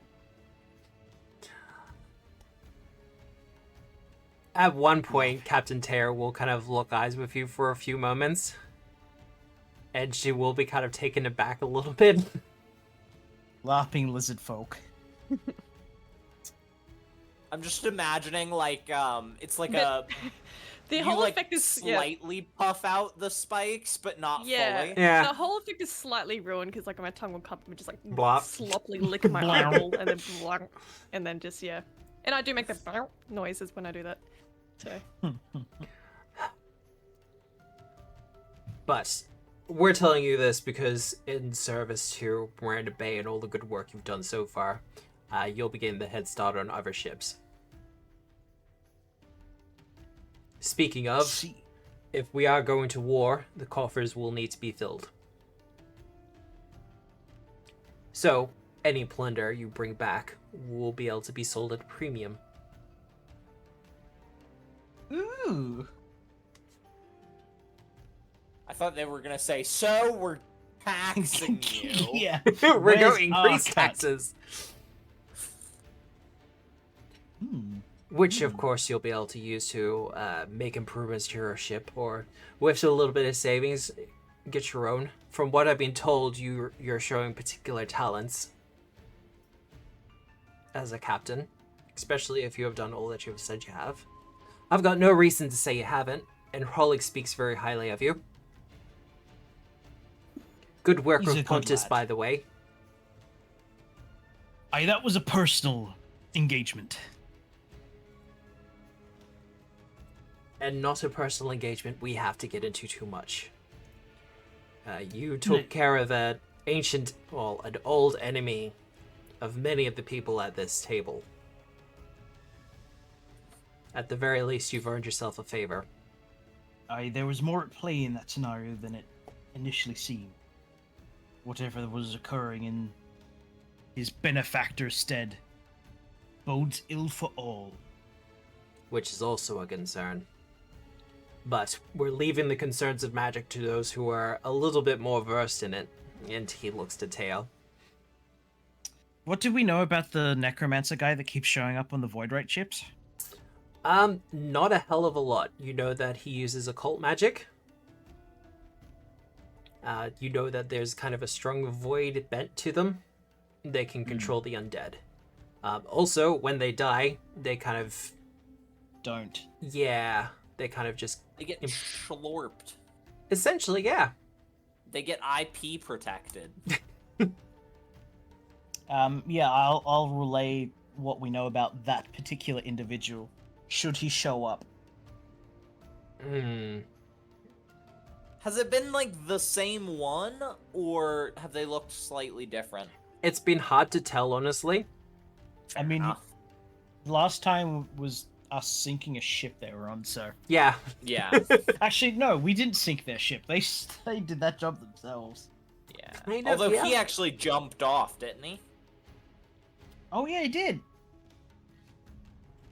At one point, Captain Tear will kind of lock eyes with you for a few moments. And she will be kind of taken aback a little bit.
LARPing lizard folk.
I'm just imagining like it's like
The
you
whole
like
effect is
slightly puff out the spikes, but not fully.
Yeah.
The whole effect is slightly ruined because like my tongue will come and just like
Blop.
sloppily lick my eyeball and then blank, and then just and I do make the noises when I do that. So.
But we're telling you this because in service to Miranda Bay and all the good work you've done so far, you'll be getting the head start on other ships. Speaking of, if we are going to war, the coffers will need to be filled. So, any plunder you bring back will be able to be sold at a premium.
Ooh.
I thought they were gonna say, so we're taxing you.
Yeah.
We're
Where's
going to
our
increase
cut?
taxes. Which, of course, you'll be able to use to make improvements to your ship, or with a little bit of savings, get your own. From what I've been told, you're showing particular talents as a captain, especially if you have done all that you have said you have. I've got no reason to say you haven't, and Hrolik speaks very highly of you. Good work
He's a
with
good
Pontus,
lad.
by the way.
Aye, that was a personal engagement.
And not a personal engagement we have to get into too much. You took care of an old enemy of many of the people at this table. At the very least, you've earned yourself a favor.
Aye, there was more at play in that scenario than it initially seemed. Whatever was occurring in his benefactor's stead bodes ill for all.
Which is also a concern. But we're leaving the concerns of magic to those who are a little bit more versed in it. And he looks to Teo.
What do we know about the necromancer guy that keeps showing up on the Voidrite ships?
Not a hell of a lot. You know that he uses occult magic. You know that there's kind of a strong void bent to them. They can control the undead. Also, when they die, they kind of...
Don't.
Yeah, they kind of just...
They get schlorped.
Essentially, yeah.
They get IP protected.
Yeah, I'll relay what we know about that particular individual, should he show up.
Has it been like the same one, or have they looked slightly different?
It's been hard to tell, honestly.
I mean,
enough.
last time was us sinking a ship they were on, so...
Yeah.
Yeah.
Actually, no, we didn't sink their ship. They did that job themselves.
Yeah.
Kind of,
Although
yeah.
he actually jumped off, didn't he?
Oh, yeah, he did.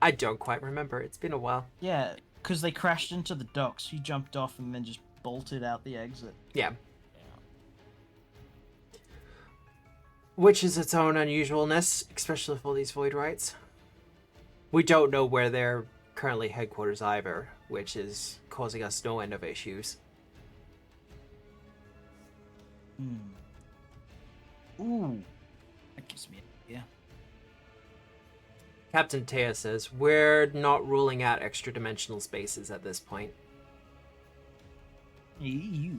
I don't quite remember. It's been a while.
Yeah, because they crashed into the docks. He jumped off and then just bolted out the exit.
Yeah.
Yeah.
Which is its own unusualness, especially for these void rights. We don't know where they're currently headquarters either, which is causing us no end of issues.
Ooh. That gives me an idea.
Captain Taya says, we're not ruling out extra-dimensional spaces at this point.
Ew.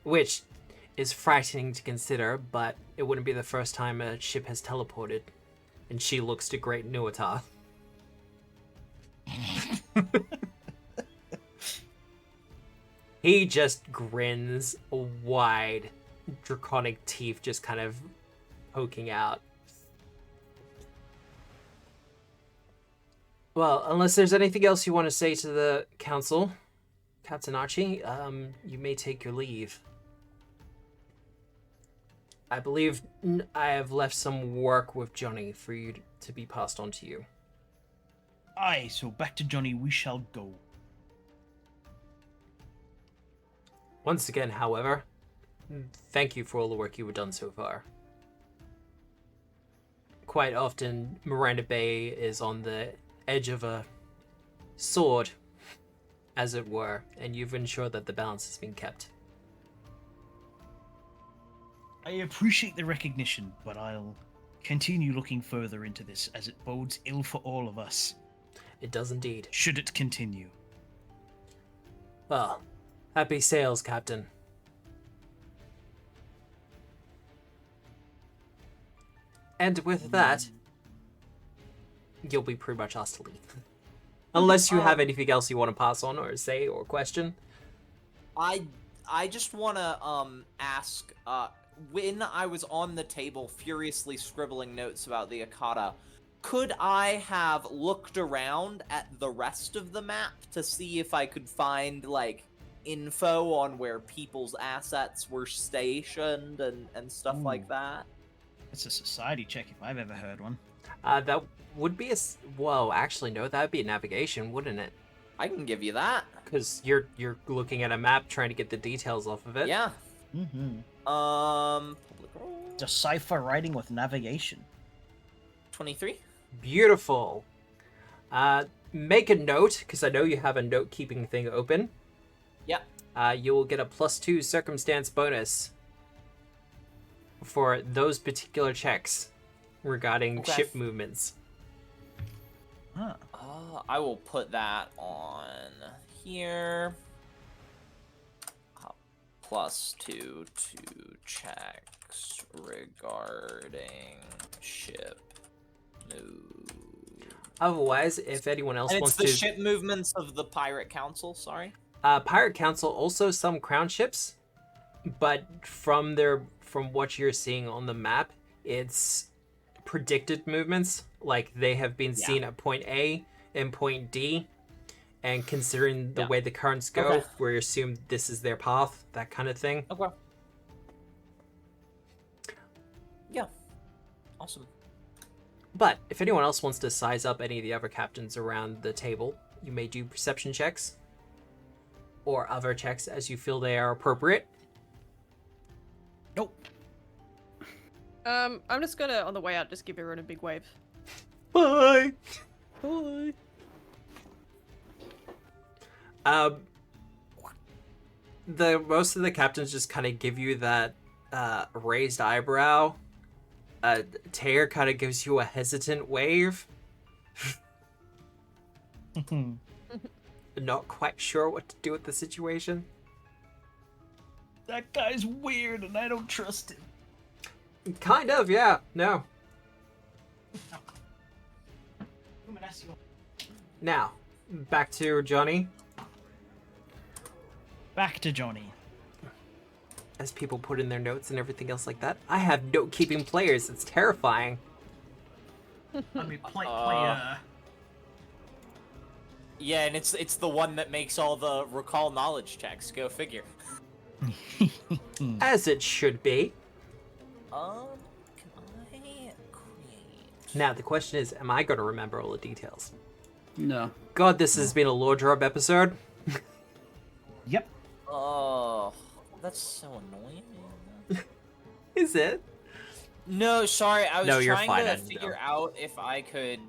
Which is frightening to consider, but it wouldn't be the first time a ship has teleported. And she looks to Great Nuatar. He just grins wide, draconic teeth just kind of poking out. Well, unless there's anything else you want to say to the council, Captain Archie, you may take your leave. I believe I have left some work with Johnny for you to be passed on to you.
Aye, so back to Johnny we shall go.
Once again, however, thank you for all the work you have done so far. Quite often, Miranda Bay is on the edge of a sword, as it were, and you've ensured that the balance has been kept.
I appreciate the recognition, but I'll continue looking further into this, as it bodes ill for all of us.
It does indeed.
Should it continue.
Well, happy sails, Captain. And with that, you'll be pretty much asked to leave. Unless you have anything else you want to pass on or say or question.
I just want to ask, when I was on the table furiously scribbling notes about the Akata, could I have looked around at the rest of the map to see if I could find, like, info on where people's assets were stationed and stuff like that?
It's a society check if I've ever heard one.
That would be a... Whoa, actually, no, that would be a navigation, wouldn't it?
I can give you that.
Because you're looking at a map trying to get the details off of it.
Yeah.
Mm-hmm.
Public roll.
Decipher writing with navigation.
23.
Beautiful. Make a note, because I know you have a note-keeping thing open.
Yeah.
You will get a +2 circumstance bonus for those particular checks regarding ship movements.
Huh.
I will put that on here. +2 to checks regarding ship move.
Otherwise, if anyone else
And
wants
it's the
to...
ship movements of the Pirate Council, sorry?
Pirate Council, also some crown ships, but from what you're seeing on the map, it's predicted movements. Like, they have been seen at point A and point D, and considering the way the currents go, we assume this is their path, that kind of thing.
Okay. Yeah. Awesome.
But if anyone else wants to size up any of the other captains around the table, you may do perception checks or other checks as you feel they are appropriate.
Nope.
I'm just gonna, on the way out, just give everyone a big wave.
Bye.
Bye.
The most of the captains just kind of give you that raised eyebrow. Taylor kind of gives you a hesitant wave. Not quite sure what to do with the situation.
That guy's weird and I don't trust him.
Kind of, yeah. No. Now, back to Johnny.
Back to Johnny.
As people put in their notes and everything else like that. I have note-keeping players. It's terrifying.
I mean, play,
Yeah, and it's the one that makes all the recall knowledge checks. Go figure.
As it should be.
Can I create?
Now, the question is, am I going to remember all the details?
No.
God, this has been a lore drop episode.
Yep.
Oh, that's so annoying.
Is it?
No, sorry, I was
No, you're
trying
fine,
to
I
figure
know.
out if I could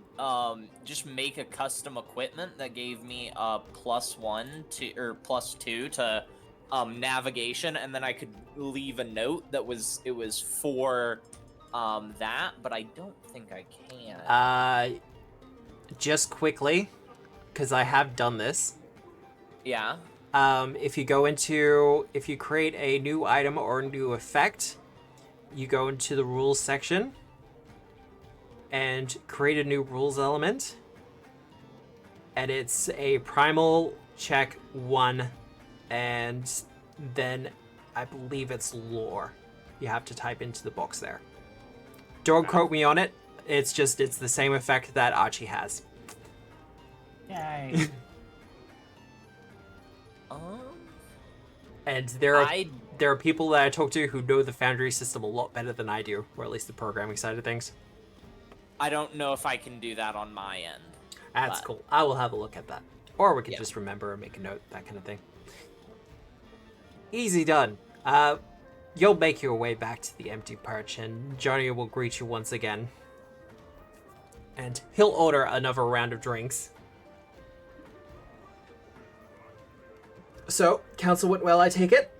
just make a custom equipment that gave me a +1 to or +2 to navigation, and then I could leave a note that was for that, but I don't think I can.
Just quickly, because I have done this.
Yeah.
If you create a new item or a new effect, you go into the rules section and create a new rules element. And it's a primal check 1, and then I believe it's lore. You have to type into the box there. Don't quote me on it. It's the same effect that Archie has.
Yay.
And there are people that I talk to who know the Foundry system a lot better than I do, or at least the programming side of things.
I don't know if I can do that on my end.
That's
but-
cool. I will have a look at that. Or we can
Yeah.
just remember and make a note, that kind of thing. Easy done. You'll make your way back to the empty perch, and Johnny will greet you once again. And he'll order another round of drinks. So, council went well, I take it?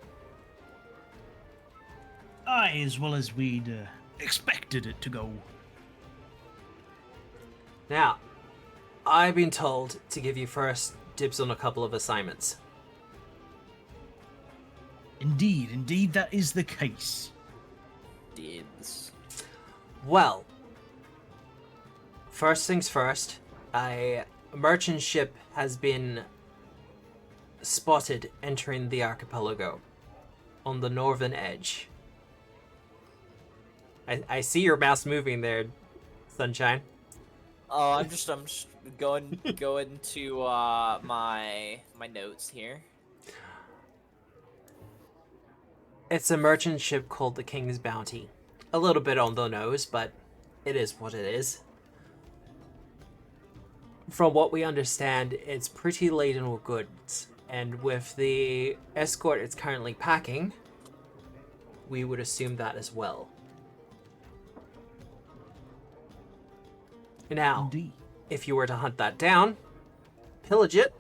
Aye, as well as we'd expected it to go.
Now, I've been told to give you first dibs on a couple of assignments.
Indeed, that is the case.
Dibs.
Well, first things first, a merchant ship has been spotted entering the archipelago on the northern edge. I see your mouse moving there, Sunshine.
Oh, I'm just going to my notes here.
It's a merchant ship called the King's Bounty. A little bit on the nose, but it is what it is. From what we understand, it's pretty laden with goods, and with the escort it's currently packing, we would assume that as well. Now,
Indeed.
if you were to hunt that down, pillage it,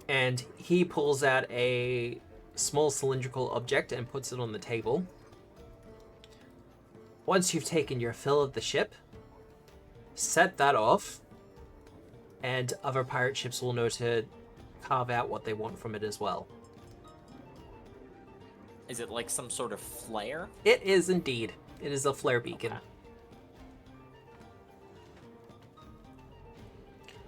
and he pulls out a small cylindrical object and puts it on the table. Once you've taken your fill of the ship, set that off, and other pirate ships will know to carve out what they want from it as well.
Is it like some sort of flare?
It is indeed. It is a flare beacon.
Okay.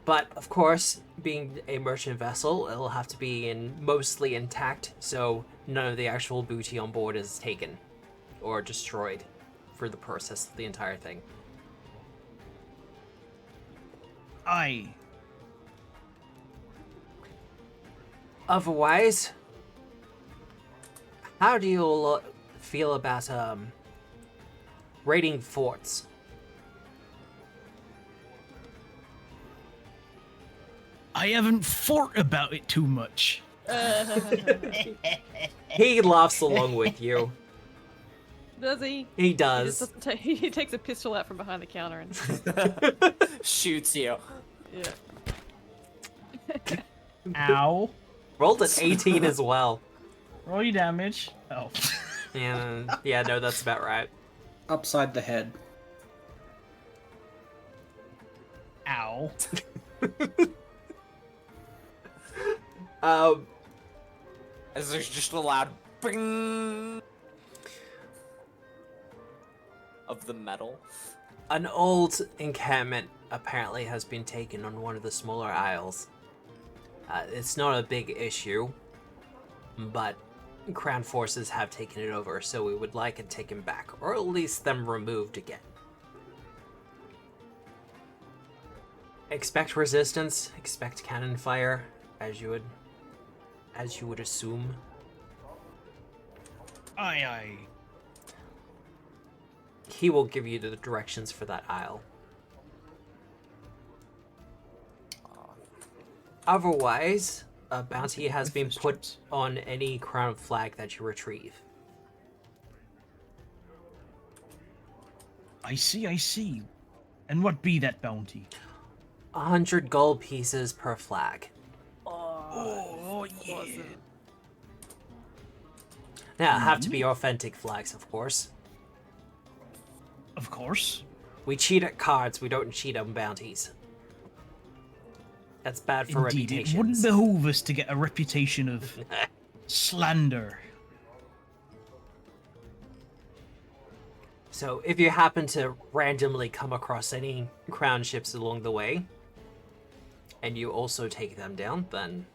But, of course, being a merchant vessel, it'll have to be mostly intact, so none of the actual booty on board is taken or destroyed for the process of the entire thing.
Aye.
Otherwise, how do you feel about raiding forts?
I haven't thought about it too much.
He laughs along with you.
Does he?
He
He,
does.
just doesn't he takes a pistol out from behind the counter and
Shoots you.
yeah.
Ow.
Rolled an 18 as well.
Roll your damage. Oh.
And yeah, no, that's about right.
Upside the head.
Ow.
As there's just a loud bing of the metal.
An old encampment apparently has been taken on one of the smaller isles. It's not a big issue, but Crown forces have taken it over, so we would like it taken back, or at least them removed again. Expect resistance, expect cannon fire, as you would assume.
Aye, aye.
He will give you the directions for that isle. Otherwise, a bounty has been put on any crown flag that you retrieve.
I see, I see. And what be that bounty?
100 gold pieces per flag.
Oh, yeah.
Now, have to be authentic flags, of course.
Of course.
We cheat at cards, we don't cheat on bounties. That's bad for
Indeed, it
reputations.
wouldn't behoove us to get a reputation of slander.
So, if you happen to randomly come across any crown ships along the way, and you also take them down, then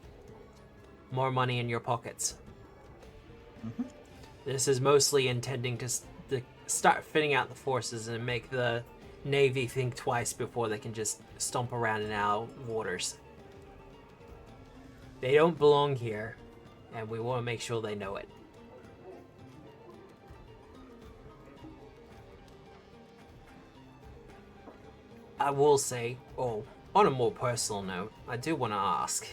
more money in your pockets. This is mostly intending to start fitting out the forces and make the Navy think twice before they can just stomp around in our waters. They don't belong here, and we want to make sure they know it. I will say, on a more personal note, I do want to ask.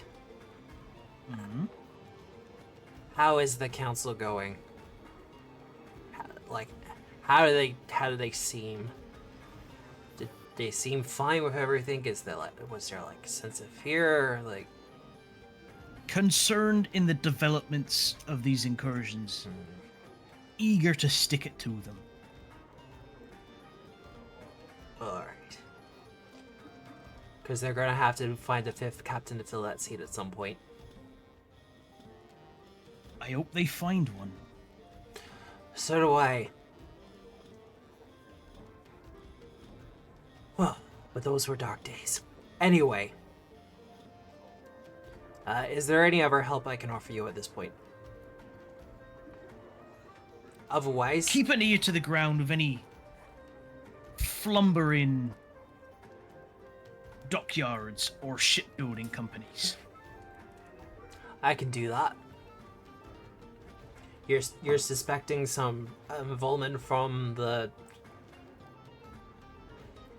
How is the council going? How do they seem? Did they seem fine with everything? Was there a sense of fear?
Concerned in the developments of these incursions. Eager to stick it to them.
Alright. Because they're gonna have to find a fifth captain to fill that seat at some point.
I hope they find one.
So do I. Well, but those were dark days. Anyway. Is there any other help I can offer you at this point? Otherwise...
Keep an ear to the ground with any flumbering dockyards or shipbuilding companies.
I can do that. You're suspecting some involvement from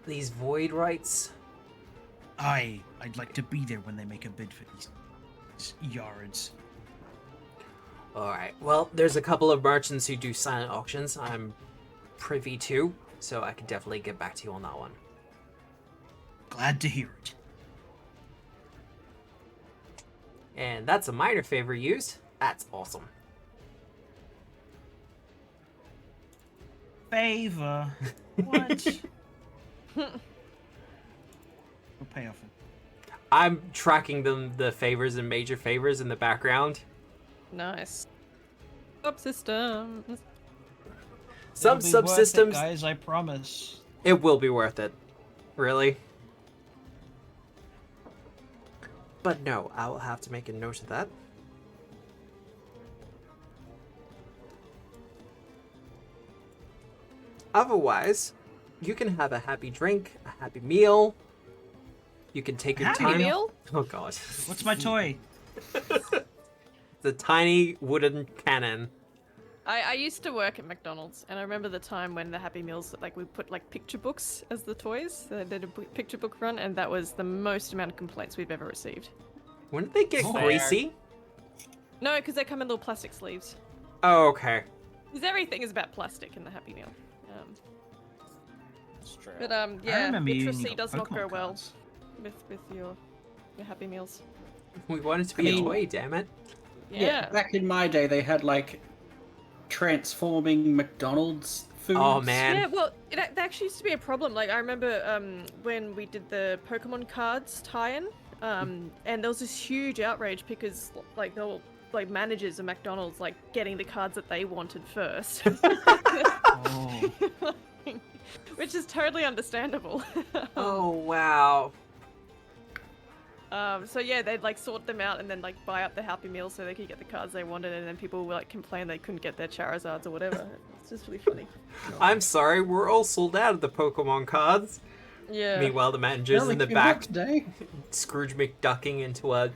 these void rights?
I'd like to be there when they make a bid for these yards.
Alright, well, there's a couple of merchants who do silent auctions I'm privy to, so I can definitely get back to you on that one.
Glad to hear it.
And that's a minor favor used. That's awesome.
Favor. What? No payoff.
I'm tracking the favors and major favors in the background.
Nice. Subsystems.
Some
It'll be worth
subsystems,
it, guys, I promise.
it will be worth it. Really? But no, I will have to make a note of that. Otherwise, you can have a happy drink, a happy meal. You can take your
Happy
time.
meal?
Oh god.
What's my toy?
The tiny wooden cannon.
I used to work at McDonald's, and I remember the time when the Happy Meals, we put picture books as the toys. They did a picture book run, and that was the most amount of complaints we've ever received.
When did they get
Fair.
greasy?
No, because they come in little plastic sleeves.
Oh, okay.
Because everything is about plastic in the Happy Meal.
It's true.
But
I
yeah,
remember you
literacy
got
does not go
Pokemon
well
cards.
with your Happy Meals.
We want it to
I
be a
mean-
toy, damn it.
Yeah.
Back in my day, they had like transforming McDonald's foods.
Oh man.
Yeah, well, that actually used to be a problem. Like, I remember when we did the Pokemon cards tie-in, and there was this huge outrage because, like, there were, like, managers of McDonald's, like, getting the cards that they wanted first.
Oh.
Which is totally understandable.
Oh wow.
So yeah, they'd, like, sort them out and then, like, buy up the Happy Meal so they could get the cards they wanted, and then people would, like, complain they couldn't get their Charizards or whatever. It's just really funny.
I'm sorry, we're all sold out of the Pokemon cards.
Yeah.
Meanwhile, the manager's
Only
in the
came out
back,
today.
Scrooge McDucking into a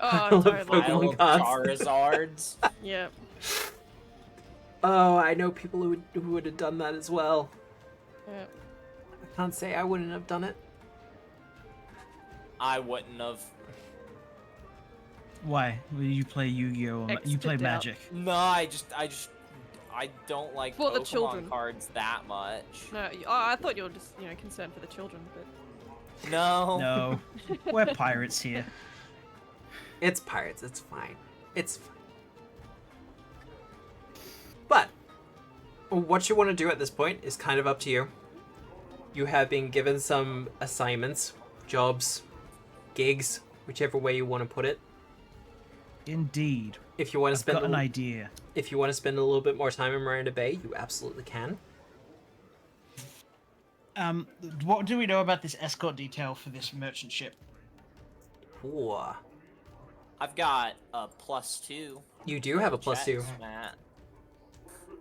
Oh,
love
totally.
Pokemon
I love
cards.
Charizards.
Yeah.
Oh, I know people who would have done that as well.
Yeah.
I can't say I wouldn't have done it.
I wouldn't have.
Why? Will you play Yu-Gi-Oh? Or you play
Extra doubt.
Magic?
No, I don't like
For the
Pokemon
children.
cards that much.
No, I thought you were just, concerned for the children, but
No.
No. We're pirates here.
It's pirates, it's fine. It's fine. But what you want to do at this point is kind of up to you. You have been given some assignments, jobs, gigs, whichever way you want to put it.
Indeed.
If you want to
I've
spend
got an idea.
if you want to spend a little bit more time in Miranda Bay, you absolutely can.
What do we know about this escort detail for this merchant ship?
Ooh.
I've got a +2.
You do have a +2.
checks, Matt.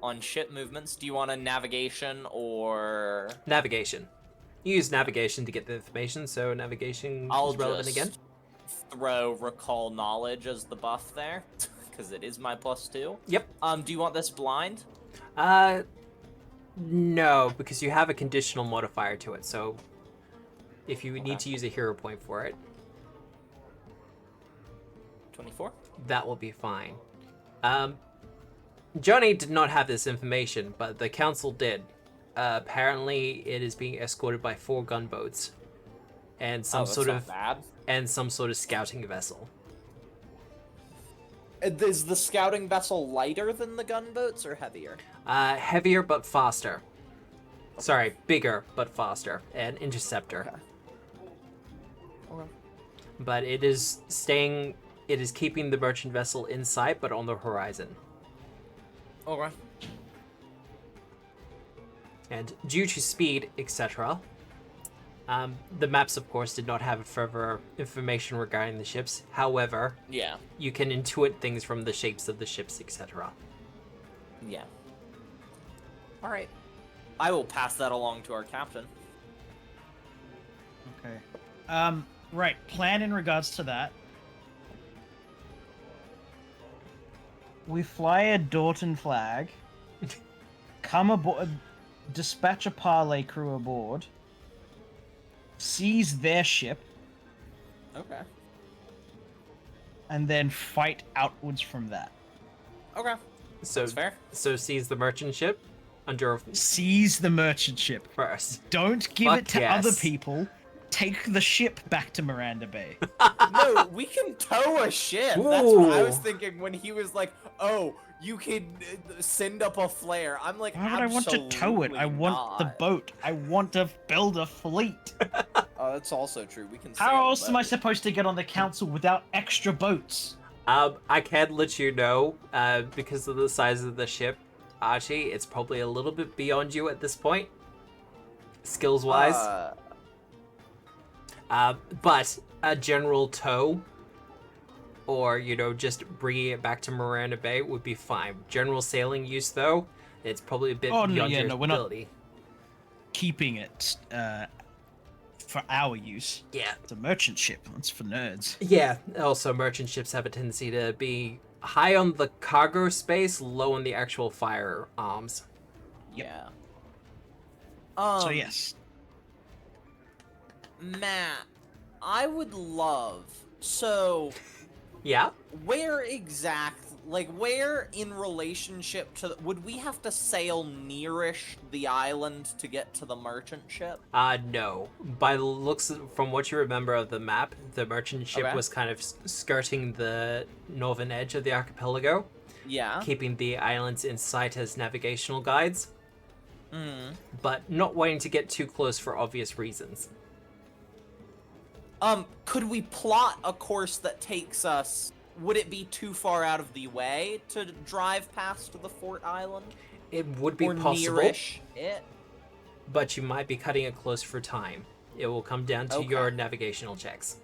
On ship movements, do you want a navigation or?
Navigation. You use navigation to get the information, so navigation
I'll
is relevant
just
again.
throw recall knowledge as the buff there, because it is my +2.
Yep.
Do you want this blind?
No, because you have a conditional modifier to it, so if you need
Okay.
to use a hero point for it,
24.
that will be fine. Johnny did not have this information, but the council did. Apparently, it is being escorted by 4 gunboats and some
that's
sort
not
of
bad.
scouting vessel.
Is the scouting vessel lighter than the gunboats or heavier?
Heavier but faster. Sorry, bigger but faster. An interceptor.
Okay.
But it is keeping the merchant vessel in sight but on the horizon.
Okay.
And due to speed, etc., the maps, of course, did not have further information regarding the ships. However,
Yeah.
you can intuit things from the shapes of the ships, etc.
Yeah. All right. I will pass that along to our captain.
Okay. Right. Plan in regards to that. We fly a Dorton flag. Come aboard. Dispatch a parlay crew aboard. Seize their ship.
Okay.
And then fight outwards from that.
Okay.
So,
That's fair.
so seize the merchant ship under
Seize the merchant ship.
first.
Don't give
Fuck
it to
yes.
other people. Take the ship back to Miranda Bay.
No, we can tow a ship. That's what I was
Ooh.
thinking when he was like, "Oh, you can send up a flare." I'm like,
Why would I want to tow it? I want the
not.
boat. I want to build a fleet.
Oh, that's also true. We can.
How
sail
else am I
boat.
supposed to get on the council without extra boats?
I can let you know, because of the size of the ship, Archie, it's probably a little bit beyond you at this point, skills-wise. But a general tow, or, just bringing it back to Miranda Bay would be fine. General sailing use, though, it's probably a bit
Oh, no,
beyond
yeah,
your
no, we're not-
ability.
Keeping it for our use.
Yeah.
It's a merchant ship. It's for nerds.
Yeah, also merchant ships have a tendency to be high on the cargo space, low on the actual firearms.
Yeah.
So yes.
Matt, I would love. So,
Yeah?
where exactly? like, where in relationship to... Would we have to sail nearish the island to get to the merchant ship?
No. By the looks from what you remember of the map, the merchant ship
Okay.
was kind of skirting the northern edge of the archipelago,
Yeah.
keeping the islands in sight as navigational guides,
Mm.
but not wanting to get too close for obvious reasons.
Could we plot a course that takes us... Would it be too far out of the way to drive past the fort island?
It would be
or
possible,
nearish it?
but you might be cutting it close for time. It will come down to
Okay.
your navigational checks.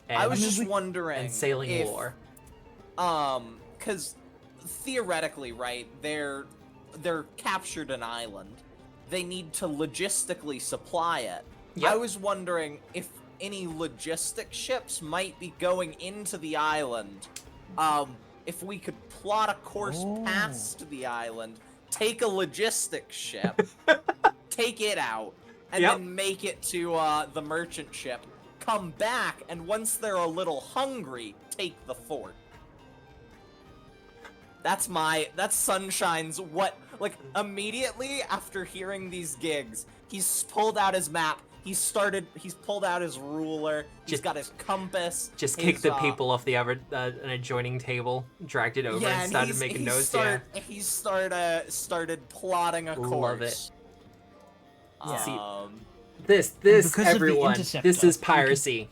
And,
I was just wondering
and sailing
if,
lore.
Because theoretically, right, they're captured an island. They need to logistically supply it.
Yep.
I was wondering if any logistic ships might be going into the island. If we could plot a course past the island, take a logistic ship, take it out, and
Yep.
then make it to the merchant ship, come back, and once they're a little hungry, take the fort. That's Sunshine's immediately after hearing these gigs, he's pulled out his map, he's pulled out his ruler, he's got his compass.
Just
his,
kicked the people off the other an adjoining table, dragged it over, and started making notes.
He started plotting a
Love
course.
it. See,
Um,
This
because of the
everyone,
interceptor,
this is
we can-
piracy.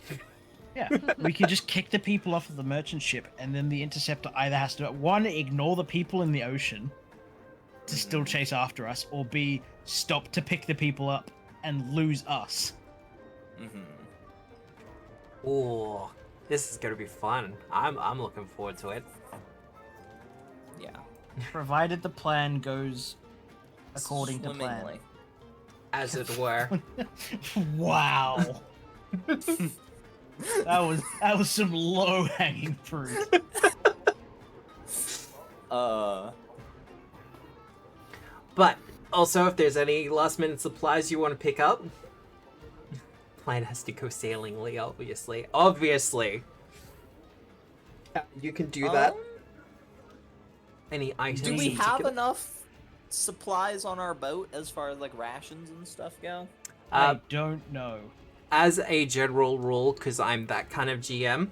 Yeah, we could just kick the people off of the merchant ship, and then the interceptor either has to, one, ignore the people in the ocean to still chase after us, or B, stop to pick the people up and lose us.
Ooh, this is gonna be fun. I'm looking forward to it.
yeah.
Provided the plan goes according to plan.
Swimmingly.
As it were.
Wow. That was some low hanging fruit.
But also, if there's any last minute supplies you want to pick up, plan has to go sailingly, obviously. Obviously. You can do that. Any items?
Do we
in
have
particular?
enough supplies on our boat as far as like rations and stuff go?
I don't know.
As a general rule, because I'm that kind of GM,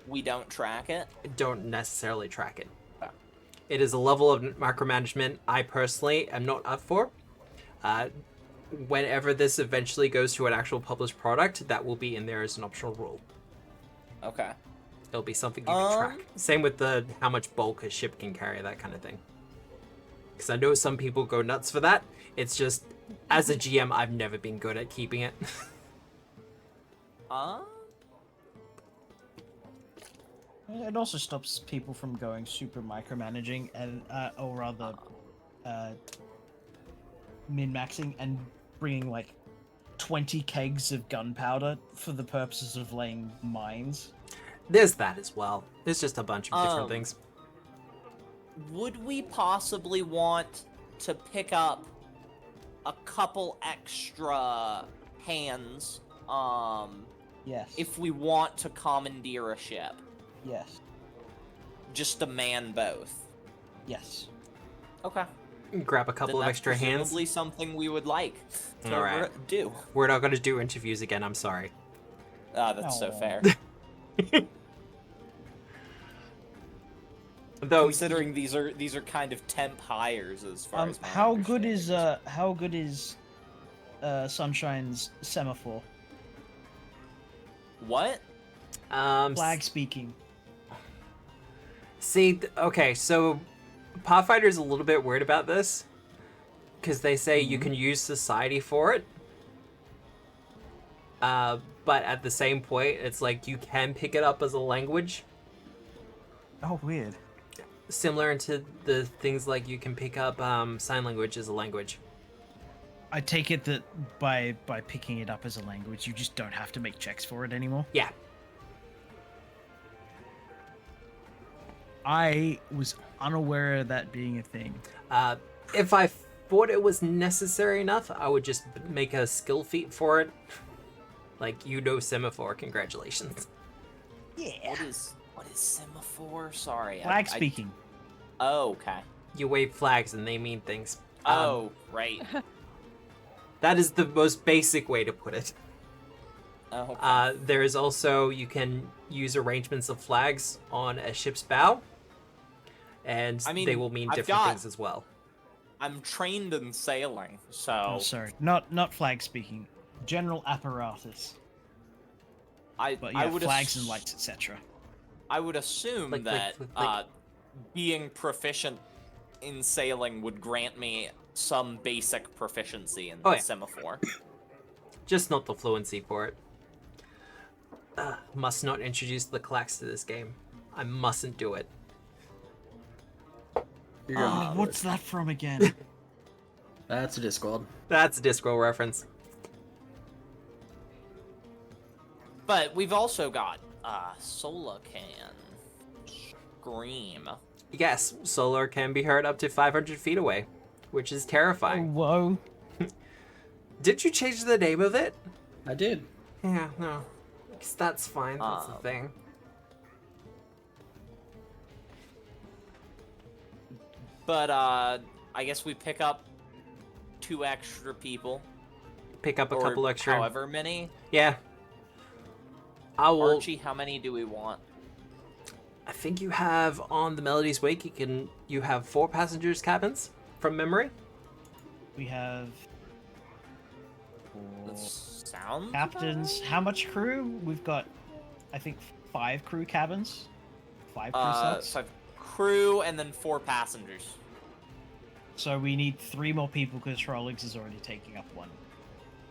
We don't track it.
don't necessarily track it.
Ah.
It is a level of micromanagement I personally am not up for. Whenever this eventually goes to an actual published product, that will be in there as an optional rule.
Okay.
It'll be something you can track. Same with the how much bulk a ship can carry, that kind of thing. Because I know some people go nuts for that. It's just, as a GM, I've never been good at keeping it.
It also stops people from going super micromanaging and, or rather, min-maxing and bringing like 20 kegs of gunpowder for the purposes of laying mines.
There's that as well. There's just a bunch of different things.
Would we possibly want to pick up a couple extra hands,
Yes.
if we want to commandeer a ship?
Yes.
Just to man both.
Yes.
Okay.
Grab a couple
Then
of
that's
extra hands.
presumably something we would like to
Alright.
do.
We're not going to do interviews again, I'm sorry.
Ah, that's so
Aw.
fair.
Though,
Considering these are kind of temp hires as far as my
how good
understanding
is Sunshine's semaphore?
What?
Flag speaking.
See, okay, so Pathfinder's a little bit weird about this. Because they say you can use society for it. But at the same point, it's like you can pick it up as a language.
Oh, weird.
Similar to the things like you can pick up sign language as a language.
I take it that by picking it up as a language, you just don't have to make checks for it anymore.
Yeah.
I was unaware of that being a thing.
If I thought it was necessary enough, I would just make a skill feat for it. Like, you know semaphore, congratulations.
Yeah.
What is semaphore? Sorry.
Flag speaking.
Oh, okay.
You wave flags and they mean things.
Oh, right.
That is the most basic way to put it.
Oh, okay.
There is also, you can use arrangements of flags on a ship's bow, and
I mean,
they will mean
I've
different
got-
things as well.
I'm trained in sailing, so
Oh, sorry. Not flag speaking. General apparatus. But
I
yeah,
would
flags and lights, etc.
I would assume
Like,
that
like.
being proficient in sailing would grant me some basic proficiency in
Oh, yeah.
semaphore.
Just not the fluency for it. Must not introduce the clacks to this game. I mustn't do it.
You're going
Oh,
for
what's
it.
that from again?
That's a Discord.
That's a Discworld reference.
But we've also got Solar Can Scream.
Yes, solar can be heard up to 500 feet away, which is terrifying.
Whoa.
Did you change the name of it?
I did.
Yeah, no. 'Cause that's fine, that's the thing.
But I guess we pick up 2 extra people.
Pick up a
or
couple extra.
however many.
Yeah. I will.
Archie, how many do we want?
I think you have on the Melody's Wake. You have 4 passengers cabins from memory.
We have
That sounds
captains.
about
How much crew? We've got, I think, 5 crew cabins. 5 crew
right.
slots.
So crew and then 4 passengers.
So we need 3 more people because Horolix is already taking up 1.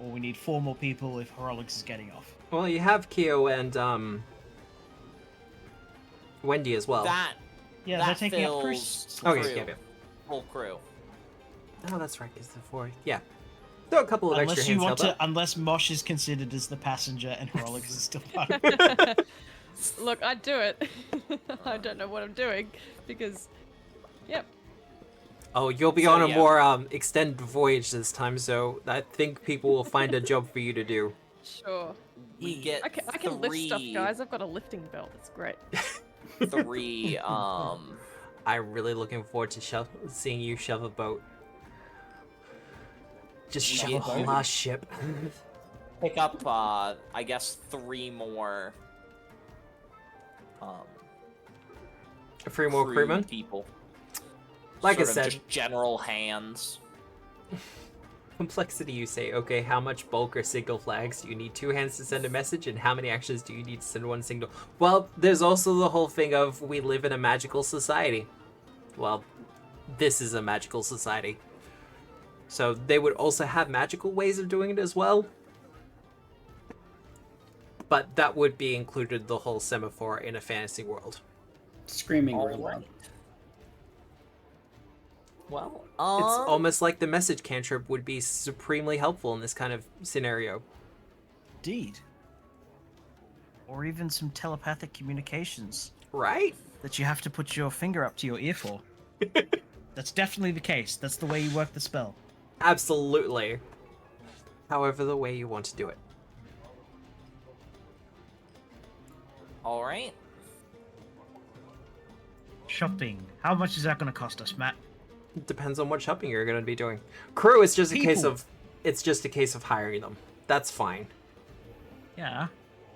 Or we need 4 more people if Horolix is getting off.
Well, you have Keo and Wendy as well.
That
Yeah,
that
they're taking up crew.
fills
Okay,
crew.
yeah, yeah.
Full crew.
Oh, that's right. It's the 4. Yeah. Throw a couple of
Unless
extra
you
hands
want
held
to,
up.
unless Mosh is considered as the passenger and Horolix is still part of it.
Look, I'd do it. I don't know what I'm doing because, yep.
Oh, you'll be
So,
on a
yeah.
more extended voyage this time, so I think people will find a job for you to do.
Sure.
We get
I can lift stuff, guys. I've got a lifting belt. It's great.
3
I'm really looking forward to seeing you shove a boat. Just
We
shove
get
a whole
boat?
ass ship.
pick up I guess 3 more
3 more
crew
crewmen.
people.
Like I
Sort of
said,
just general hands.
complexity, you say. Okay, how much bulk or signal flags do you need 2 hands to send a message, and how many actions do you need to send 1 signal? Well, there's also the whole thing of we live in a magical society. Well, this is a magical society. So they would also have magical ways of doing it as well. But that would be included the whole semaphore in a fantasy world.
Screaming
All
real loud.
right. Well,
It's almost like the message cantrip would be supremely helpful in this kind of scenario.
Indeed. Or even some telepathic communications
Right?
that you have to put your finger up to your ear for. That's definitely the case. That's the way you work the spell.
Absolutely. However, the way you want to do it.
all right.
Shopping. How much is that going to cost us, Matt?
It depends on what shopping you're going to be doing. Crew is just a case
People.
of it's just a case of hiring them. That's fine.
Yeah.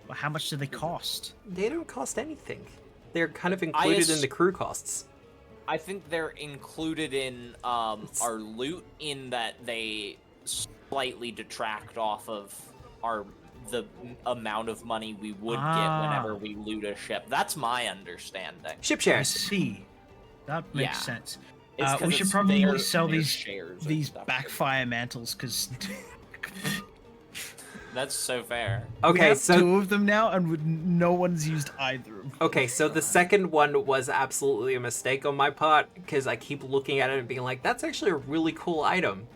But how much do they cost?
They don't cost anything. They're kind of included in the crew costs.
I think they're included in our loot in that they slightly detract off of the amount of money we would get whenever we loot a ship. That's my understanding.
Ship
I
shares.
see. That makes
Yeah.
sense.
It's 'cause
We should
it's
probably
their-
sell
their
these
shares and
these
stuff.
backfire mantles because
That's so fair.
we
Okay,
have
so
2 of them now, and no one's used either of them.
okay, so the second one was absolutely a mistake on my part because I keep looking at it and being like, "That's actually a really cool item."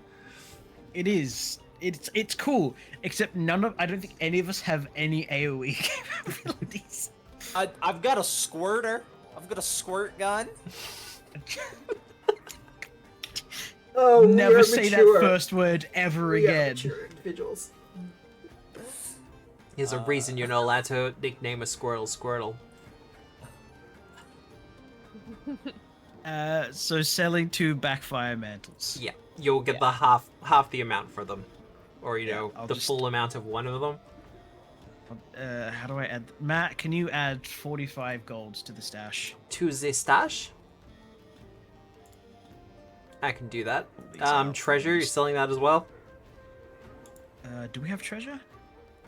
It is. It's cool. Except I don't think any of us have any AOE capabilities.
I've got a squirter. I've got a squirt gun.
Oh,
Never say that first word ever again.
individuals. There's a reason you're not allowed to nickname a squirrel Squirtle.
So selling 2 backfire mantles.
Yeah, you'll get the half the amount for them, or
I'll
the
just-
full amount of one of them.
How do I add? Matt, can you add 45 golds to the stash?
To the stash. I can do that.
These out
Treasure, you're
first.
selling that as well?
Do we have treasure?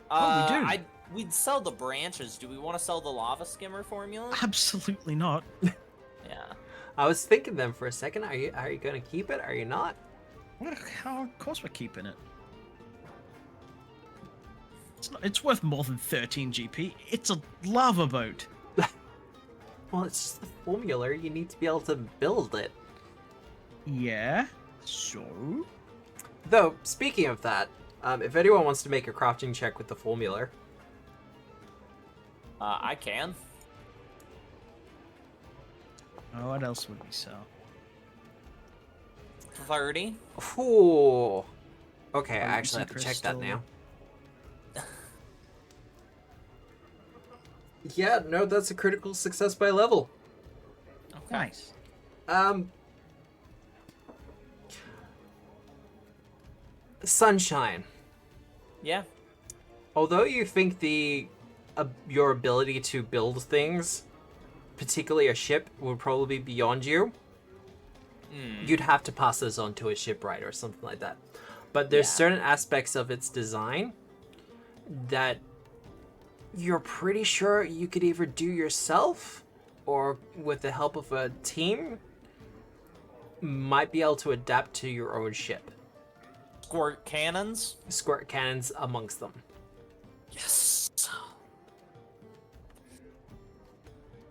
Oh,
we do.
We'd sell the branches. Do we want to sell the lava skimmer formula?
Absolutely not.
Yeah.
I was thinking them for a second. Are you going to keep it? Are you not?
Well, of course we're keeping it. It's worth more than 13 GP. It's a lava boat.
Well, it's just the formula. You need to be able to build it.
Yeah. So.
Though, speaking of that, if anyone wants to make a crafting check with the formula,
I can.
Oh, what else would we sell?
30.
ooh. Okay, I
Potency
actually have to check that
crystal.
now. Yeah, no, that's a critical success by level.
Okay.
Nice.
Sunshine.
Yeah.
Although you think your ability to build things, particularly a ship, would probably be beyond you, you'd have to pass this on to a shipwright or something like that. But there's
Yeah.
certain aspects of its design that you're pretty sure you could either do yourself or with the help of a team might be able to adapt to your own ship.
Squirt cannons.
Squirt cannons amongst them.
Yes.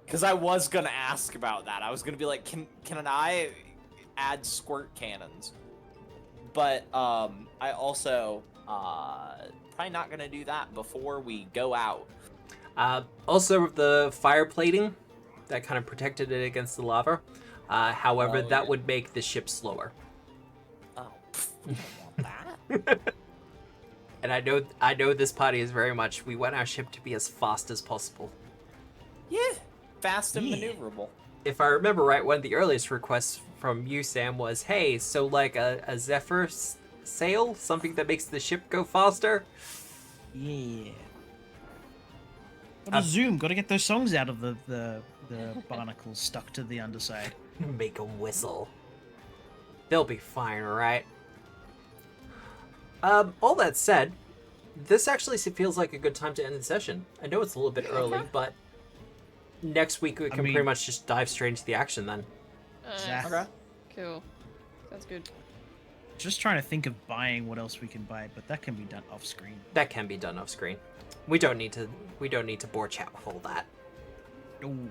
Because I was gonna ask about that. I was gonna be like, can I add squirt cannons? But I also probably not gonna do that before we go out.
Also, with the fire plating, that kind of protected it against the lava. However,
Oh,
that
yeah.
would make the ship slower.
Oh, we don't want that.
And I know this party is very much. We want our ship to be as fast as possible.
Yeah, fast and
Yeah.
maneuverable.
If I remember right, one of the earliest requests from you, Sam, was, "Hey, so like a Zephyr sail, something that makes the ship go faster."
Yeah. Gotta zoom. Gotta get those songs out of the barnacles stuck to the underside.
Make them whistle. They'll be fine, right? All that said, this actually feels like a good time to end the session. I know it's a little bit early, but next week we can
mean-
pretty much just dive straight into the action then.
Exactly.
Okay.
Cool. Sounds good.
Just trying to think of buying what else we can buy, but that can be done off screen.
That can be done off screen. We don't need to bore chat with all that.
Ooh.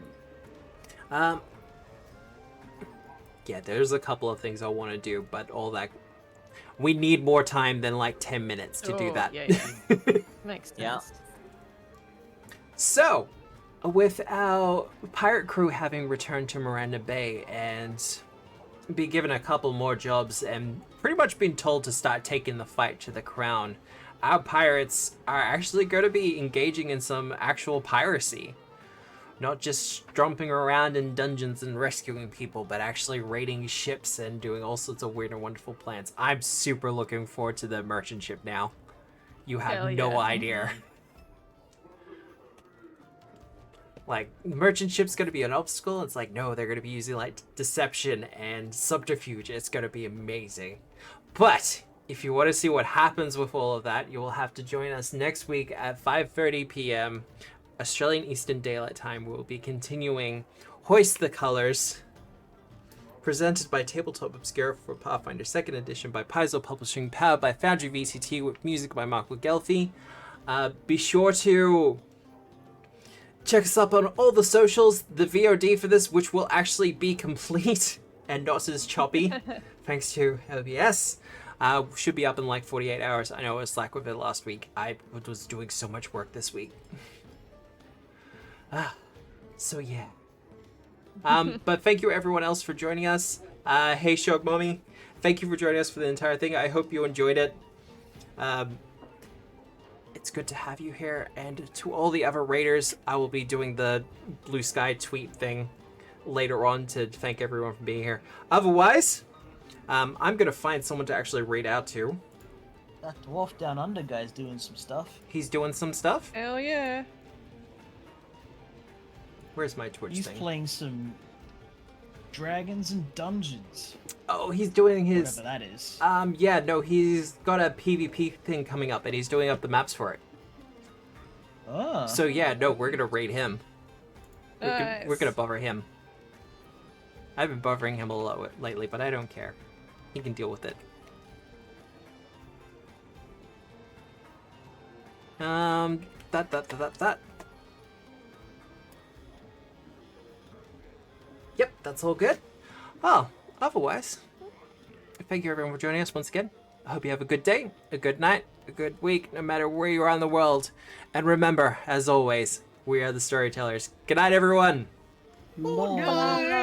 Yeah, there's a couple of things I want to do, but all that we need more time than like 10 minutes to do
Oh,
that.
yeah. Makes sense.
Yeah.
So, with our pirate crew having returned to Miranda Bay and be given a couple more jobs and pretty much been told to start taking the fight to the crown, our pirates are actually going to be engaging in some actual piracy. Not just stomping around in dungeons and rescuing people, but actually raiding ships and doing all sorts of weird and wonderful plans. I'm super looking forward to the merchant ship now. You have
Hell
no
yeah.
idea. Like, merchant ship's gonna be an obstacle. It's like, no, they're gonna be using like deception and subterfuge. It's gonna be amazing. But if you want to see what happens with all of that, you will have to join us next week at 5:30 p.m. Australian Eastern Daylight Time. We will be continuing Hoist the Colors, presented by Tabletop Obscura for Pathfinder 2nd Edition by Paizo Publishing, powered by Foundry VCT, with music by Mark Gelfi. Be sure to check us up on all the socials. The VOD for this, which will actually be complete and not as choppy, thanks to OBS, should be up in like 48 hours. I know I was slack with it last week. I was doing so much work this week. So yeah. But thank you everyone else for joining us. Hey Shog Mommy, thank you for joining us for the entire thing. I hope you enjoyed it. It's good to have you here, and to all the other raiders, I will be doing the Blue Sky tweet thing later on to thank everyone for being here. Otherwise, I'm gonna find someone to actually read out to.
That dwarf down under guy's doing some stuff.
He's doing some stuff.
Hell yeah.
Where's my Twitch
He's
thing?
playing some Dragons and Dungeons.
Oh, he's doing his.
Whatever that is.
Yeah, no, he's got a PvP thing coming up, and he's doing up the maps for it.
Oh.
So yeah, no, we're gonna raid him. We're gonna
Nice.
bother him. I've been bothering him a lot lately, but I don't care. He can deal with it. That. Yep, that's all good. Well, otherwise, thank you everyone for joining us once again. I hope you have a good day, a good night, a good week, no matter where you are in the world. And remember, as always, we are the storytellers. Good night, everyone.
Bye.